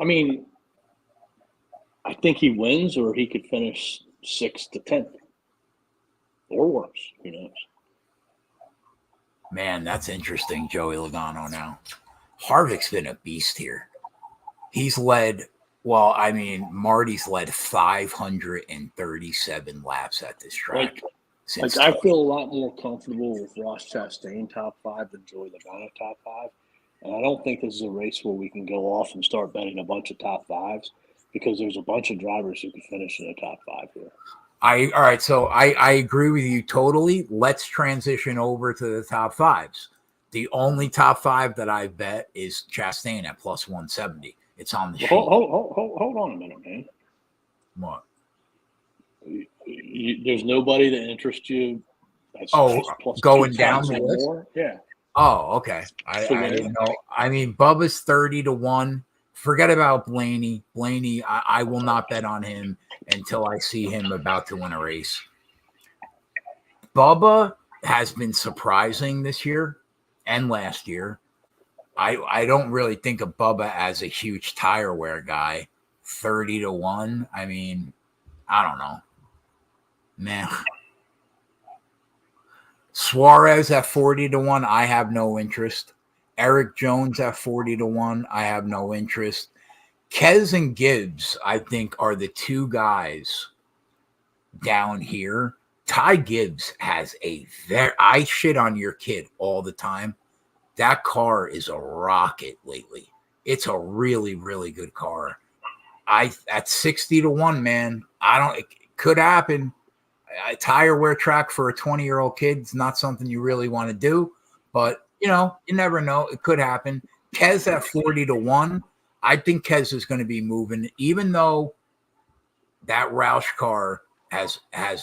I mean, I think he wins, or he could finish 6th to 10th, or worse. Who knows? Man, that's interesting, Joey Logano now. Harvick's been a beast here. He's led, well, I mean, Marty's led 537 laps at this track. Like I feel a lot more comfortable with Ross Chastain top 5 than Joey Logano top 5. And I don't think this is a race where we can go off and start betting a bunch of top 5s, because there's a bunch of drivers who can finish in the top 5 here. All right, so I agree with you totally. Let's transition over to the top 5s. The only top 5 that I bet is Chastain at plus 170. It's on the sheet. Hold on a minute, man. What? There's nobody that interests you. That's plus going down the list? More? Yeah. Oh, okay. I didn't know. I mean, Bubba's 30-1. Forget about Blaney. Blaney, I will not bet on him until I see him about to win a race. Bubba has been surprising this year and last year. I don't really think of Bubba as a huge tire wear guy. 30-1. I mean, I don't know. Man. Suarez at 40-1. I have no interest. Eric Jones at 40-1. I have no interest. Kez and Gibbs, I think, are the 2 guys down here. Ty Gibbs has I shit on your kid all the time. That car is a rocket lately. It's a really, really good car. At 60-1, man, it could happen. A tire wear track for a 20-year-old kid is not something you really want to do, but you never know. It could happen. Kez at 40-1. I think Kez is going to be moving, even though that Roush car has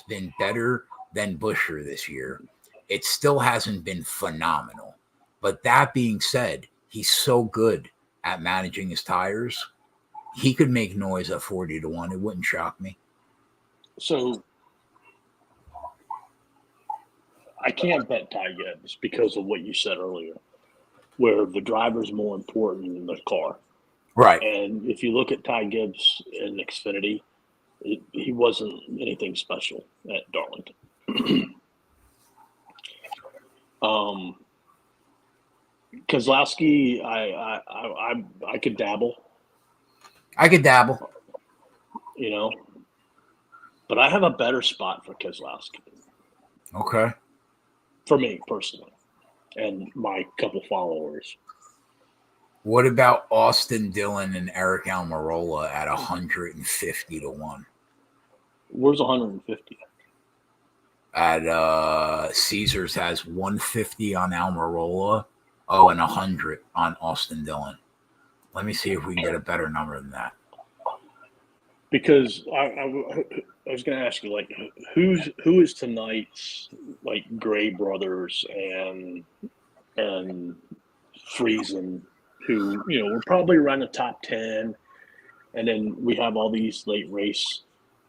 been better than Buescher this year. It still hasn't been phenomenal. But that being said, he's so good at managing his tires. He could make noise at 40-1. It wouldn't shock me. So I can't bet Ty Gibbs because of what you said earlier, where the driver's more important than the car. Right. And if you look at Ty Gibbs in Xfinity, he wasn't anything special at Darlington. Keselowski, I could dabble. But I have a better spot for Keselowski. Okay. For me personally, and my couple followers. What about Austin Dillon and Eric Almirola at 150-1? Where's 150? At Caesars has 150 on Almirola. Oh, and 100 on Austin Dillon. Let me see if we can get a better number than that. Because I was going to ask you, like, who is tonight's, like, Gray brothers and Friesen, who, you know, we're probably around the top 10, and then we have all these late race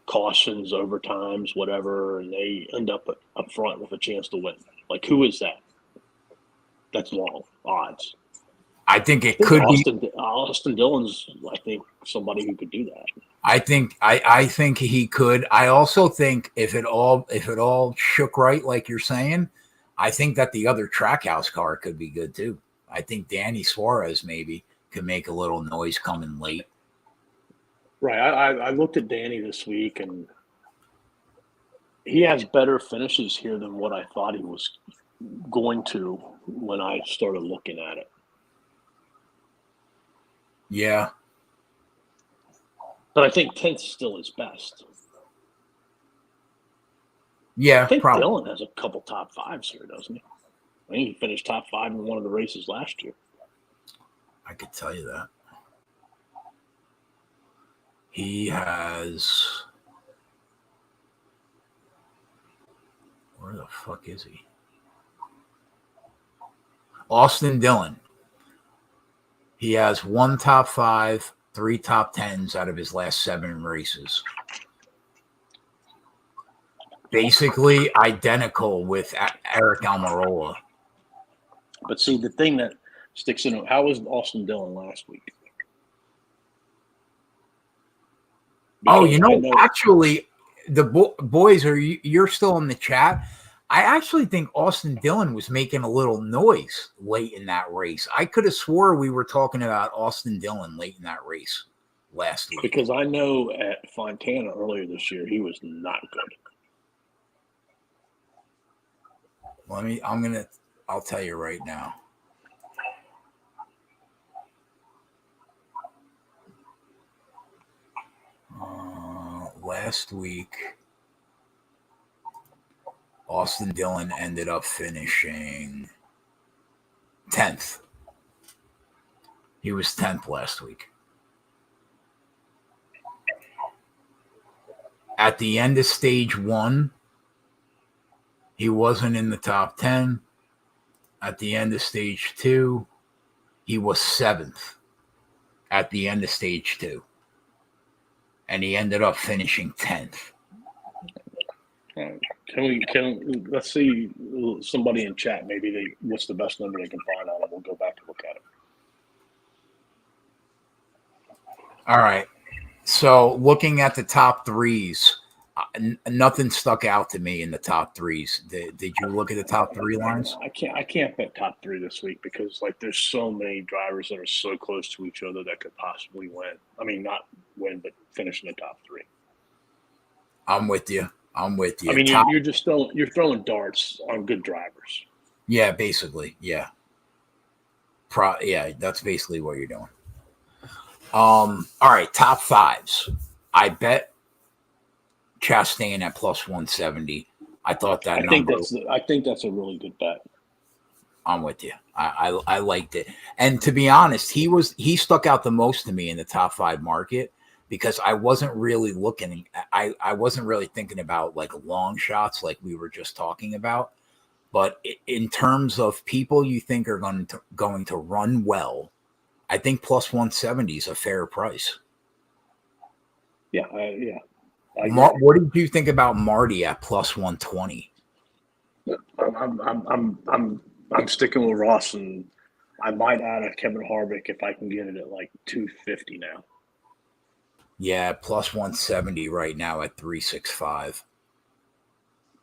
cautions, overtimes, whatever, and they end up front with a chance to win. Like, who is that? That's long odds. I think it could be Austin Dillon's, I think, somebody who could do that. I think he could. I also think if it all shook right, like you're saying, I think that the other Trackhouse car could be good too. I think Danny Suarez maybe could make a little noise coming late. Right. I looked at Danny this week, and he has better finishes here than what I thought he was going to when I started looking at it. Yeah. But I think 10th still is best. Yeah, I think probably. Dillon has a couple top fives here, doesn't he? I think he finished top 5 in one of the races last year. I could tell you that. He has... Where the fuck is he? Austin Dillon. He has 1 top 5, 3 top 10s out of his last 7 races. Basically identical with Eric Almirola. But see, the thing that sticks in, how was Austin Dillon last week? Because you know, actually, the boys, you're still in the chat. I actually think Austin Dillon was making a little noise late in that race. I could have swore we were talking about Austin Dillon late in that race last week. Because I know at Fontana earlier this year, he was not good. I'll tell you right now. Last week, Austin Dillon ended up finishing 10th. He was 10th last week. At the end of stage 1, he wasn't in the top 10. At the end of stage 2, he was 7th at the end of stage 2. And he ended up finishing 10th. Let's see somebody in chat, maybe what's the best number they can find on it. We'll go back and look at it. All right. So looking at the top 3s, nothing stuck out to me in the top 3s. Did you look at the top 3 lines? I can't bet top 3 this week because there's so many drivers that are so close to each other that could possibly win. I mean, not win, but finish in the top 3. I'm with you. I mean, you're throwing darts on good drivers. Yeah, basically. Yeah. Yeah, that's basically what you're doing. All right, top 5s. I bet Chastain at plus 170. I thought that I think that's a really good bet. I'm with you. I liked it. And to be honest, he stuck out the most to me in the top 5 market because I wasn't really looking. I wasn't really thinking about like long shots like we were just talking about. But in terms of people you think are going to run well, I think plus 170 is a fair price. Yeah. What did you think about Marty at plus 120? I'm sticking with Ross, and I might add a Kevin Harvick if I can get it at like 250 now. Yeah, plus 170 right now at 365.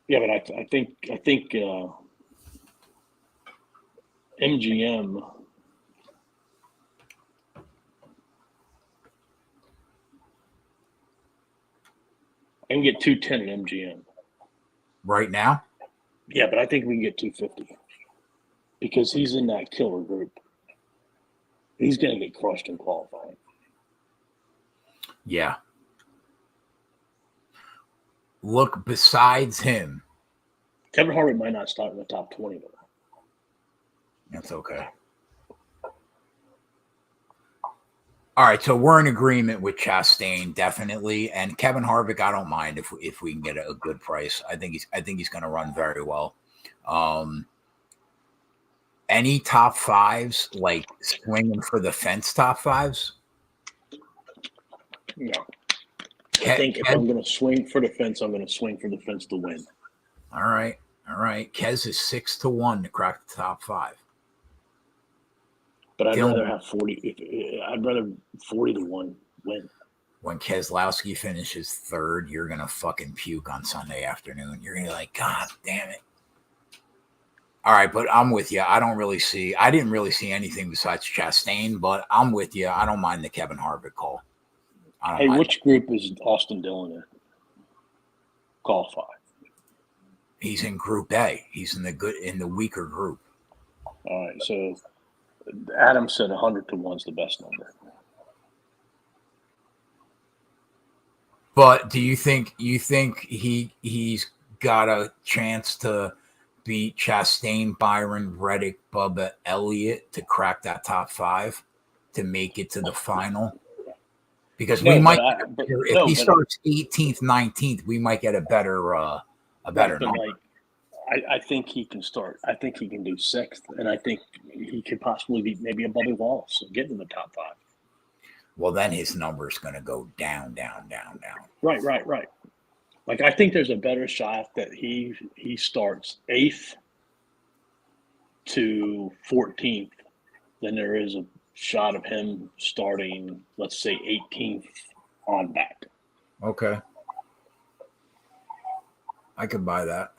Yeah, but I think MGM. I can get 210 at MGM. Right now? Yeah, but I think we can get 250 because he's in that killer group. He's going to get crushed in qualifying. Yeah. Look, besides him, Kevin Harvick might not start in the top 20 though. That's okay. All right, so we're in agreement with Chastain, definitely, and Kevin Harvick. I don't mind if we can get a good price. I think he's going to run very well. Any top fives, like swinging for the fence top fives? No. I think if I'm going to swing for the fence, I'm going to swing for the fence to win. All right. Kez is 6-1 to crack the top five. But I'd rather have 40. I'd rather 40-1 win. When Keselowski finishes third, you're going to fucking puke on Sunday afternoon. You're going to be like, God damn it. All right, but I'm with you. I didn't really see anything besides Chastain, but I'm with you. I don't mind the Kevin Harvick call. Hey, which group is Austin Dillon in? Qualify. He's in Group A. He's in the weaker group. All right, so Adam said 100-1 is the best number. But do you think he's got a chance to beat Chastain, Byron, Reddick, Bubba, Elliott to crack that top five to make it to the final? Because if he starts 18th, 19th, we might get a better number. I think he can start. I think he can do sixth, and I think he could possibly be maybe a Bubby Wallace and get in the top five. Well, then his number is going to go down, down, down, down. Right. Like, I think there's a better shot that he starts 8th to 14th than there is a shot of him starting, let's say, 18th on back. Okay. I could buy that.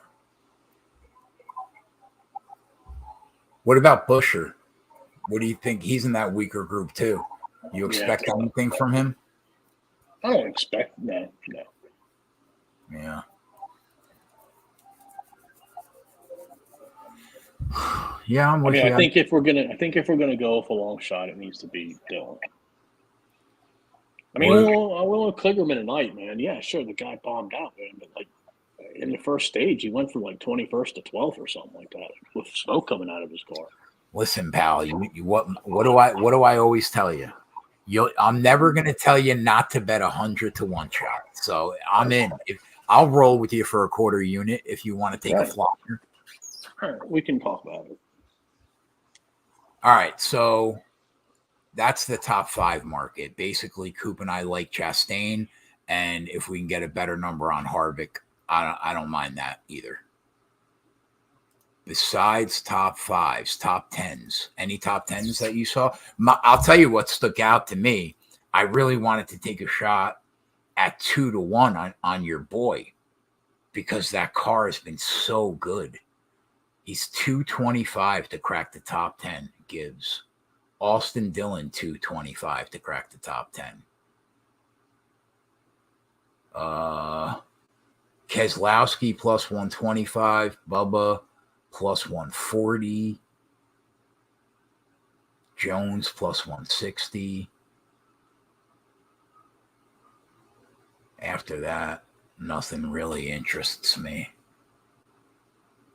What about Buescher? What do you think? He's in that weaker group too. You expect anything from him? I don't expect no. Yeah. Yeah, I'm with you. I think if we're gonna go with a long shot, it needs to be Dillon. I mean, I will Kligerman tonight, man. Yeah, sure, the guy bombed out, man, but like in the first stage, he went from like 21st to 12th or something like that, with smoke coming out of his car. Listen, pal, what do I always tell you? I'm never going to tell you not to bet 100-1 shot. So I'm in. I'll roll with you for a quarter unit if you want to take a flyer. All right, we can talk about it. All right, so that's the top five market. Basically, Coop and I like Chastain, and if we can get a better number on Harvick, I don't mind that either. Besides top fives, top tens, any top tens that you saw? I'll tell you what stuck out to me. I really wanted to take a shot at 2-1 on your boy because that car has been so good. He's 225 to crack the top 10. Gibbs. Austin Dillon 225 to crack the top 10. Keselowski plus 125. Bubba plus 140. Jones plus 160. After that, nothing really interests me.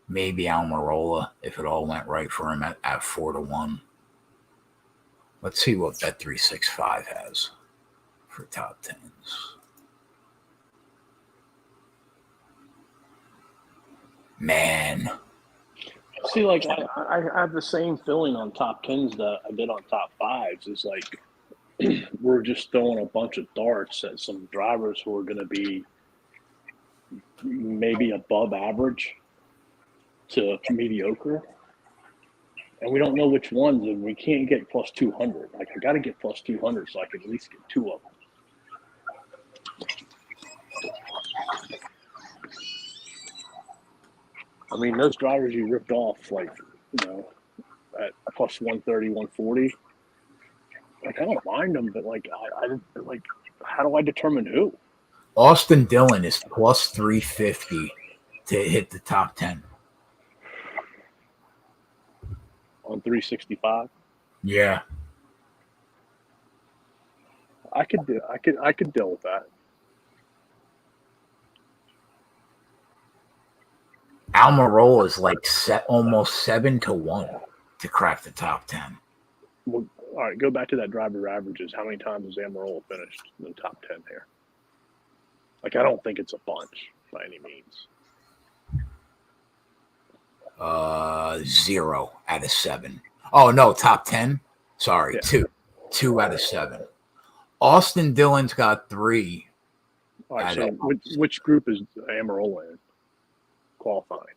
Maybe Almirola if it all went right for him at 4-1. Let's see what Bet365 has for top tens. Man. See, like I have the same feeling on top tens that I did on top fives. It's like we're just throwing a bunch of darts at some drivers who are going to be maybe above average to mediocre, and we don't know which ones, and we can't get plus 200. Like, I got to get plus 200 so I can at least get two of them. I mean, those drivers you ripped off, like, at plus 130, 140, like, I don't mind them, but like, I like, how do I determine who? Austin Dillon is plus 350 to hit the top 10. On 365. Yeah. I could deal with that. Almirola is like almost 7-1 to crack the top 10. Well, all right, go back to that driver averages. How many times has Amarola finished in the top 10 here? Like, I don't think it's a bunch by any means. 0 out of 7. Oh no, top 10. Sorry, Yeah. 2 out of 7. Austin Dillon's got 3. All right, so which group is Amarola in qualifying?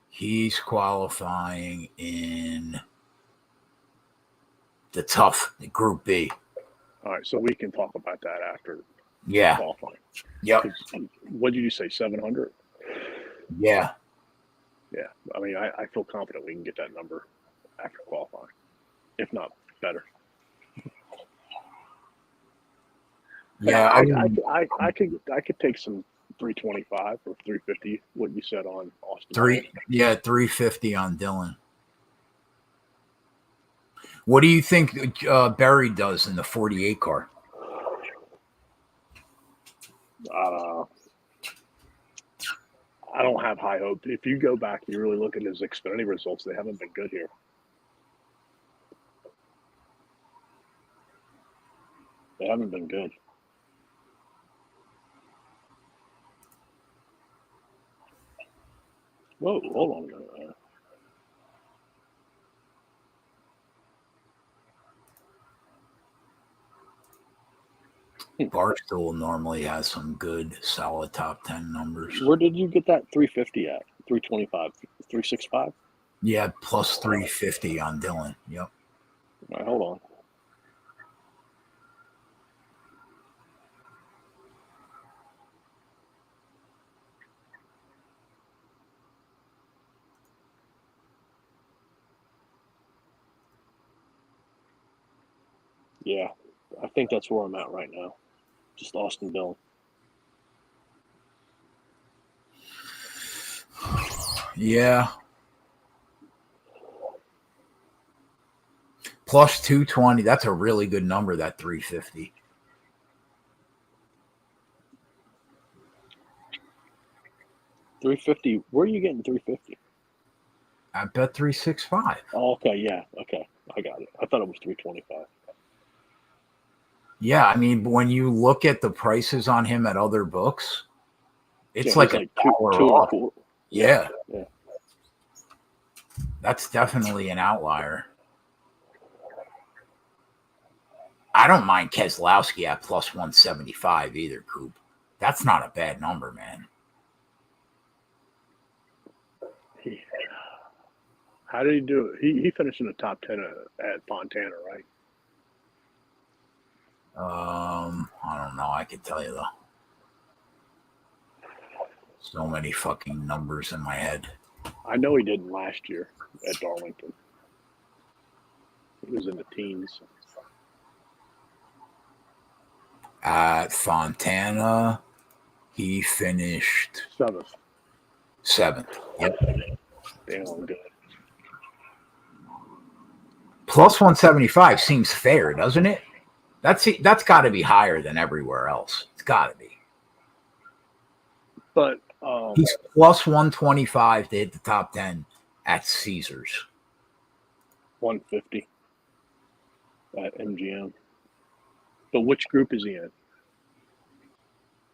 He's qualifying in the tough Group B. All right, so we can talk about that after qualifying. Yep. What did you say, 700? Yeah. Yeah, I mean, I feel confident we can get that number after qualifying, if not better. Yeah, I could take some 325 or 350. What you said on Austin? 350 on Dillon. What do you think Berry does in the 48 car? I don't have high hope. If you go back and you really look at his Xfinity results, they haven't been good here. They haven't been good. Whoa, hold on a minute. Barstool normally has some good, solid top 10 numbers. Where did you get that 350 at? 325, 365? Yeah, plus 350 on Dillon. Yep. All right, hold on. Yeah, I think that's where I'm at right now. Just Austin Dillon. Yeah. Plus 220. That's a really good number, that 350. $350. Where are you getting 350? I bet 365. Oh, okay, yeah, okay, I got it. I thought it was 325. Yeah, I mean, when you look at the prices on him at other books, it's like a two off. and 4. Yeah. Yeah. That's definitely an outlier. I don't mind Keselowski at plus 175 either, Coop. That's not a bad number, man. How did he do it? He finished in the top 10 at Fontana, right? I don't know. I could tell you though. So many fucking numbers in my head. I know he didn't last year at Darlington. He was in the teens. At Fontana, he finished 7th. Yep. Damn good. Plus 175 seems fair, doesn't it? That's got to be higher than everywhere else. It's got to be. But he's plus 125 to hit the top 10 at Caesars. 150 at MGM. But which group is he in?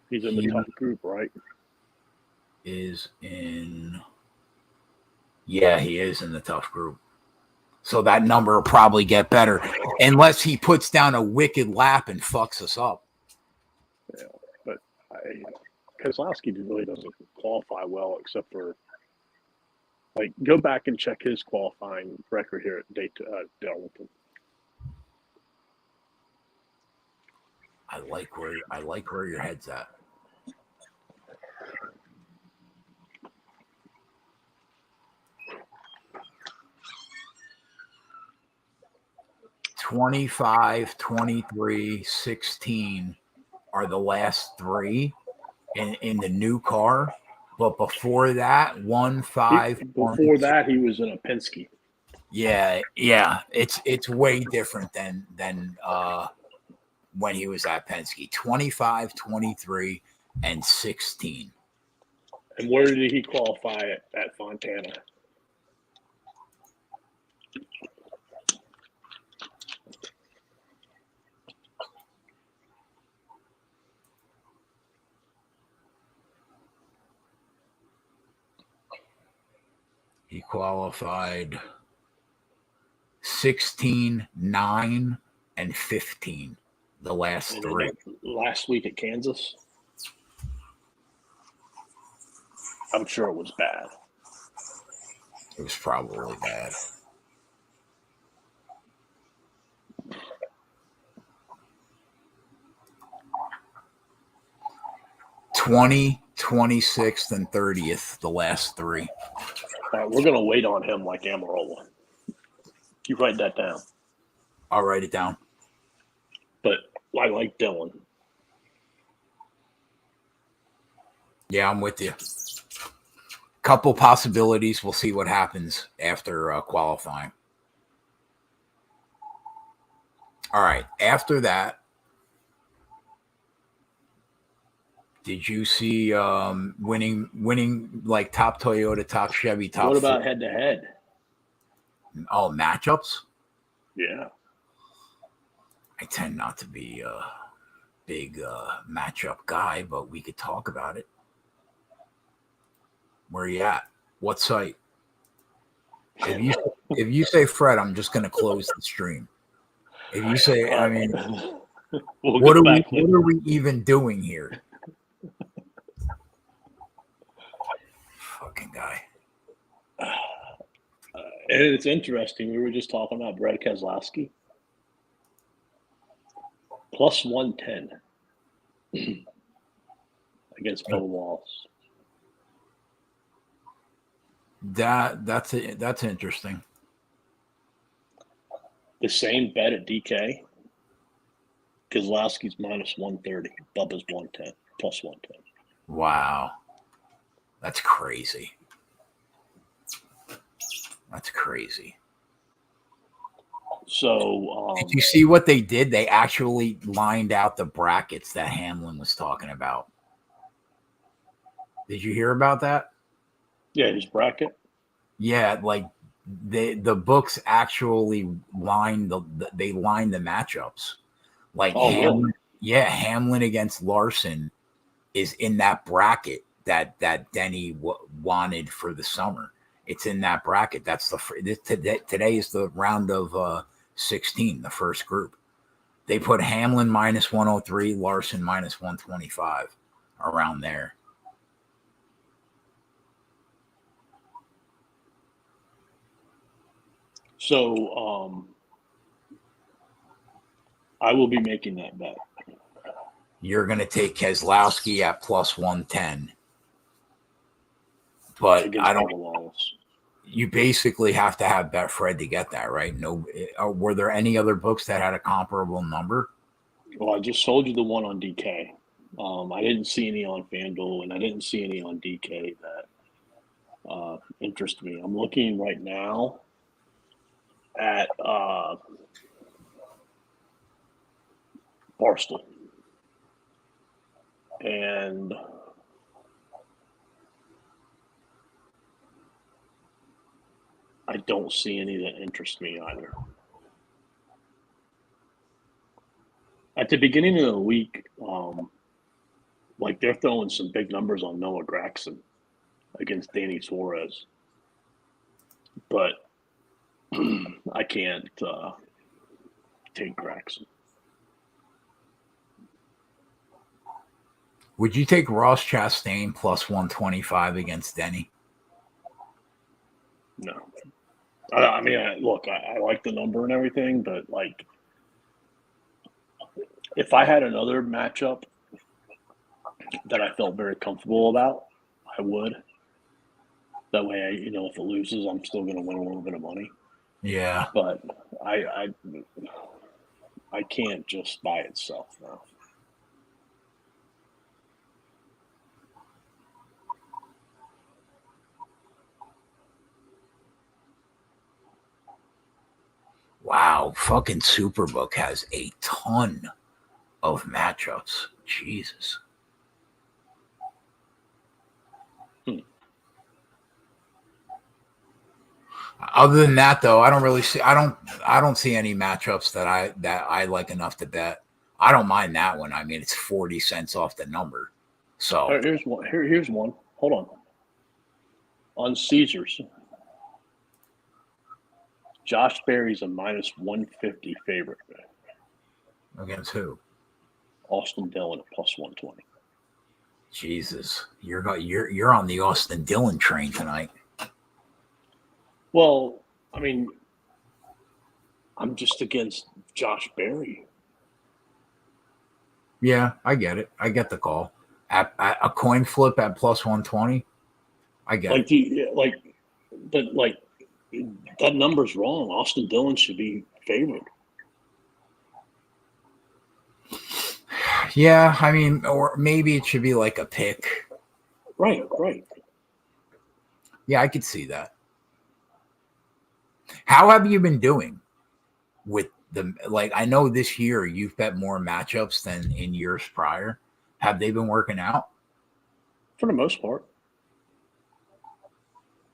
He's in the tough group, right? Yeah, he is in the tough group. So that number will probably get better unless he puts down a wicked lap and fucks us up. Yeah, but Keselowski really doesn't qualify well except for, like, go back and check his qualifying record here at Darlington. I like where your head's at. $25, $23, $16 are the last 3 in the new car. But before that, 1-5. Before that, he was in a Penske. Yeah. It's way different than when he was at Penske. 25, 23, and 16. And where did he qualify at Fontana? He qualified 16, 9, and 15. The last And three. Last week at Kansas, I'm sure it was bad. It was probably bad. '20, 26th, and 30th, the last three. All right, we're going to wait on him like Amarola. You write that down. I'll write it down. But I like Dylan. Yeah, I'm with you. Couple possibilities. We'll see what happens after qualifying. All right. After that, did you see winning like top Toyota, top Chevy, top? What about head to head? Oh, matchups? Yeah. I tend not to be a big matchup guy, but we could talk about it. Where you at? What site? If you say Fred, I'm just going to close the stream. If you say, I mean, what are we even doing here? Fucking guy. And it's interesting. We were just talking about Brad Keselowski. Plus 110 against Bubba Wallace. That's interesting. The same bet at DK. Keselowski's minus 130. Bubba's 110. Plus 110. Wow. That's crazy. That's crazy. So did you see what they did? They actually lined out the brackets that Hamlin was talking about. Did you hear about that? Yeah, his bracket. Yeah, like the books actually lined the matchups. Like Hamlin, really? Yeah, Hamlin against Larson is in that bracket that Denny wanted for the summer. It's in that bracket. That's today is the round of 16, the first group. They put Hamlin minus 103, Larson minus 125, around there. So I will be making that bet. You're going to take Keselowski at plus 110. But against I don't. Bubba Wallace. You basically have to have Betfred to get that, right? No, were there any other books that had a comparable number? Well, I just sold you the one on DK. I didn't see any on FanDuel, and I didn't see any on DK that interest me. I'm looking right now at Barstool, and I don't see any that interest me either. At the beginning of the week, like they're throwing some big numbers on Noah Gragson against Danny Suarez, but I can't take Gragson. Would you take Ross Chastain plus 125 against Denny? No. I mean, look, I like the number and everything, but like, if I had another matchup that I felt very comfortable about, I would. That way, if it loses, I'm still going to win a little bit of money. Yeah. But I can't just by itself now. Wow, fucking Superbook has a ton of matchups. Jesus. Other than that, though, I don't see any matchups that I like enough to bet. I don't mind that one. I mean, it's 40 cents off the number. So here's one. Here's one. Hold on. On Caesars, Josh Berry's a minus 150 favorite. Against who? Austin Dillon at plus 120. Jesus, you're on the Austin Dillon train tonight. Well, I mean, I'm just against Josh Berry. Yeah, I get it. I get the call. At a coin flip at plus 120. I get it. But that number's wrong. Austin Dillon should be favored. Yeah, I mean, or maybe it should be like a pick. Right. Yeah, I could see that. How have you been doing with I know this year you've bet more matchups than in years prior. Have they been working out? For the most part.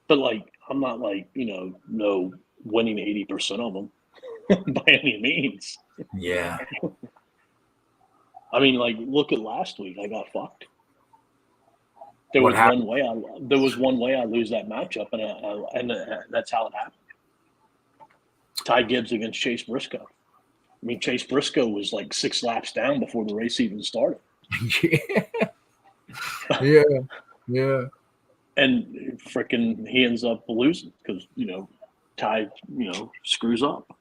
But I'm not no winning 80% of them by any means. Yeah. I mean, look at last week. I got fucked. There What was happened? one way I lose that matchup, and that's how it happened. Ty Gibbs against Chase Briscoe. I mean, Chase Briscoe was 6 laps down before the race even started. Yeah. And freaking he ends up losing because, Ty, screws up.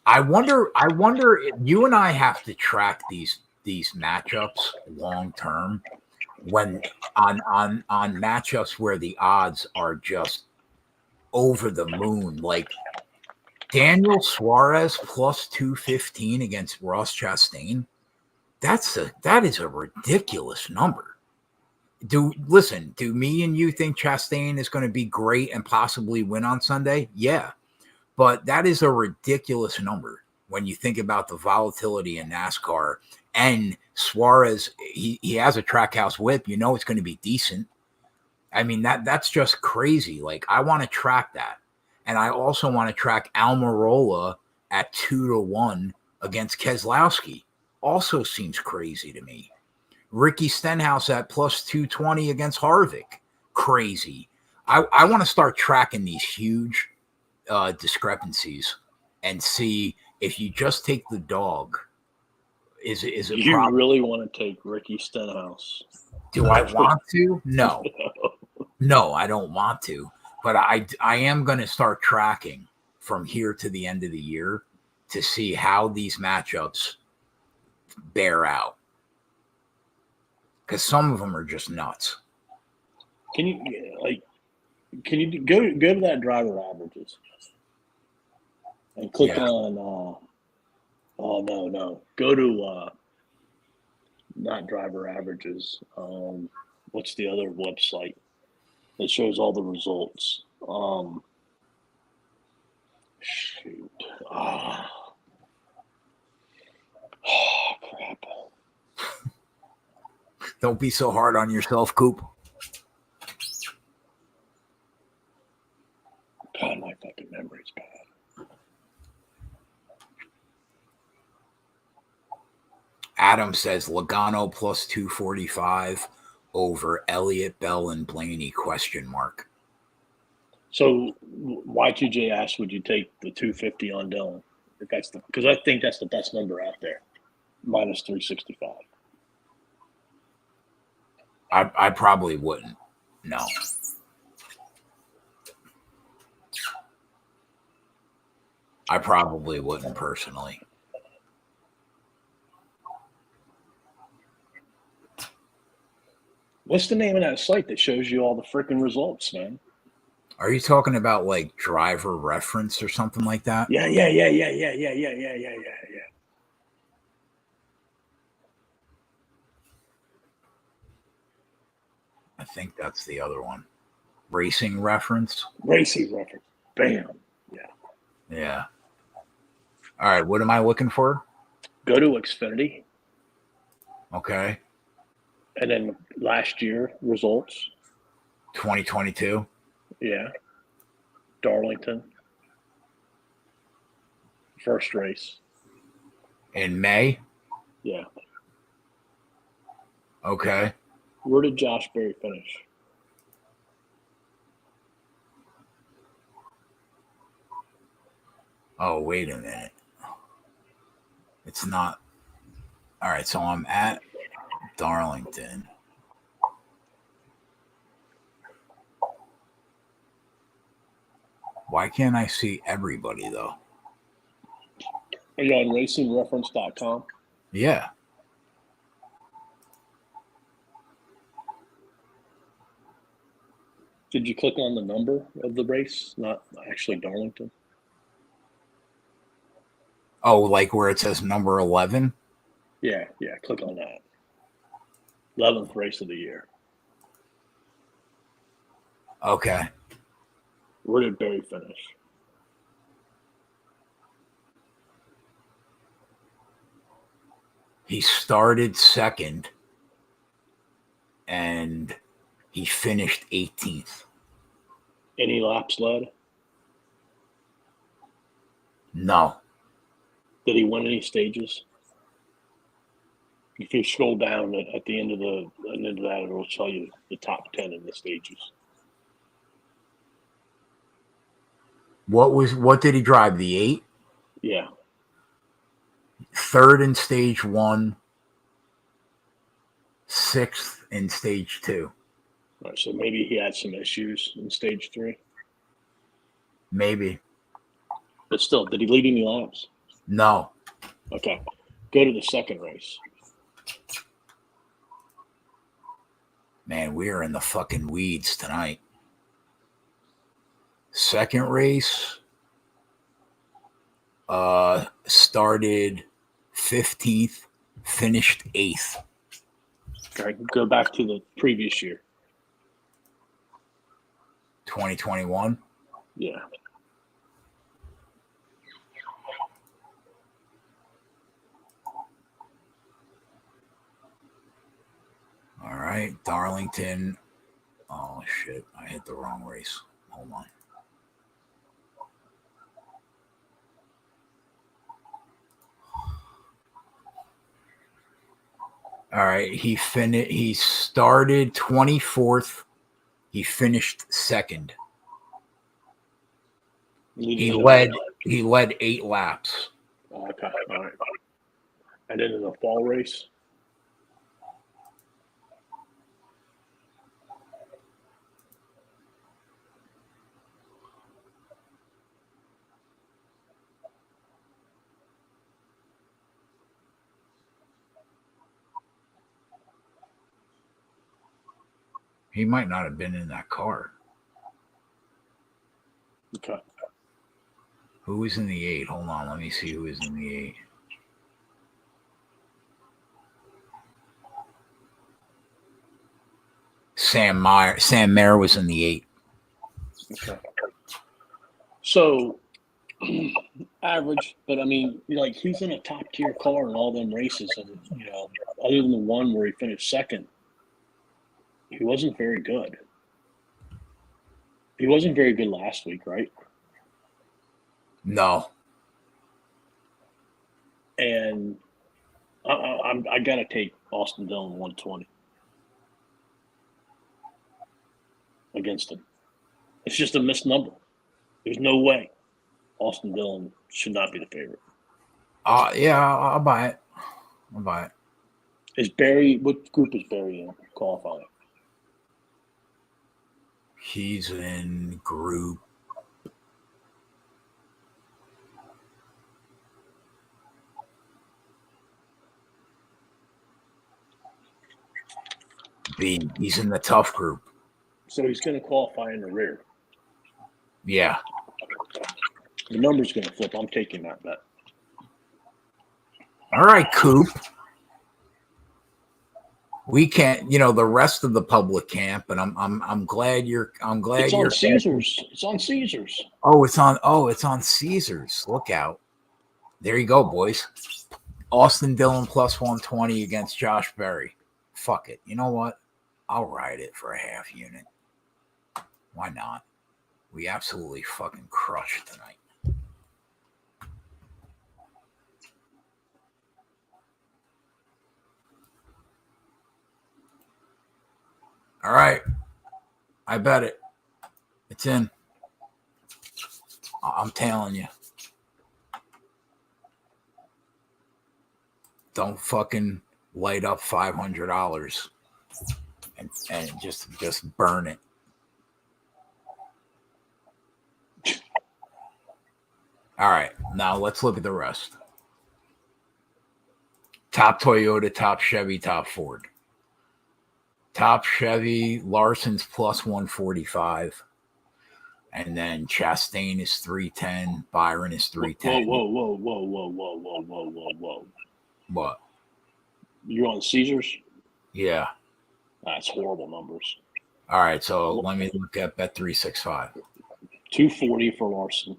I wonder if you and I have to track these matchups long term when on matchups where the odds are just over the moon. Like Daniel Suarez plus 215 against Ross Chastain. That is a ridiculous number. Do me and you think Chastain is going to be great and possibly win on Sunday? Yeah. But that is a ridiculous number when you think about the volatility in NASCAR. And Suarez, he has a Trackhouse whip. You know it's going to be decent. I mean, that's just crazy. I want to track that. And I also want to track Almirola at 2-1 against Keselowski. Also seems crazy to me. Ricky Stenhouse at plus 220 against Harvick. Crazy. I want to start tracking these huge discrepancies and see if you just take the dog. Is it you really want to take Ricky Stenhouse? Do I want to? No. No, I don't want to. But I am going to start tracking from here to the end of the year to see how these matchups bear out. Because some of them are just nuts. Can you go to that driver averages and click on no. Go to not driver averages. What's the other website that shows all the results? Shoot. Oh, crap. Don't be so hard on yourself, Coop. God, my fucking memory's bad. Adam says Logano plus 245 over Elliott, Bell, and Blaney, ? So Y2J asked, would you take the 250 on Dillon? Because I think that's the best number out there, minus 365. I probably wouldn't. No. I probably wouldn't personally. What's the name of that site that shows you all the freaking results, man? Are you talking about driver reference or something like that? Yeah. I think that's the other one. Racing reference. Bam. Yeah. All right. What am I looking for? Go to Xfinity. Okay. And then last year results. 2022. Yeah. Darlington. First race. In May? Yeah. Okay. Where did Josh Berry finish? Oh, wait a minute. It's not. All right, so I'm at Darlington. Why can't I see everybody, though? Are you on racingreference.com? Yeah. Did you click on the number of the race, not actually Darlington? Oh, like where it says number 11? Yeah, click on that. 11th race of the year. Okay. Where did Barry finish? He started second and he finished 18th. Any laps led? No. Did he win any stages? If you scroll down at the end of that, it will tell you the top 10 in the stages. What did he drive? The 8? Yeah. Third in stage 1, 6th in stage 2. All right, so maybe he had some issues in stage 3. Maybe. But still, did he lead any laps? No. Okay. Go to the second race. Man, we are in the fucking weeds tonight. Second race started 15th, finished 8th. Okay, go back to the previous year. 2021. Yeah. All right, Darlington. Oh shit, I hit the wrong race. Hold on. All right, he started 24th. He finished second. He led 8 laps. Okay, all right. And then in the fall race? He might not have been in that car. Okay. Who was in the 8? Hold on, let me see who was in the 8. Sam Mayer was in the 8. Okay. So average, but I mean, like he's in a top tier car in all them races, and other than the one where he finished second, he wasn't very good. He wasn't very good last week, right? No. And I gotta take Austin Dillon 120 against him. It's just a missed number. There's no way Austin Dillon should not be the favorite. Yeah, I'll buy it. I'll buy it. Is Barry? What group is Barry in qualifying? He's in group B. He's in the tough group. So he's going to qualify in the rear. Yeah. The number's going to flip. I'm taking that bet. All right, Coop. We can't, the rest of the public can't, but I'm glad you're It's on Caesars. It's on Caesars. Oh, it's on Caesars. Look out. There you go, boys. Austin Dillon plus 120 against Josh Berry. Fuck it. You know what? I'll ride it for a half unit. Why not? We absolutely fucking crushed tonight. All right. I bet it. It's in. I'm telling you. Don't fucking light up $500 and just burn it. All right, now let's look at the rest. Top Toyota, top Chevy, top Ford. Top Chevy, Larson's plus 145. And then Chastain is 310. Byron is 310. Whoa. What? You're on Caesars? Yeah. That's horrible numbers. All right, so let me look at Bet365. 240 for Larson.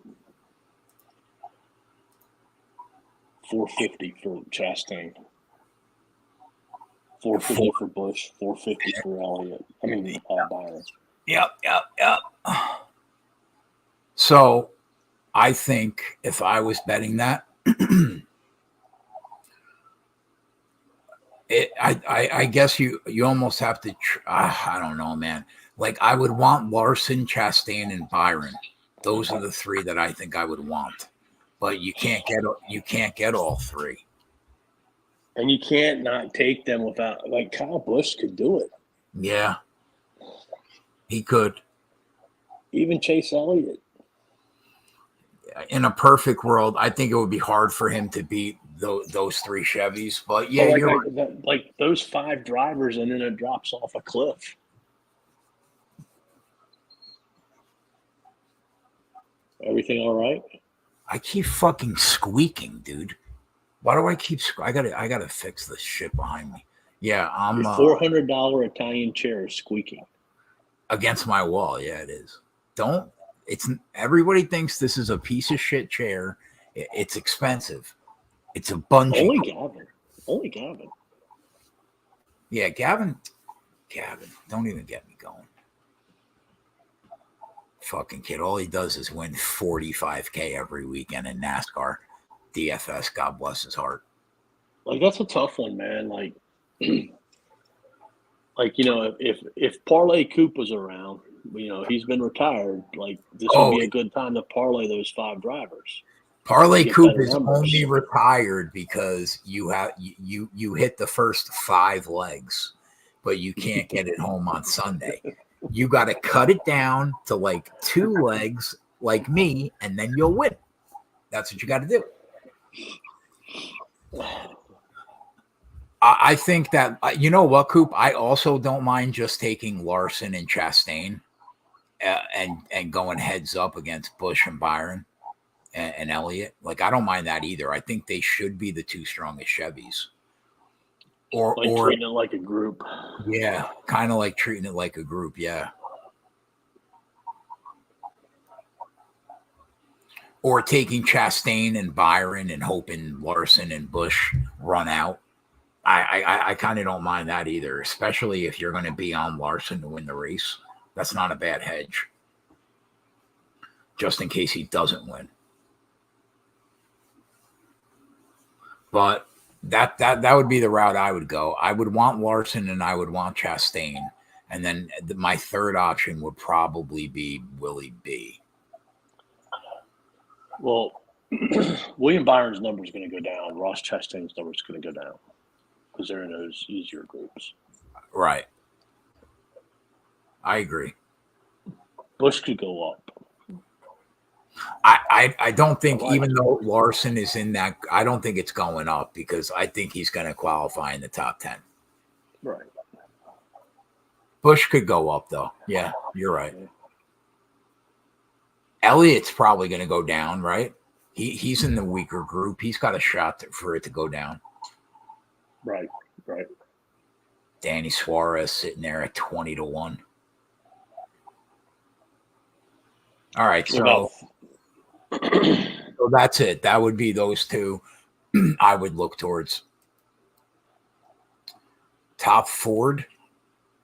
450 for Chastain. 450 for Busch. 450 for Elliott. I mean, Byron. Yep. So I think if I was betting that, I guess you almost have to. I don't know, man. Like I would want Larson, Chastain, and Byron. Those are the three that I think I would want. But you can't get all three. And you can't not take them without, like, Kyle Busch could do it. Yeah, he could. Even Chase Elliott. In a perfect world, I think it would be hard for him to beat those three Chevys. But yeah, like those 5 drivers, and then it drops off a cliff. Everything all right? I keep fucking squeaking, dude. Why do I keep? I gotta fix this shit behind me. Yeah, I'm. $400 Italian chair is squeaking against my wall. Yeah, it is. Everybody thinks this is a piece of shit chair. It's expensive. It's a bungee. Only Gavin. Yeah, Gavin. Don't even get me going. Fucking kid. All he does is win 45K every weekend in NASCAR. DFS, God bless his heart. Like, that's a tough one, man. Like, if Parlay Coop was around, he's been retired. Like, this would be a good time to parlay those 5 drivers. Parlay Coop is only retired because you hit the first 5 legs, but you can't get it home on Sunday. You got to cut it down to like 2 legs, like me, and then you'll win. That's what you got to do. I think that, you know what, Coop? I also don't mind just taking Larson and Chastain and going heads up against Busch and Byron and Elliott. Like, I don't mind that either. I think they should be the 2 strongest Chevys. Or treating it like a group. Yeah, kind of like treating it like a group, yeah. Or taking Chastain and Byron and hoping Larson and Busch run out. I kind of don't mind that either, especially if you're going to be on Larson to win the race. That's not a bad hedge, just in case he doesn't win. But that would be the route I would go. I would want Larson and I would want Chastain. And then my third option would probably be Willie B. Well, William Byron's number is going to go down. Ross Chastain's number is going to go down because they're in those easier groups. Right. I agree. Busch could go up. I don't think, even though Larson is in that, I don't think it's going up because I think he's going to qualify in the top 10. Right. Busch could go up, though. Yeah, you're right. Elliott's probably going to go down, right? He's in the weaker group. He's got a shot for it to go down. Right. Danny Suarez sitting there at 20-1. All right, so that's it. That would be those 2 I would look towards. Top Ford,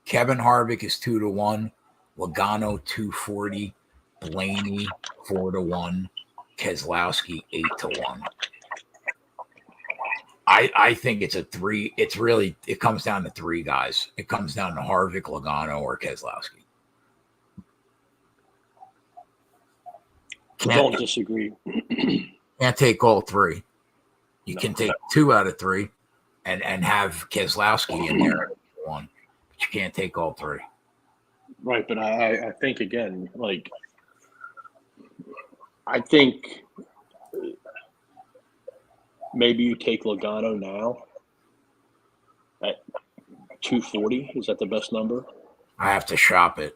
Kevin Harvick is 2-1, Logano 240, Blaney 4-1, Keselowski 8-1. I think it's a 3. It comes down to 3 guys. It comes down to Harvick, Logano, or Keselowski. Don't disagree. Can't take all 3. You can take 2 out of 3. and have Keselowski in there one, but you can't take all three. Right, but I think again, like I think maybe you take Logano now at 240. Is that the best number? I have to shop it.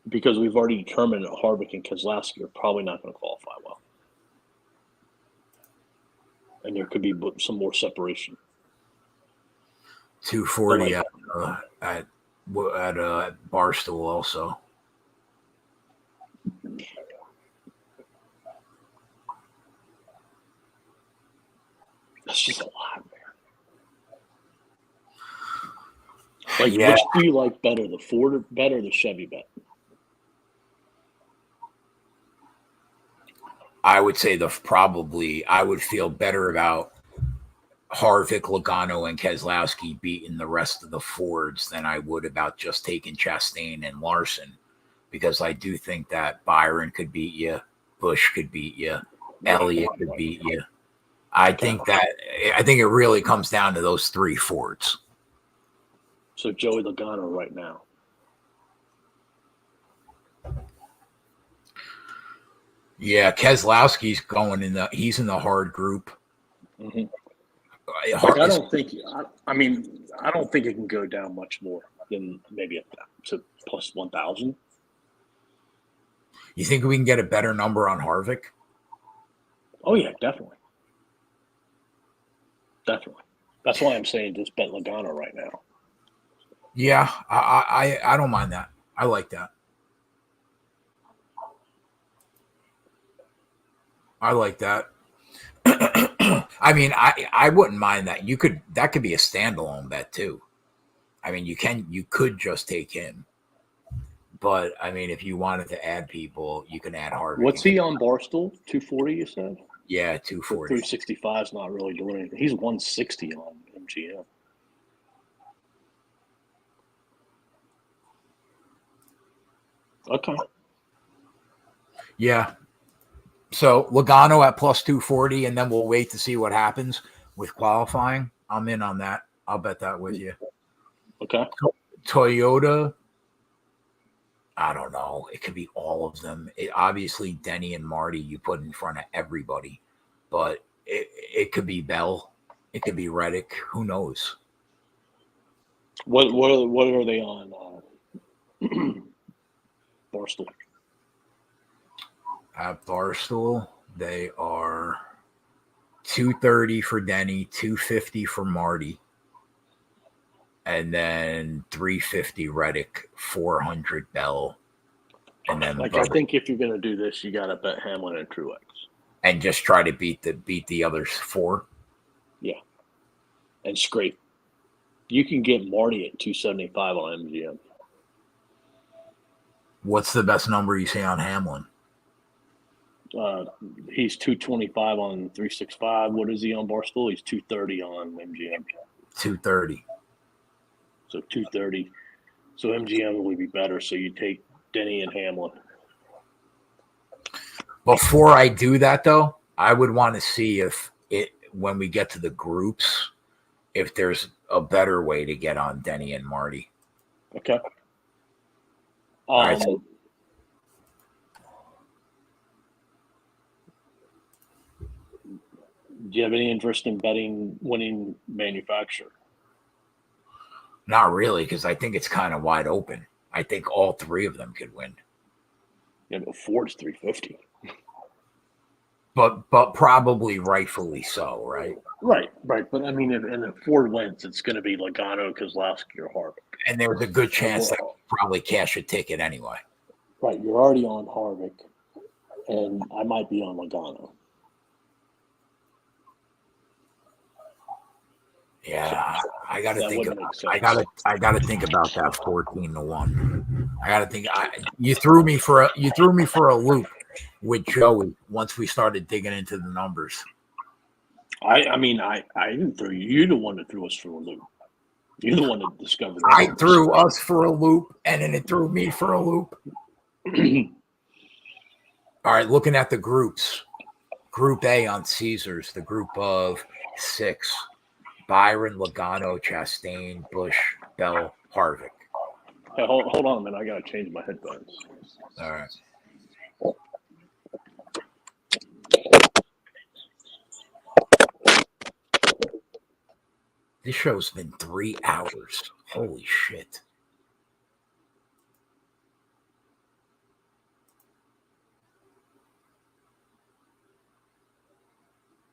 Because we've already determined that Harvick and Keselowski are probably not going to qualify well. And there could be some more separation. 240 at Barstool also. That's just a lot, man. Like, which do you like better, the Ford bet or the Chevy bet? I would say I would feel better about Harvick, Logano, and Keselowski beating the rest of the Fords than I would about just taking Chastain and Larson, because I do think that Byron could beat you, Busch could beat you, Elliott could beat you. I think it really comes down to those three Fords. So Joey Logano right now. Yeah, Keselowski's he's in the hard group. Mm-hmm. I don't think it can go down much more than maybe to plus 1,000. You think we can get a better number on Harvick? Oh yeah, definitely. Definitely. That's why I'm saying just bet Logano right now. Yeah, I don't mind that. I like that. I like that. I mean, I wouldn't mind that. That could be a standalone bet too. I mean, you could just take him. But I mean, if you wanted to add people, you can add Harvick. What's he on Barstool? 240, you said? Yeah, 240. 365 is not really doing anything. He's 160 on MGM. Okay. Yeah. So Logano at plus 240, and then we'll wait to see what happens with qualifying. I'm in on that. I'll bet that with you. Okay. Toyota, I don't know. It could be all of them. Obviously, Denny and Marty you put in front of everybody, but it could be Bell. It could be Reddick. Who knows? What are they on Barstool? At Barstool, they are 230 for Denny, 250 for Marty, and then 350 Reddick, 400 Bell, and then I think if you're going to do this, you got to bet Hamlin and Truex, and just try to beat the others four. Yeah, and scrape. You can get Marty at 275 on MGM. What's the best number you see on Hamlin? He's 225 on 365. What is he on Barstool? He's 230 on MGM. 230. So 230. So MGM would be better. So you take Denny and Hamlin. Before I do that, though, I would want to see when we get to the groups, if there's a better way to get on Denny and Marty. Okay. All right, so do you have any interest in betting winning manufacturer? not really, because I think it's kind of wide open. I think all three of them could win. Yeah, but Ford's 350. But probably rightfully so, right? Right. But I mean, if Ford wins, it's going to be Logano, Keselowski, or Harvick. And there's a good chance that we'll probably cash a ticket anyway. Right. You're already on Harvick, and I might be on Logano. Yeah, I got to That think wouldn't about. make sense. I got to think about that 14-1. I got to think. You threw me for a loop with Joey once we started digging into the numbers. I mean, I didn't throw you. You're the one that threw us for a loop. You're the one that discovered it. I threw us for a loop, and then it threw me for a loop. All right, looking at the groups. Group A on Caesars, the group of 6. Byron, Logano, Chastain, Bush, Bell, Harvick. Hey, hold on a minute. I got to change my headphones. All right. This show's been 3 hours. Holy shit.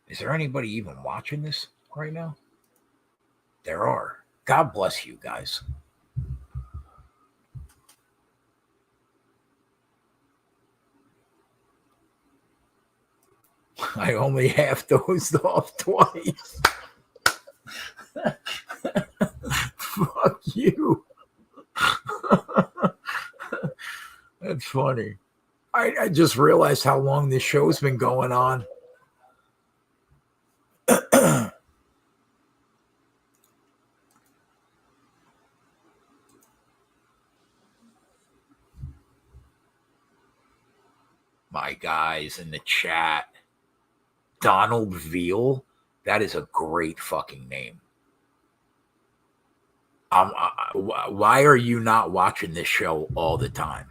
Is there anybody even watching this right now? There are. God bless you guys. I only half dozed off twice. Fuck you. That's funny. I just realized how long this show's been going on. My guys in the chat. Donald Veal. That is a great fucking name. Why are you not watching this show all the time?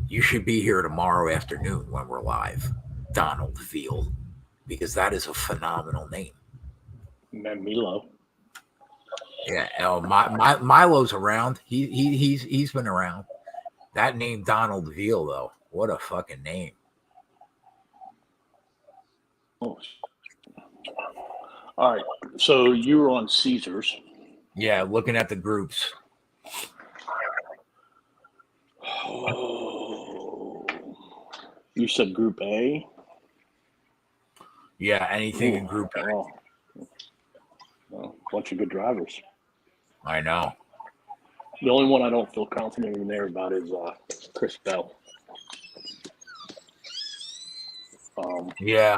You should be here tomorrow afternoon when we're live. Donald Veal. Because that is a phenomenal name. Milo. Yeah, Milo's around. He's been around. That name Donald Veal, though. What a fucking name. Oh. All right. So you were on Caesars. Yeah, looking at the groups. Oh. You said Group A? Yeah, anything in Group A. Oh. Well, bunch of good drivers. I know. The only one I don't feel confident in there about is Chris Bell. Yeah.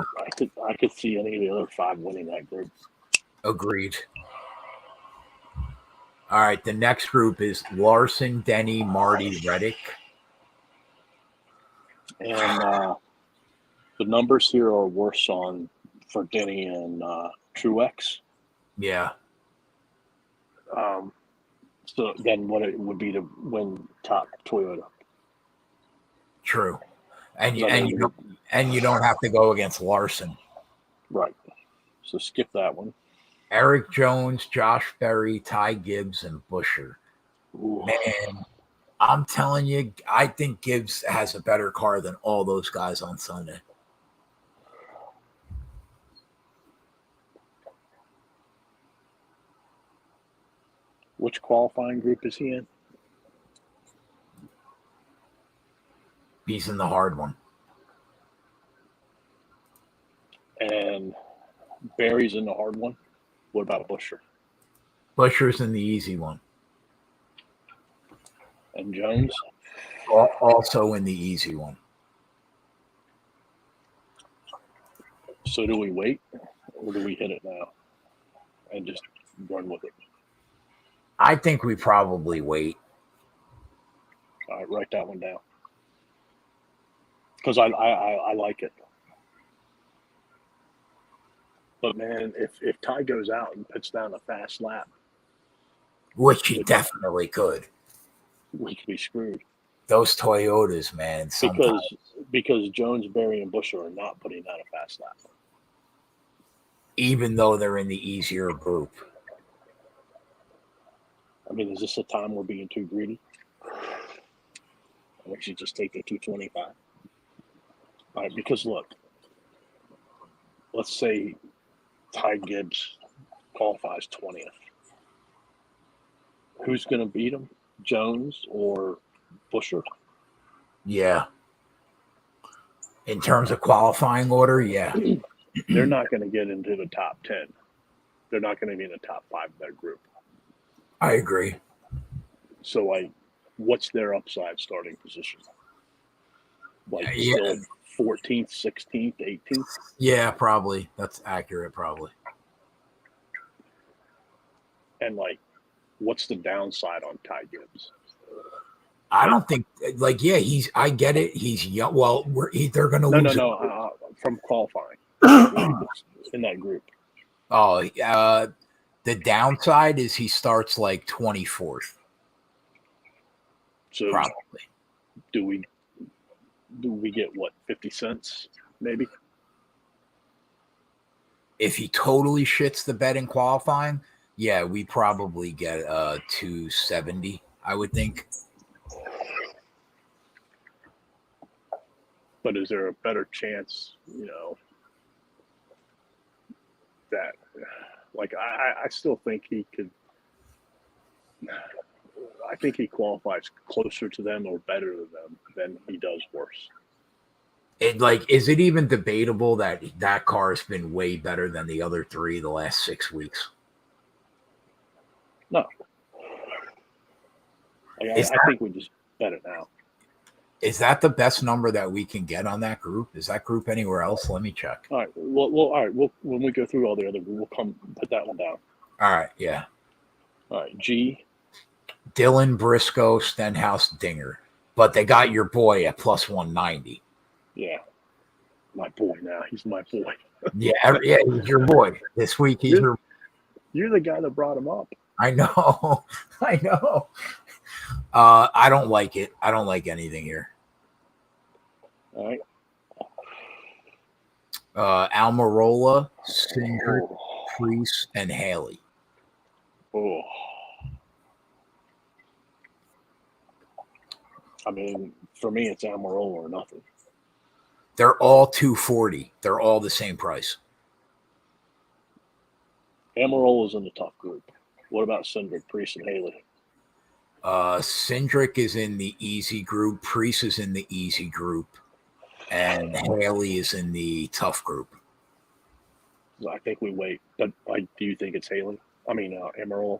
I could see any of the other 5 winning that group. Agreed. All right, the next group is Larson, Denny, Marty, Reddick. And the numbers here are worse for Denny and Truex. Yeah. So then what it would be to win top Toyota. True. And you don't have to go against Larson. Right. So skip that one. Eric Jones, Josh Berry, Ty Gibbs, and Buescher. Ooh. Man, I'm telling you, I think Gibbs has a better car than all those guys on Sunday. Which qualifying group is he in? He's in the hard one. And Barry's in the hard one. What about Buescher? Buescher's in the easy one. And Jones? Also in the easy one. So do we wait or do we hit it now and just run with it? I think we probably wait. All right, write that one down. Because I like it. But, man, if Ty goes out and puts down a fast lap. Which he definitely could. We could be screwed. Those Toyotas, man. Because Jones, Berry, and Buescher are not putting down a fast lap. Even though they're in the easier group. I mean, is this a time we're being too greedy? We should just take the 225. All right, because look, let's say Ty Gibbs qualifies 20th. Who's going to beat him? Jones or Buescher? Yeah. In terms of qualifying order, yeah. They're not going to get into the top 10. They're not going to be in the top 5 of that group. I agree. So, what's their upside starting position? Still 14th, 16th, 18th? Yeah, probably. That's accurate, probably. And, what's the downside on Ty Gibbs? I don't think, I get it. He's young. Well, they're going to lose. No, from qualifying in that group. Oh, the downside is he starts like 24th, So probably. do we get what, 50 cents maybe? If he totally shits the bed in qualifying, yeah, we probably get 270, I would think. But is there a better chance, that like I still think he could. I think he qualifies closer to them or better than them than he does worse. Is it even debatable that that car has been way better than the other three the last 6 weeks? No, I think we just bet it now. Is that the best number that we can get on that group? Is that group anywhere else? Let me check. All right. Well, all right. When we go through all the other, we'll come put that one down. All right, yeah. All right. G. Dylan, Briscoe, Stenhouse, Dinger. But they got your boy at plus 190. Yeah. My boy now. He's my boy. Yeah, he's your boy. This week You're the guy that brought him up. I know. I know. I don't like it. I don't like anything here. All right. Almirola, Singer, Priest, and Haley. Oh. I mean, for me, it's Amarola or nothing. They're all 240. They're all the same price. Amarola's in the top group. What about Cindric, Priest, and Haley? Cindric is in the easy group. Priest is in the easy group. And Haley is in the tough group. I think we wait. But do you think it's Haley? I mean, Amarola?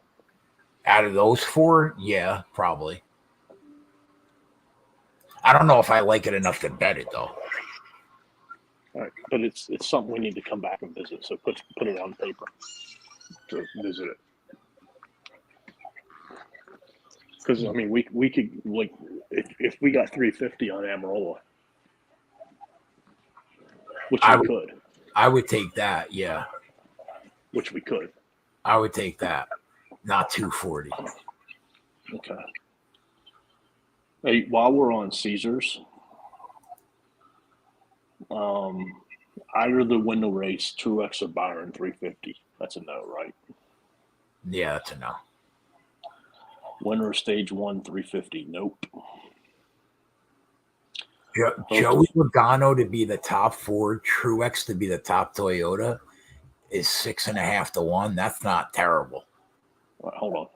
Out of those four, yeah, probably. I don't know if I like it enough to bet it, though. All right, but it's something we need to come back and visit. So put it on paper to visit it. Because I mean, we could, like, if we got 350 on Amarola, which we could. I would take that, yeah. Which we could. I would take that, not 240. Okay. Hey, while we're on Caesars, either the win the race, Truex or Byron, 350. That's a no, right? Yeah, that's a no. Winner of stage 1, 350. Nope. Joey Logano to be the top Ford, Truex to be the top Toyota is 6.5 to 1. That's not terrible. All right, hold on.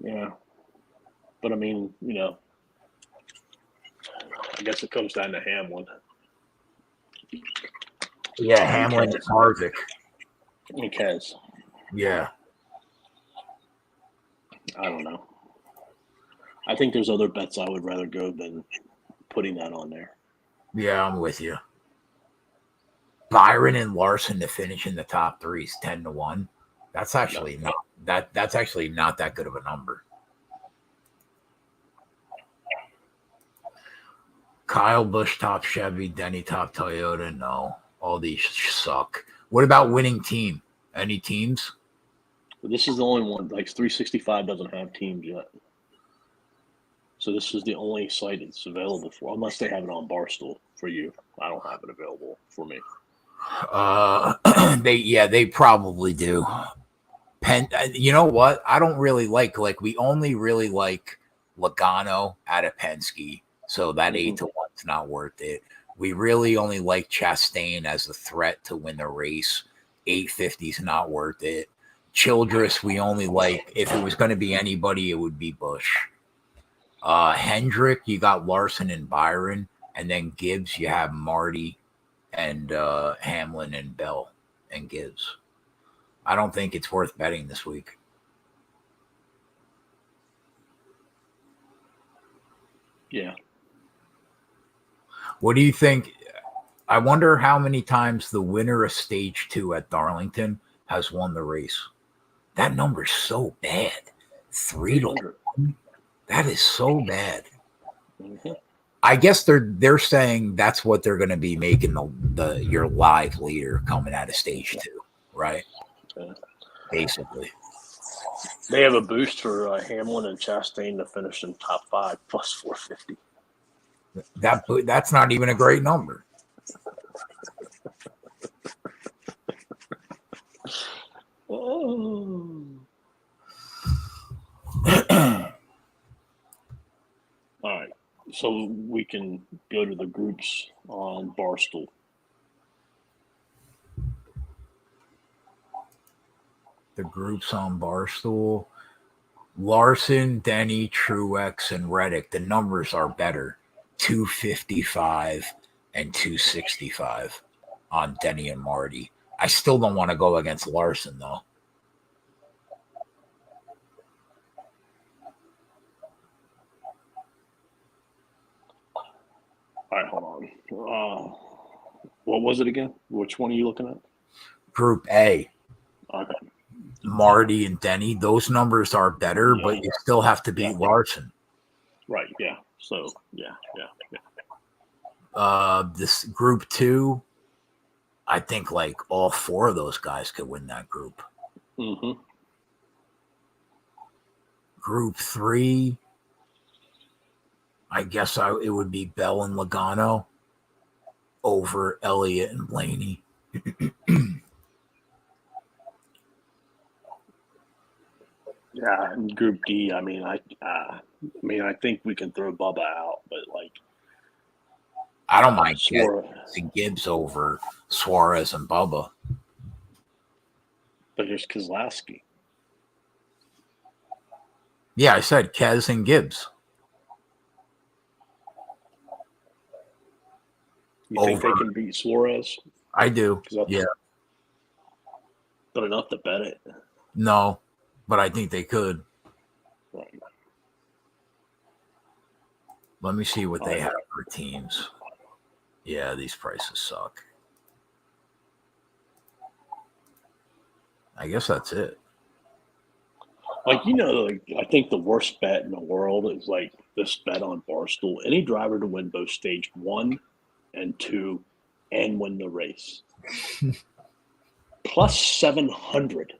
Yeah. But I mean, I guess it comes down to Hamlin. Yeah, Hamlin and Harvick. And Kez. Yeah. I don't know. I think there's other bets I would rather go than putting that on there. Yeah, I'm with you. Byron and Larson to finish in the top 3 is 10 to 1. That's actually that's actually not that good of a number. Kyle Busch top Chevy, Denny top Toyota. No, all these suck. What about winning team? Any teams? This is the only one. Like 365 doesn't have teams yet. So this is the only site it's available for, unless they have it on Barstool for you. I don't have it available for me. They probably do. You know what? I don't really like we only really like Logano out of Penske, so that 8 to 1's not worth it. We really only like Chastain as a threat to win the race. 850's not worth it. Childress, we only like if it was going to be anybody, it would be Busch. Hendrick, you got Larson and Byron, and then Gibbs, you have Marty and Hamlin and Bell and Gibbs. I don't think it's worth betting this week. Yeah. What do you think? I wonder how many times the winner of stage 2 at Darlington has won the race. That number's so bad. 3 to 1. That is so bad. Mm-hmm. I guess they're saying that's what they're going to be making the your live leader coming out of stage 2, right? Yeah. Basically. They have a boost for Hamlin and Chastain to finish in top 5 plus 450. That's not even a great number. Oh. All right, so we can go to the groups on Barstool. The groups on Barstool: Larson, Denny, Truex, and Reddick. The numbers are better: 255 and 265 on Denny and Marty. I still don't want to go against Larson though. All right, hold on. What was it again? Which one are you looking at? Group A. Okay. Marty and Denny, those numbers are better, but you still have to beat Larson. Right, yeah. So, yeah. This group 2, I think like all 4 of those guys could win that group. Mm-hmm. Group 3, I guess it would be Bell and Logano over Elliott and Blaney. Yeah, in Group D, I think we can throw Bubba out, but like, I don't mind Suarez and Gibbs over Suarez and Bubba. But there's Keselowski. Yeah, I said Kez and Gibbs. You think they can beat Suarez? I do. Yeah. But enough to bet it. No, but I think they could. Right. Let me see what they have for teams. Yeah, these prices suck. I guess that's it. Like, I think the worst bet in the world is like this bet on Barstool. Any driver to win both stage 1 and 2 and win the race. Plus 700.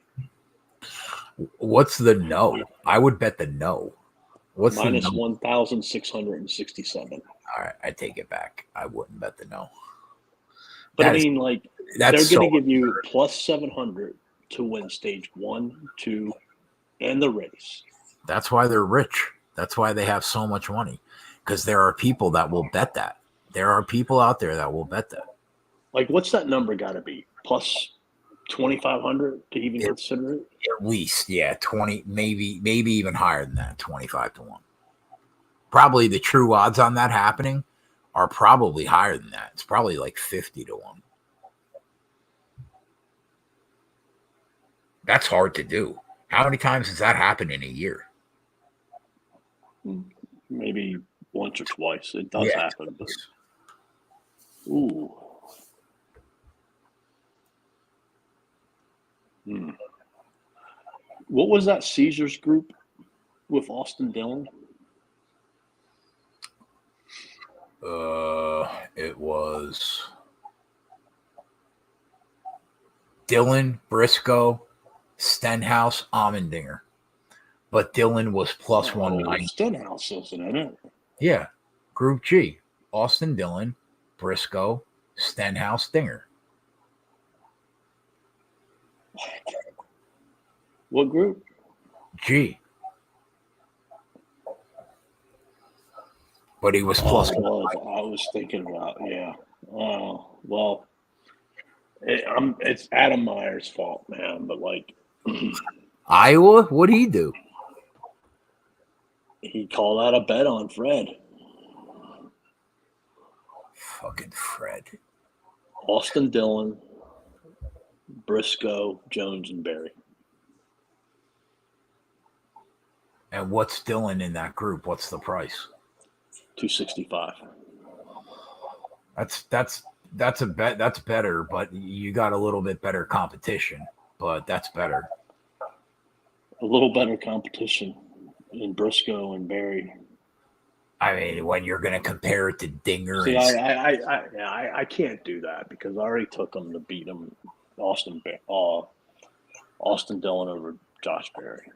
What's the no? I would bet the no. What's minus the no? 1,667. All right, I take it back. I wouldn't bet the no. But they're going to give you plus 700 to win stage 1, 2, and the race. That's why they're rich. That's why they have so much money. Because there are people that will bet that. There are people out there that will bet that. Like, what's that number got to be? Plus 2,500 to even consider it? At least, yeah, 20, maybe even higher than that, 25 to 1. Probably the true odds on that happening are probably higher than that. It's probably like 50 to 1. That's hard to do. How many times does that happen in a year? Maybe once or twice. It does happen. But, ooh. What was that Caesars group with Austin Dillon? It was Dillon, Briscoe, Stenhouse, Allmendinger. But Dillon was plus 190. Stenhouse isn't in it. Yeah. Group G. Austin Dillon, Briscoe, Stenhouse, Dinger. What group? G. But he was plus. I was thinking about, yeah. Oh, well, it's Adam Meyer's fault, man. But like, Iowa, what'd he do? He called out a bet on Fred. Fucking Fred. Austin Dillon, Briscoe, Jones, and Berry. And what's Dillon in that group? What's the price? $265. That's a bet. That's better, but you got a little bit better competition. But that's better. A little better competition in Briscoe and Berry. I mean, when you're going to compare it to Dinger See, and I can't do that because I already took him to beat him, Austin Dillon over Josh Berry.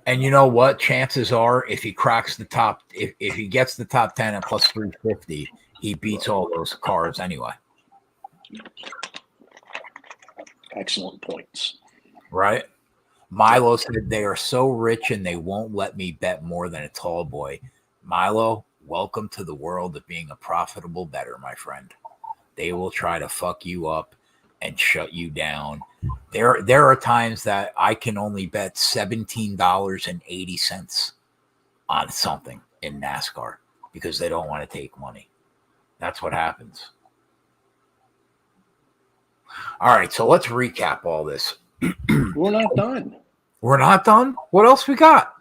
And you know what? Chances are, if he cracks the top, if he gets the top 10 at plus 350, he beats all those cars anyway. Excellent points. Right? Milo said they are so rich and they won't let me bet more than a tall boy. Milo, welcome to the world of being a profitable bettor, my friend. They will try to fuck you up and shut you down. There are times that I can only bet $17.80 on something in NASCAR because they don't want to take money. That's what happens. All right, so let's recap all this. We're not done. We're not done? What else we got?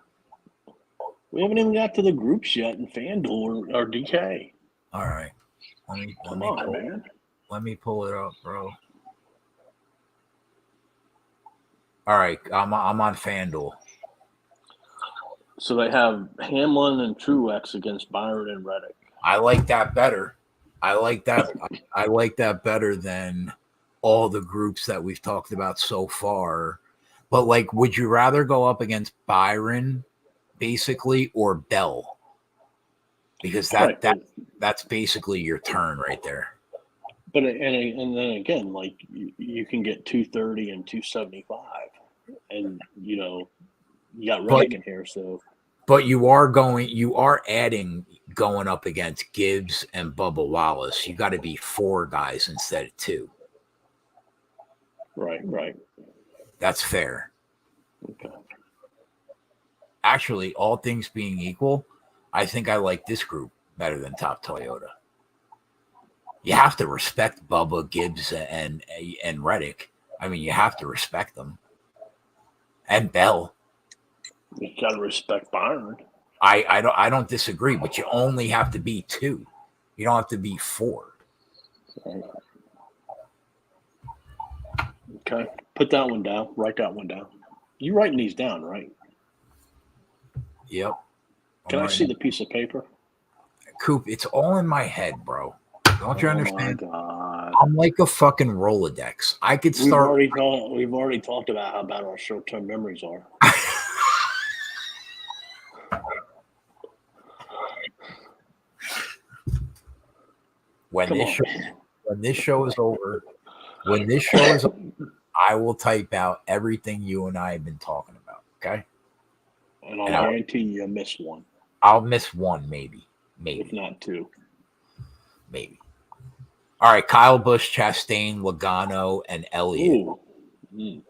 We haven't even got to the groups yet in FanDuel or DK. All right. Come on, man. Let me pull it up, bro. All right, I'm on FanDuel. So they have Hamlin and Truex against Byron and Reddick. I like that better. I like that better than all the groups that we've talked about so far. But like, would you rather go up against Byron, basically, or Bell? Because that's basically your turn right there. But and then again, like you can get 230 and 275, and you got Reddick in here, so. But you are adding going up against Gibbs and Bubba Wallace. You got to be 4 guys instead of 2. Right. That's fair. Okay. Actually, all things being equal, I think I like this group better than Top Toyota. You have to respect Bubba, Gibbs, and Reddick. I mean, you have to respect them. And Bell. You got to respect Byron. I don't disagree, but you only have to be 2. You don't have to be 4. Right. Okay. Put that one down. Write that one down. You writing these down, right? Yep. Can I see the piece of paper? Coop, it's all in my head, bro. Don't you understand? Oh my God. I'm like a fucking Rolodex. I could start. We've already talked about how bad our short-term memories are. When this show is over, I will type out everything you and I have been talking about. Okay. And I'll guarantee you'll miss one. I'll miss one, maybe. If not 2. Maybe. All right, Kyle Busch, Chastain, Logano, and Elliott. No.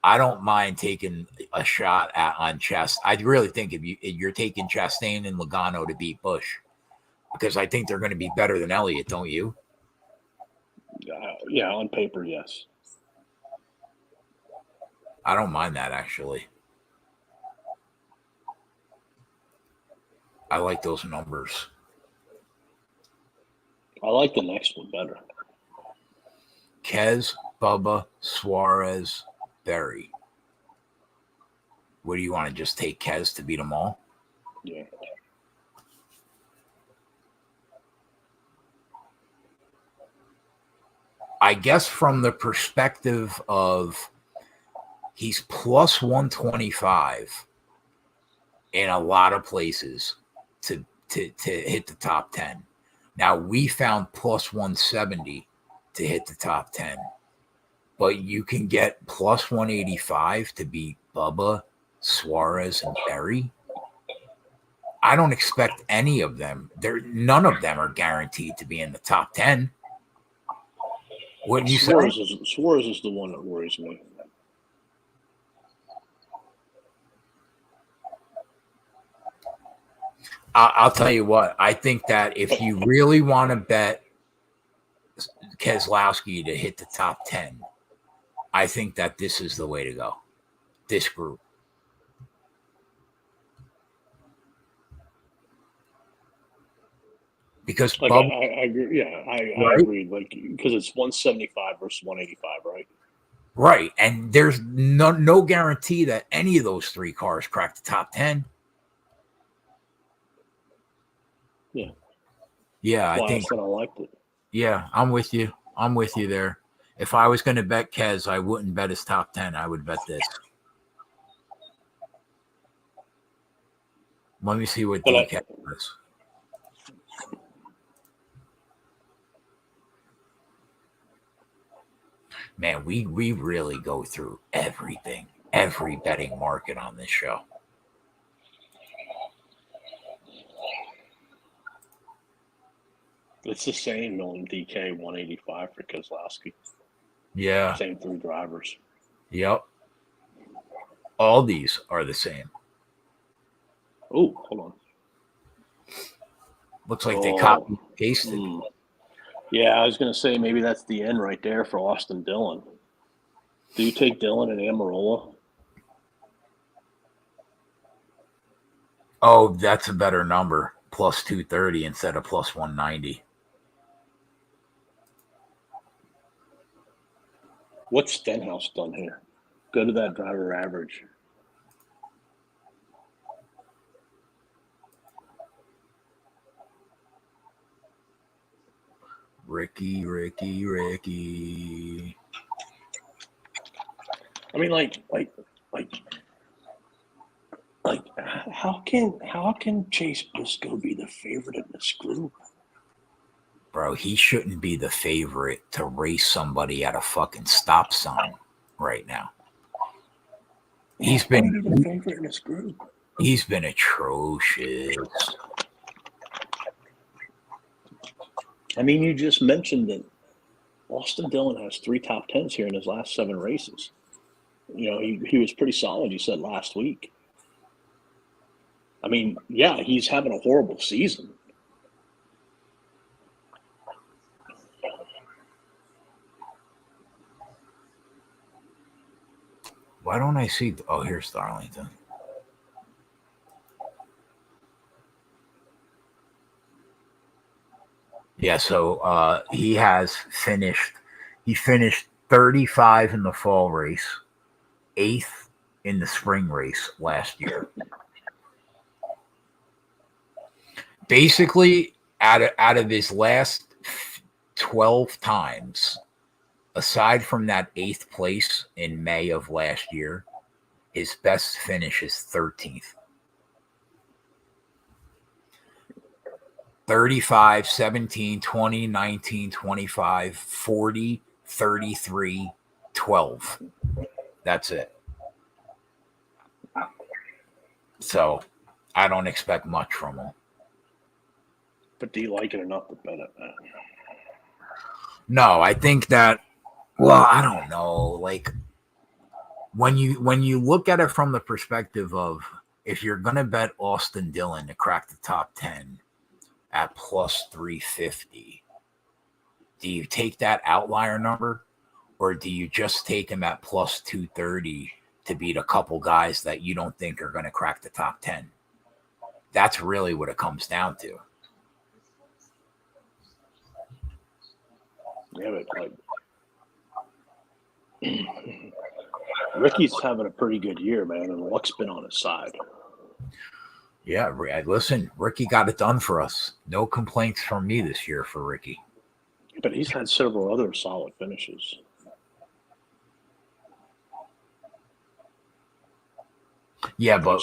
I don't mind taking a shot on Chastain. I really think if you're taking Chastain and Logano to beat Busch, because I think they're going to be better than Elliott, don't you? Yeah, on paper, yes. I don't mind that, actually. I like those numbers. I like the next one better. Kez, Bubba, Suarez, Berry. What do you want to just take Kez to beat them all? Yeah. I guess from the perspective of he's plus 125 in a lot of places to hit the top 10. Now, we found plus 170 to hit the top 10, but you can get plus 185 to beat Bubba, Suarez, and Berry. I don't expect any of them. None of them are guaranteed to be in the top 10. Wouldn't you say? Suarez is the one that worries me. I'll tell you what. I think that if you really want to bet Keselowski to hit the top 10, I think that this is the way to go. This group. Because I agree. Yeah, I agree. Like, because it's 175 versus 185, right? Right, and there's no guarantee that any of those 3 cars crack the top 10. Yeah. Yeah, Well, I think. I said I liked it. Yeah, I'm with you. I'm with you there. If I was going to bet Kez, I wouldn't bet his top 10. I would bet this. Let me see what But DK is. Man, we really go through everything, every betting market on this show. it's the same on DK 185 for Keselowski. Yeah. Same 3 drivers. Yep. All these are the same. Oh, hold on. Looks like they copied and pasted. Yeah, I was going to say maybe that's the end right there for Austin Dillon. Do you take Dillon and Amarola? Oh, that's a better number. Plus 230 instead of plus 190. What's Stenhouse done here? Go to that driver average. Ricky. I mean, like, how can Chase Briscoe be the favorite in this group? Bro, he shouldn't be the favorite to race somebody at a fucking stop sign right now. He's been the favorite in this group. He's been atrocious. I mean, you just mentioned that Austin Dillon has 3 top 10s here in his last 7 races. You know, he was pretty solid, you said, last week. I mean, yeah, he's having a horrible season. Why don't I see? Oh, here's Darlington. Yeah, so he finished 35 in the fall race, 8th in the spring race last year. Basically, out of his last 12 times, aside from that 8th place in May of last year, his best finish is 13th. 35, 17, 20, 19, 25, 40, 33, 12. That's it. So I don't expect much from him. But do you like it enough to bet it, man? No, I think that, well, I don't know. Like when you look at it from the perspective of if you're going to bet Austin Dillon to crack the top 10 at plus 350, do you take that outlier number or do you just take him at plus 230 to beat a couple guys that you don't think are going to crack the top 10? That's really what it comes down to. Yeah, but Ricky's having a pretty good year, man, and luck's been on his side. Yeah, listen, Ricky got it done for us. No complaints from me this year for Ricky. But he's had several other solid finishes. Yeah, but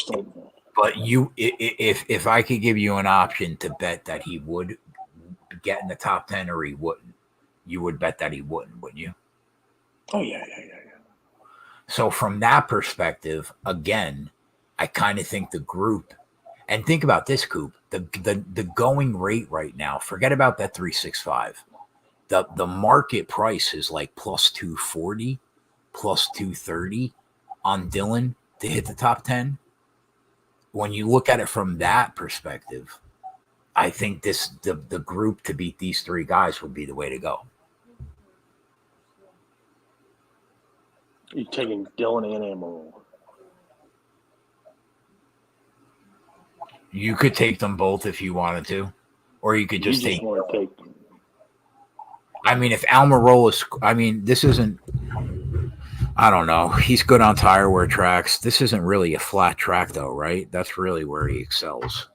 you, if I could give you an option to bet that he would get in the top 10 or he wouldn't, you would bet that he wouldn't you? Oh, yeah. So from that perspective, again, I kind of think the group, and think about this, Coop, the going rate right now, forget about that 365. The market price is like plus 240, plus 230 on Dillon to hit the top 10. When you look at it from that perspective, I think the group to beat these 3 guys would be the way to go. You're taking Dillon and Amarola. You could take them both if you wanted to, or you could just take. Want to take. I mean, if Almirola's, I mean, this isn't. I don't know. He's good on tire wear tracks. This isn't really a flat track, though, right? That's really where he excels.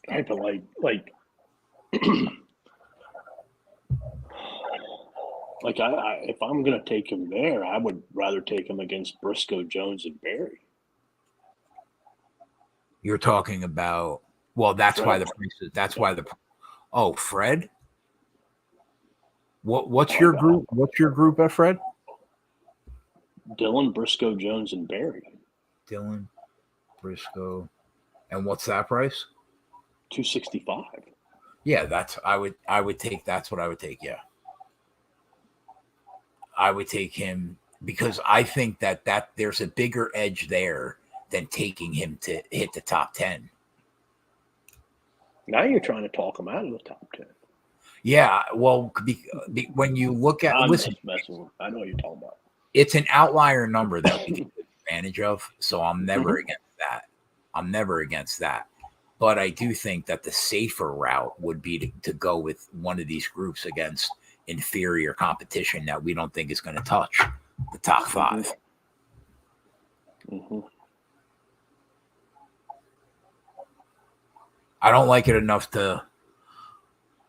Right, but like like I if I'm gonna take him there, I would rather take him against Briscoe, Jones, and Barry. You're talking about, well, that's why Fred. the price is, that's why the, oh, Fred? What's Oh, your God. group? What's your group at Fred? Dylan, Briscoe, Jones, and Barry. Dylan, Briscoe, and what's that price? 265. Yeah, I would take, that's what I would take. Yeah. I would take him because I think that there's a bigger edge there than taking him to hit the top 10. Now you're trying to talk him out of the top 10. Yeah, well, when you look at, I'm listen, just messing with. I know what you're talking about. it's an outlier number that we can take advantage of, so I'm never against that. I'm never against that. But I do think that the safer route would be to go with one of these groups against inferior competition that we don't think is going to touch the top 5. Mm-hmm. I don't like it enough to.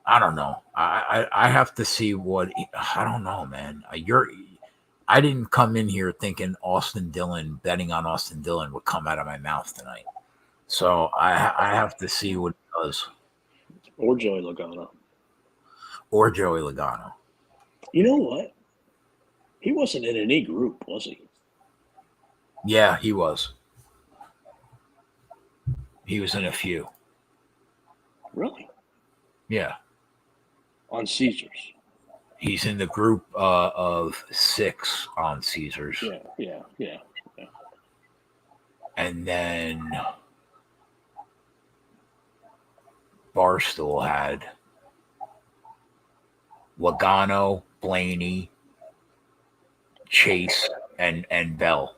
I don't know. I have to see what. I don't know, man. I didn't come in here thinking Austin Dillon, betting on Austin Dillon would come out of my mouth tonight. So I have to see what it does. Or Joey Logano. Or Joey Logano. You know what? He wasn't in any group, was he? Yeah, he was. He was in a few. Really? Yeah. On Caesars. He's in the group of 6 on Caesars. Yeah. And then Barstool had Logano, Blaney, Chase, and Bell.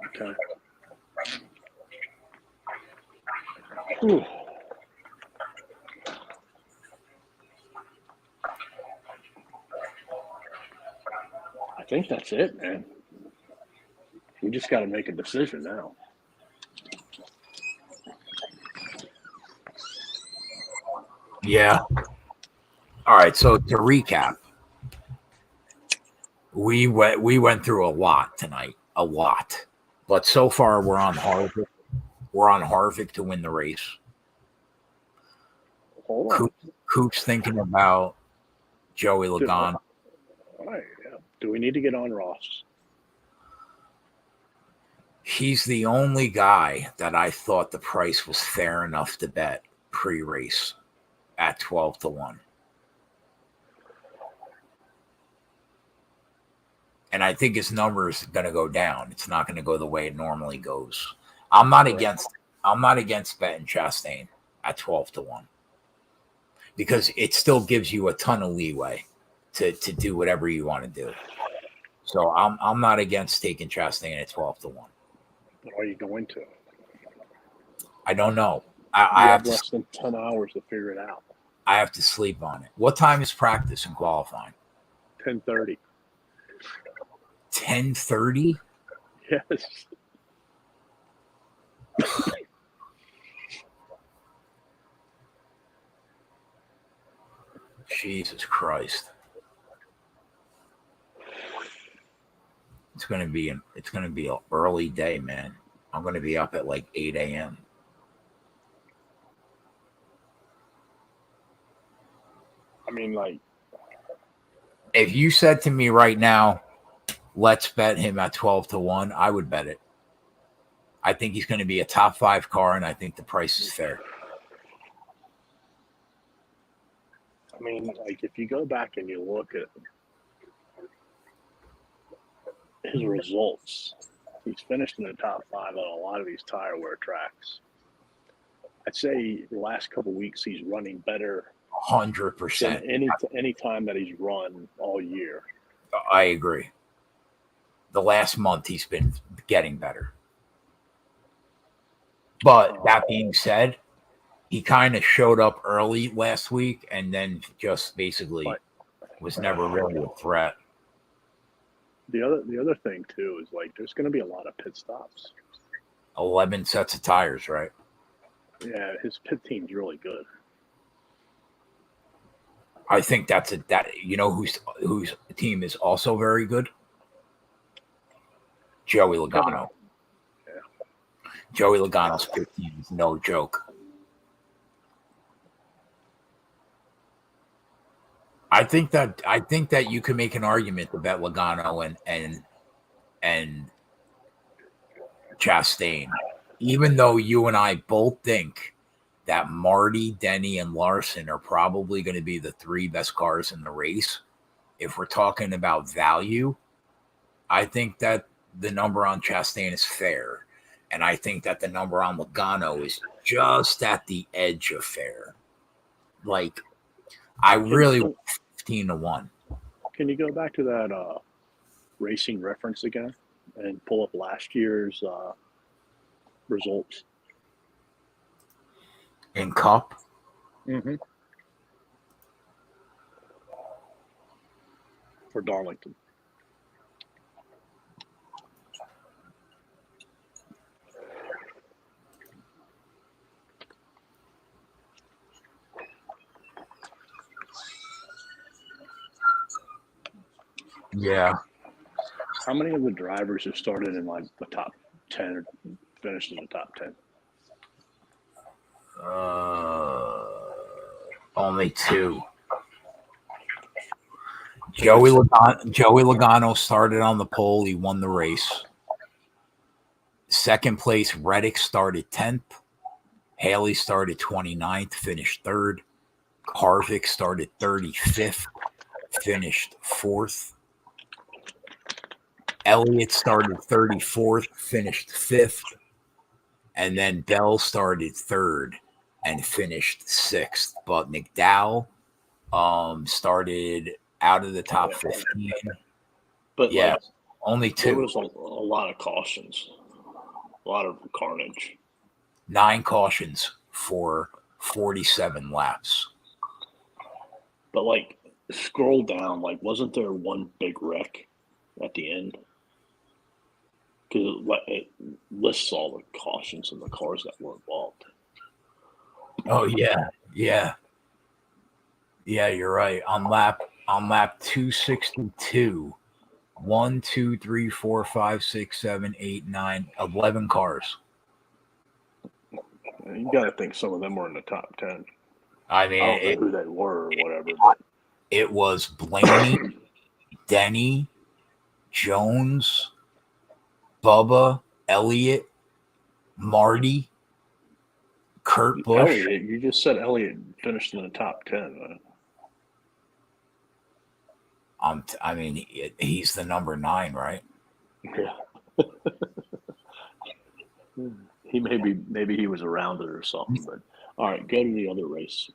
Okay. Whew. I think that's it, man. We just got to make a decision now. Yeah. All right. So to recap, we went through a lot tonight, a lot, but so far we're on Harvick. We're on Harvick to win the race. Hold on. Coop's thinking about Joey Logano. All right. Yeah. Do we need to get on Ross? He's the only guy that I thought the price was fair enough to bet pre-race at 12 to 1. And I think his number is going to go down. It's not going to go the way it normally goes. I'm not against betting Chastain at 12 to 1 because it still gives you a ton of leeway to do whatever you want to do. So I'm not against taking Chastain at 12 to 1. But are you going to? I don't know. I have less than 10 hours to figure it out. I have to sleep on it. What time is practice and qualifying? 10:30. 10:30? Yes. Jesus Christ. It's gonna be an early day, man. I'm gonna be up at like 8 a.m. I mean, like, if you said to me right now, let's bet him at 12 to 1, I would bet it. I think he's going to be a top 5 car, and I think the price is fair. I mean, like, if you go back and you look at his results, he's finished in the top 5 on a lot of these tire wear tracks. I'd say the last couple of weeks he's running better 100%. than any time that he's run all year. I agree. The last month he's been getting better. But that being said, he kind of showed up early last week and then just basically was never really a threat. The other thing too is like there's going to be a lot of pit stops. 11 sets of tires, right? Yeah, his pit team's really good. I think that whose team is also very good. Joey Logano. Yeah. Joey Logano's pit team is no joke. I think that you can make an argument about Logano and Chastain, even though you and I both think that Marty, Denny, and Larson are probably going to be the three best cars in the race. If we're talking about value, I think that the number on Chastain is fair. And I think that the number on Logano is just at the edge of fair. Like, I really want 15-1. Can you go back to that racing reference again and pull up last year's results? In Cup? Mm-hmm. For Darlington. Yeah. How many of the drivers have started in like the top 10 or finished in the top 10? Only two. Joey Logano started on the pole. He won the race. Second place, Reddick started 10th. Haley started 29th, finished 3rd. Harvick started 35th, finished 4th. Elliott started 34th, finished 5th. And then Bell started 3rd and finished 6th. But McDowell started out of the top 15. But yeah, like, only two. There was a lot of cautions, a lot of carnage. 9 cautions for 47 laps. But like, scroll down. Like, wasn't there one big wreck at the end? Because it lists all the cautions and the cars that were involved. Oh yeah. You're right. On lap 262, 1, 2, 3, 4, 5, 6, 7, 8, 9, 11 cars. You got to think some of them were in the top 10. I mean, I don't know who they were or whatever, but it was Blaney, Denny, Jones, Bubba, Elliott, Marty, Kurt Busch. Elliott, you just said Elliott finished in the top 10. Right? I mean, he's the number 9, right? Yeah. Maybe he was around it or something. But all right, go to the other race.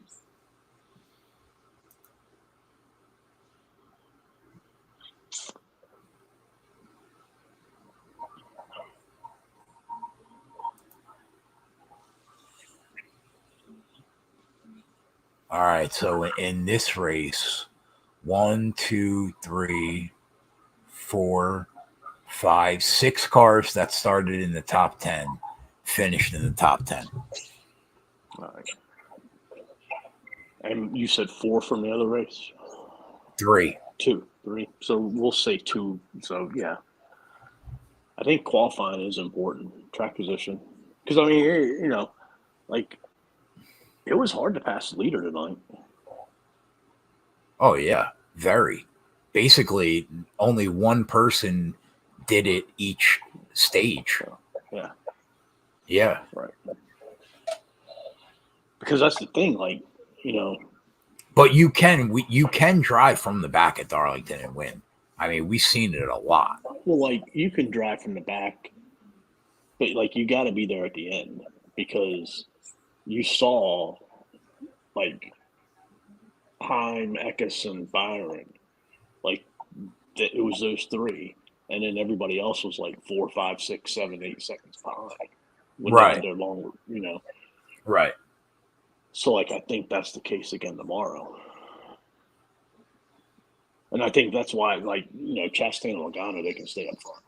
All right, so in this race, 1, 2, 3, 4, 5, 6 cars that started in the top 10 finished in the top 10. All right. And you said 4 from the other race? 3. 2, 3. So we'll say 2. So yeah, I think qualifying is important. Track position, because I mean, like it was hard to pass the leader tonight. Oh yeah, very. Basically, only one person did it each stage. Yeah. Yeah. Right. Because that's the thing, like, But you can drive from the back at Darlington and win. I mean, we've seen it a lot. Well, like, you can drive from the back, but like you got to be there at the end, because you saw like Heim, Eckes, and Byron, like it was those 3, and then everybody else was like 4, 5, 6, 7, 8 seconds behind when they had their longer, Right. So like I think that's the case again tomorrow. And I think that's why, like, Chastain and Logano, they can stay up front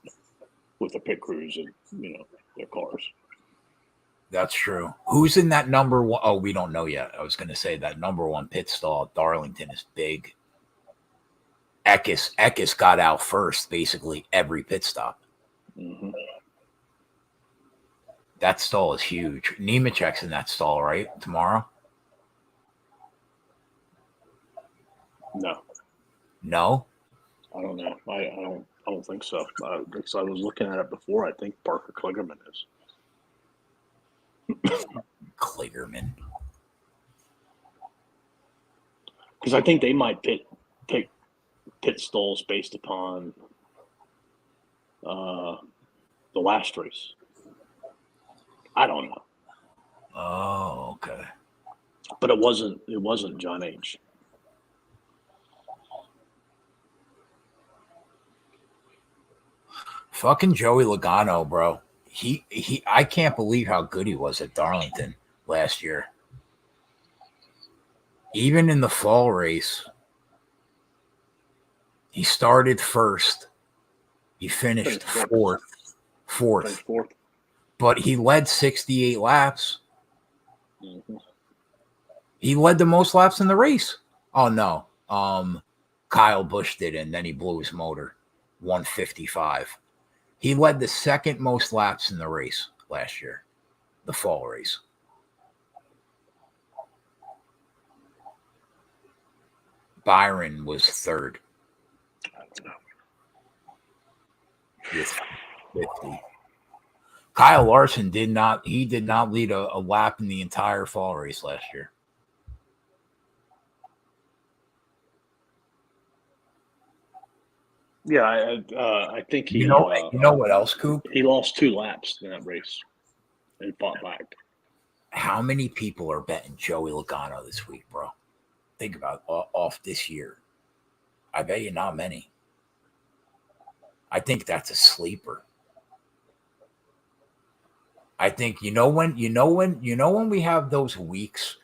with the pit crews and, their cars. That's true. Who's in that number one? Oh, we don't know yet. I was going to say that number one pit stall at Darlington is big. Eckes got out first basically every pit stop. Mm-hmm. That stall is huge. Nemechek's in that stall, right? Tomorrow? No. No? I don't know. I don't think so. Because I was looking at it before. I think Parker Kligerman is. Kligerman. Because I think they might pick pit stalls based upon the last race. I don't know. Oh, okay. But it wasn't John H. Fucking Joey Logano, bro. I can't believe how good he was at Darlington last year. Even in the fall race, he started first. He finished fourth. Finished fourth. But he led 68 laps. Mm-hmm. He led the most laps in the race. Oh, no. Kyle Busch did, and then he blew his motor. 155. He led the second most laps in the race last year, the fall race. Byron was third. With 50. Kyle Larson did not lead a lap in the entire fall race last year. Yeah, I think he. You know what else, Coop? He lost 2 laps in that race and fought back. How many people are betting Joey Logano this week, bro? Think about off this year. I bet you not many. I think that's a sleeper. I think when we have those weeks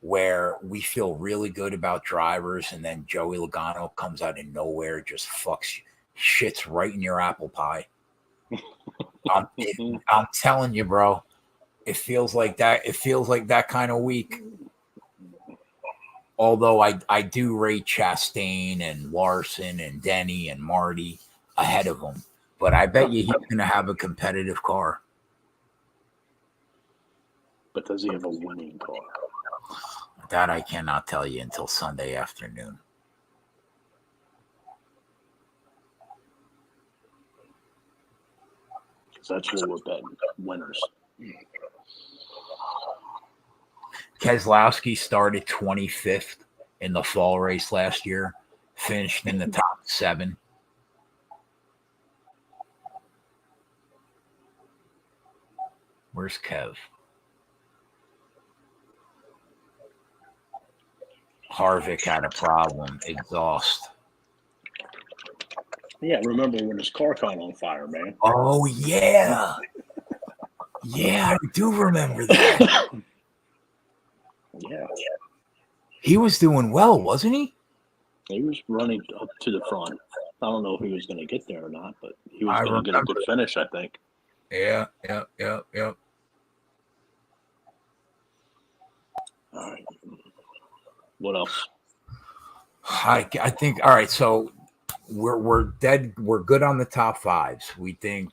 where we feel really good about drivers and then Joey Logano comes out of nowhere, just shits right in your apple pie. I'm telling you, bro, it feels like that. It feels like that kind of week. Although I do rate Chastain and Larson and Denny and Marty ahead of him, but I bet you he's going to have a competitive car. But does he have a winning car? That I cannot tell you until Sunday afternoon. Because that's what we're betting. Winners. Keselowski started 25th in the fall race last year, finished in the top 7. Where's Kev? Harvick had a problem. Exhaust. Yeah, remember when his car caught on fire, man? Oh, yeah. Yeah, I do remember that. Yeah. He was doing well, wasn't he? He was running up to the front. I don't know if he was going to get there or not, but he was going to get a good finish, I think. Yeah. All right. What else? I think, all right, so we're dead. We're good on the top 5s. We think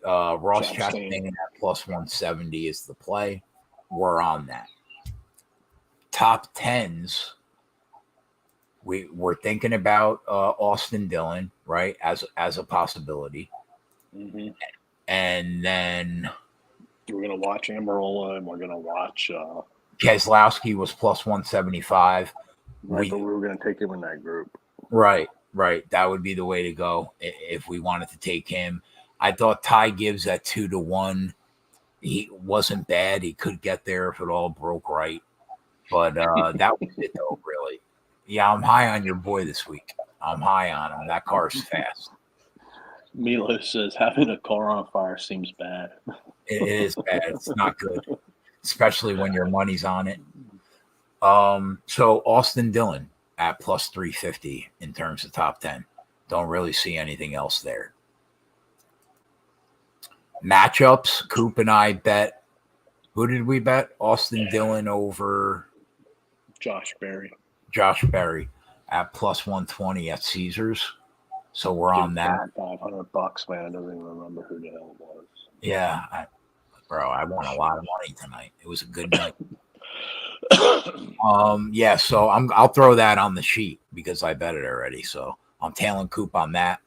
Ross Chastain at plus 170 is the play. We're on that. Top 10s, we're thinking about Austin Dillon, right, as a possibility. Mm-hmm. And then we're going to watch Amarola, and we're going to watch Keselowski was plus 175. Right, but we were going to take him in that group. Right. That would be the way to go if we wanted to take him. I thought Ty Gibbs at 2-1. He wasn't bad. He could get there if it all broke right. But that was it, though, really. Yeah, I'm high on your boy this week. I'm high on him. That car's fast. Milo says having a car on fire seems bad. It is bad. It's not good, especially when your money's on it. So Austin Dillon at plus 350 in terms of top 10. Don't really see anything else there. Matchups, Coop and I bet Who did we bet? Austin Dillon over Josh Berry. Josh Berry at plus 120 at Caesars. So we're on that. $500, man. I don't even remember who the hell it was. Yeah, bro, I won a lot of money tonight. It was a good night. Yeah, so I'll throw that on the sheet because I bet it already. So I'm tailing Coop on that.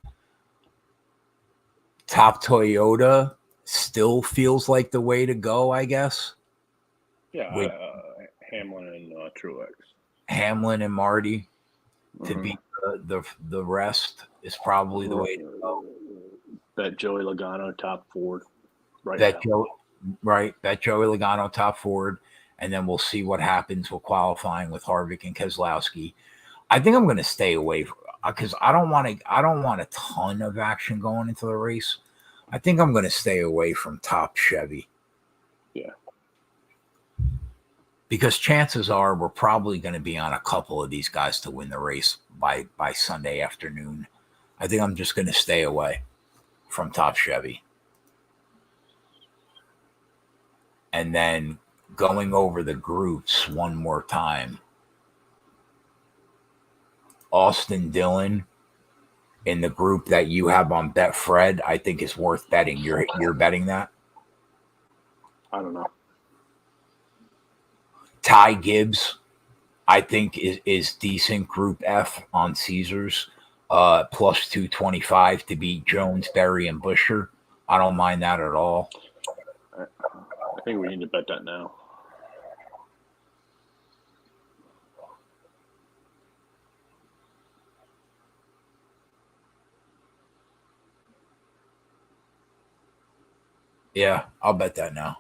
Top Toyota still feels like the way to go, I guess. Yeah, Hamlin and Truex. Hamlin and Marty to beat the rest is probably the way to go. Bet Joey Logano top Ford. Bet Joey Logano top Ford, and then we'll see what happens with qualifying with Harvick and Keselowski. I think I'm going to stay away because I don't want a ton of action going into the race. I think I'm going to stay away from top Chevy. Yeah. Because chances are we're probably going to be on a couple of these guys to win the race by Sunday afternoon. I think I'm just going to stay away from top Chevy. And then going over the groups one more time. Austin Dillon in the group that you have on Betfred, I think is worth betting. You're betting that? I don't know. Ty Gibbs, I think is decent. Group F on Caesars, plus 225 to beat Jones, Berry, and Buescher. I don't mind that at all. I think we need to bet that now. Yeah, I'll bet that now.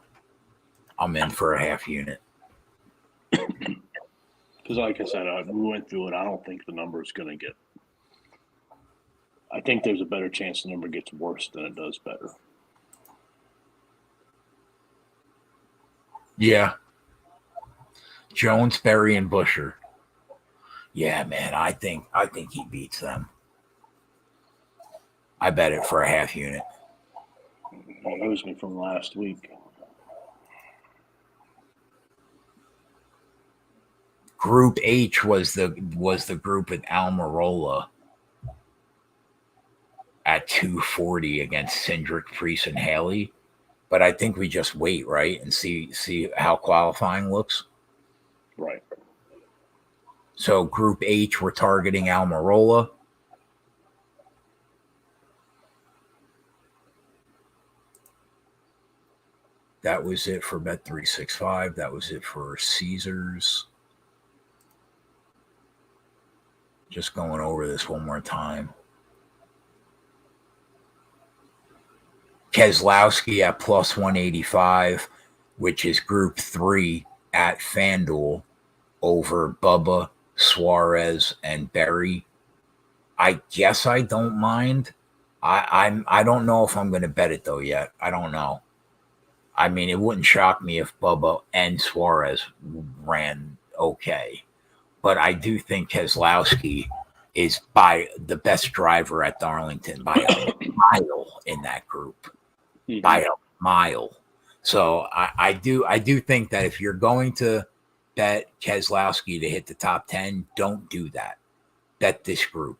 I'm in for a half unit. Because, like I said, we went through it. I don't think the number is going to get. I think there's a better chance the number gets worse than it does better. Yeah. Jones, Berry, and Buescher. Yeah, man, I think he beats them. I bet it for a half unit. It owes me from last week. Group H was the group with Almirola at 240 against Cindric, Priest, and Haley. But I think we just wait, right, and see how qualifying looks. Right. So Group H, we're targeting Almirola. That was it for Bet365. That was it for Caesars. Just going over this one more time. Keselowski at plus 185, which is Group 3 at FanDuel over Bubba, Suarez, and Berry. I guess I don't mind. I don't know if I'm going to bet it though yet. I don't know. I mean, it wouldn't shock me if Bubba and Suarez ran okay. But I do think Keselowski is by the best driver at Darlington by a mile in that group. Mm-hmm. By a mile. So I do think that if you're going to bet Keselowski to hit the top 10, don't do that. Bet this group.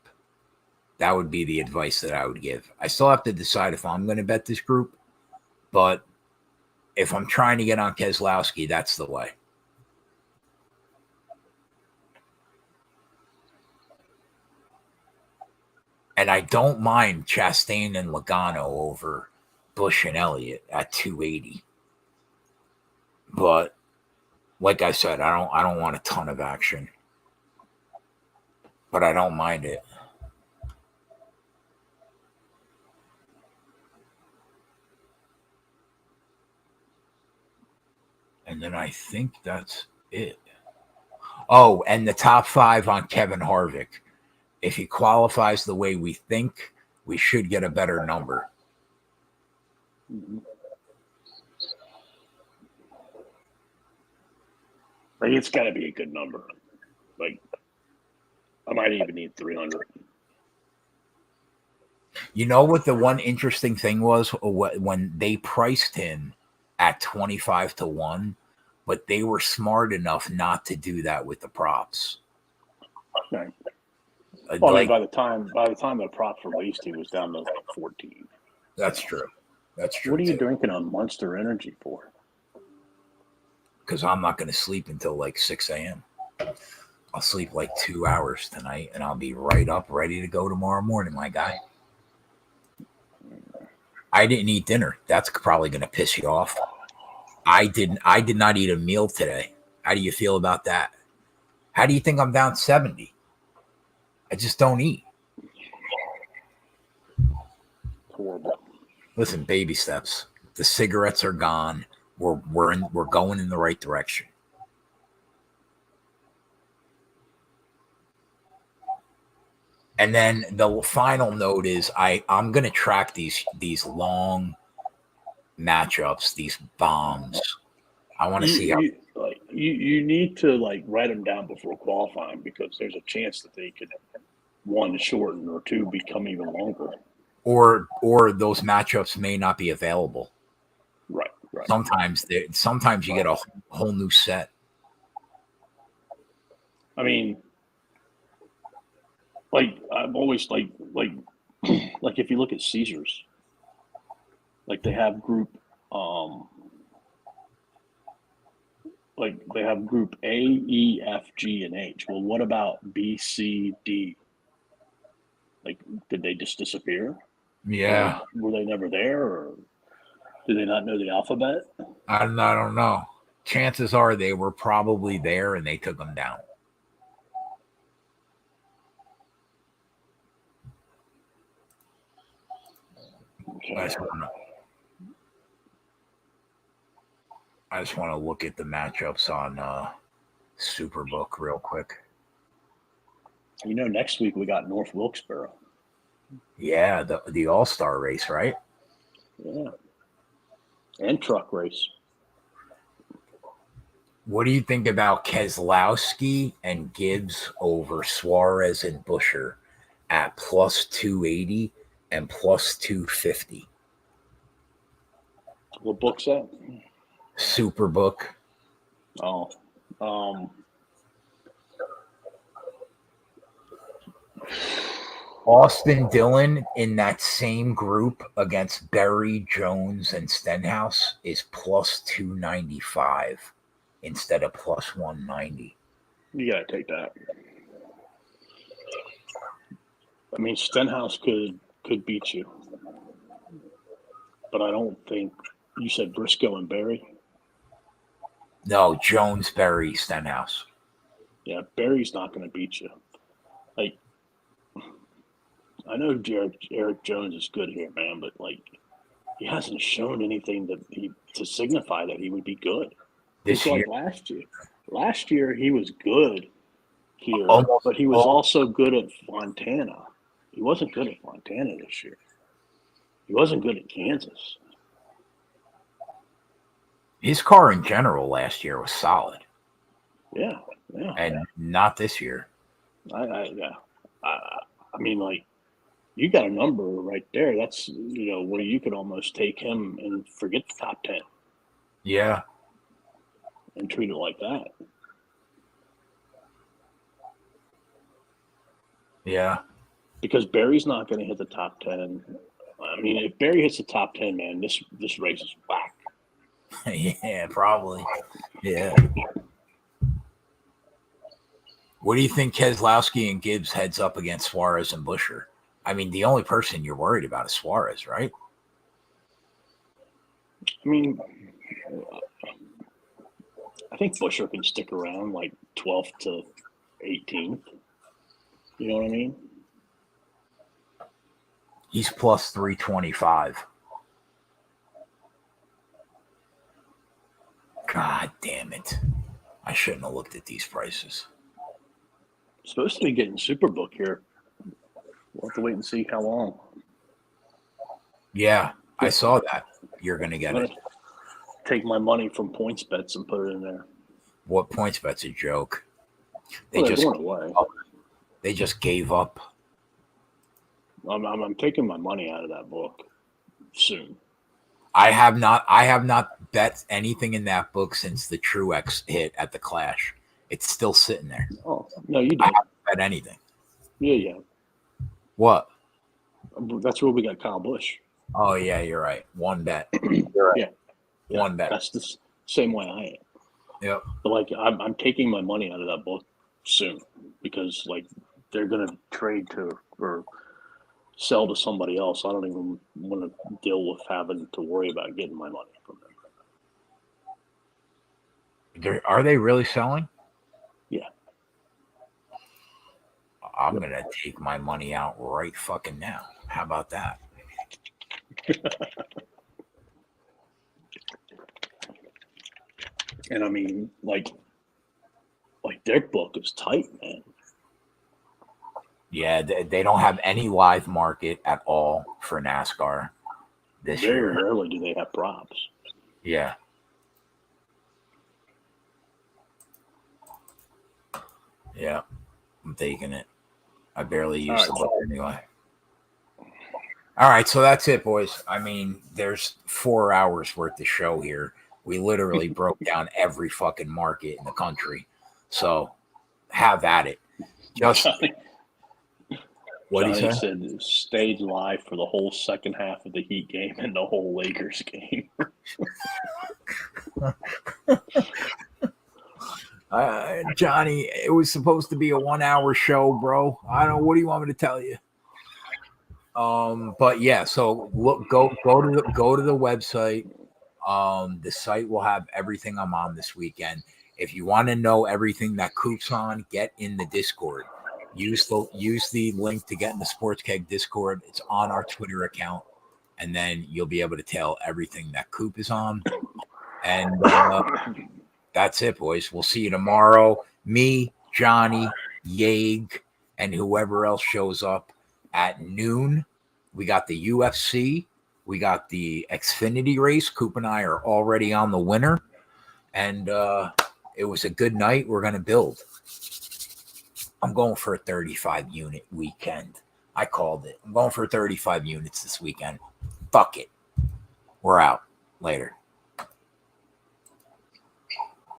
That would be the advice that I would give. I still have to decide if I'm going to bet this group, but if I'm trying to get on Keselowski, that's the way. And I don't mind Chastain and Logano over Busch and Elliott at 280. But like I said, I don't want a ton of action. But I don't mind it. And then I think that's it. Oh, and the top 5 on Kevin Harvick. If he qualifies the way we think, we should get a better number. Mm-hmm. Like, it's got to be a good number. Like, I might even need 300. You know what the one interesting thing was when they priced him at 25 to 1, but they were smart enough not to do that with the props. Right. Well, I mean, Like, by the time the props released, he was down to like 14. that's true. That's true. What are you too. drinking on Monster Energy for? Because I'm not going to sleep until like 6 a.m. I'll sleep like 2 hours tonight, and I'll be right up, ready to go tomorrow morning, my guy. I didn't eat dinner. That's probably going to piss you off. I did not eat a meal today. How do you feel about that? How do you think I'm down 70? I just don't eat. Horrible. Listen, baby steps. The cigarettes are gone. We're going in the right direction. And then the final note is I'm going to track these long matchups, these bombs. I want to see how. You need to like write them down before qualifying, because there's a chance that they could, one, shorten, or two, become even longer. Or those matchups may not be available. Right. Sometimes you get a whole new set. I mean, like I'm always like if you look at Caesars, like they have group like they have group A, E, F, G, and H. Well, what about B, C, D? Like, did they just disappear? Yeah. Or were they never there, or did they not know the alphabet? I don't know. Chances are they were probably there and they took them down. Okay. I just want to look at the matchups on Superbook real quick. You know, next week we got North Wilkesboro. Yeah, the All-Star race, right? Yeah. And truck race. What do you think about Keselowski and Gibbs over Suarez and Buescher at plus 280 and plus 250? What book's that? Superbook. Oh. Austin Dillon in that same group against Berry, Jones, and Stenhouse is plus 295 instead of plus 190. You got to take that. I mean, Stenhouse could beat you. But I don't think – you said Briscoe and Berry? No, Jones, Berry, Stenhouse. Yeah, Berry's not going to beat you. Like, I know Eric Jones is good here, man, but, like, he hasn't shown anything to signify that he would be good. This year, like last year. Last year he was good here, but he was also good at Fontana. He wasn't good at Fontana this year. He wasn't good at Kansas. His car in general last year was solid. Yeah. And not this year. I mean, like, you got a number right there. That's, where you could almost take him and forget the top 10. Yeah. And treat it like that. Yeah. Because Barry's not going to hit the top 10. I mean, if Barry hits the top 10, man, this race is whack. Yeah, probably. Yeah. What do you think Keselowski and Gibbs heads up against Suarez and Buescher? I mean, the only person you're worried about is Suarez, right? I mean, I think Buescher can stick around like 12th to 18th. You know what I mean? He's plus 325. God damn it. I shouldn't have looked at these prices. Supposed to be getting Superbook here. We'll have to wait and see how long. Yeah, I saw that. You're going to get it. Take my money from points bets and put it in there. What points bet's a joke? They're going away. They just gave up. I'm taking my money out of that book soon. I have not bet anything in that book since the Truex hit at the Clash. It's still sitting there. Oh no, you I did. haven't bet anything. Yeah. What? That's where we got Kyle Busch. Oh yeah, you're right. One bet. You're right. Yeah. One bet. That's the same way I am. Yep. But like, I'm taking my money out of that book soon because like they're gonna trade to or sell to somebody else. I don't even want to deal with having to worry about getting my money from them. Are they really selling? Yeah. I'm gonna take my money out right fucking now. How about that? And I mean, like their book is tight, man. Yeah, they don't have any live market at all for NASCAR this Very year. rarely do they have props. Yeah. Yeah, I'm taking it. I barely use the book anyway. All right, so that's it, boys. I mean, there's 4 hours worth of show here. We literally broke down every fucking market in the country. So have at it. Just what Johnny he said? said stayed live for the whole second half of the Heat game and the whole Lakers game. Johnny, it was supposed to be a 1 hour show, bro. I don't. What do you want me to tell you? But yeah. So look, go to the website. The site will have everything I'm on this weekend. If you want to know everything that Coop's on, get in the Discord. Use the link to get in the Sports Keg Discord. It's on our Twitter account, and then you'll be able to tell everything that Coop is on. And that's it, boys. We'll see you tomorrow. Me, Johnny, Yeg, and whoever else shows up at noon. We got the UFC. We got the Xfinity race. Coop and I are already on the winner. And it was a good night. We're going to build. I'm going for a 35 unit weekend. I called it. I'm going for 35 units this weekend. Fuck it. We're out. Later.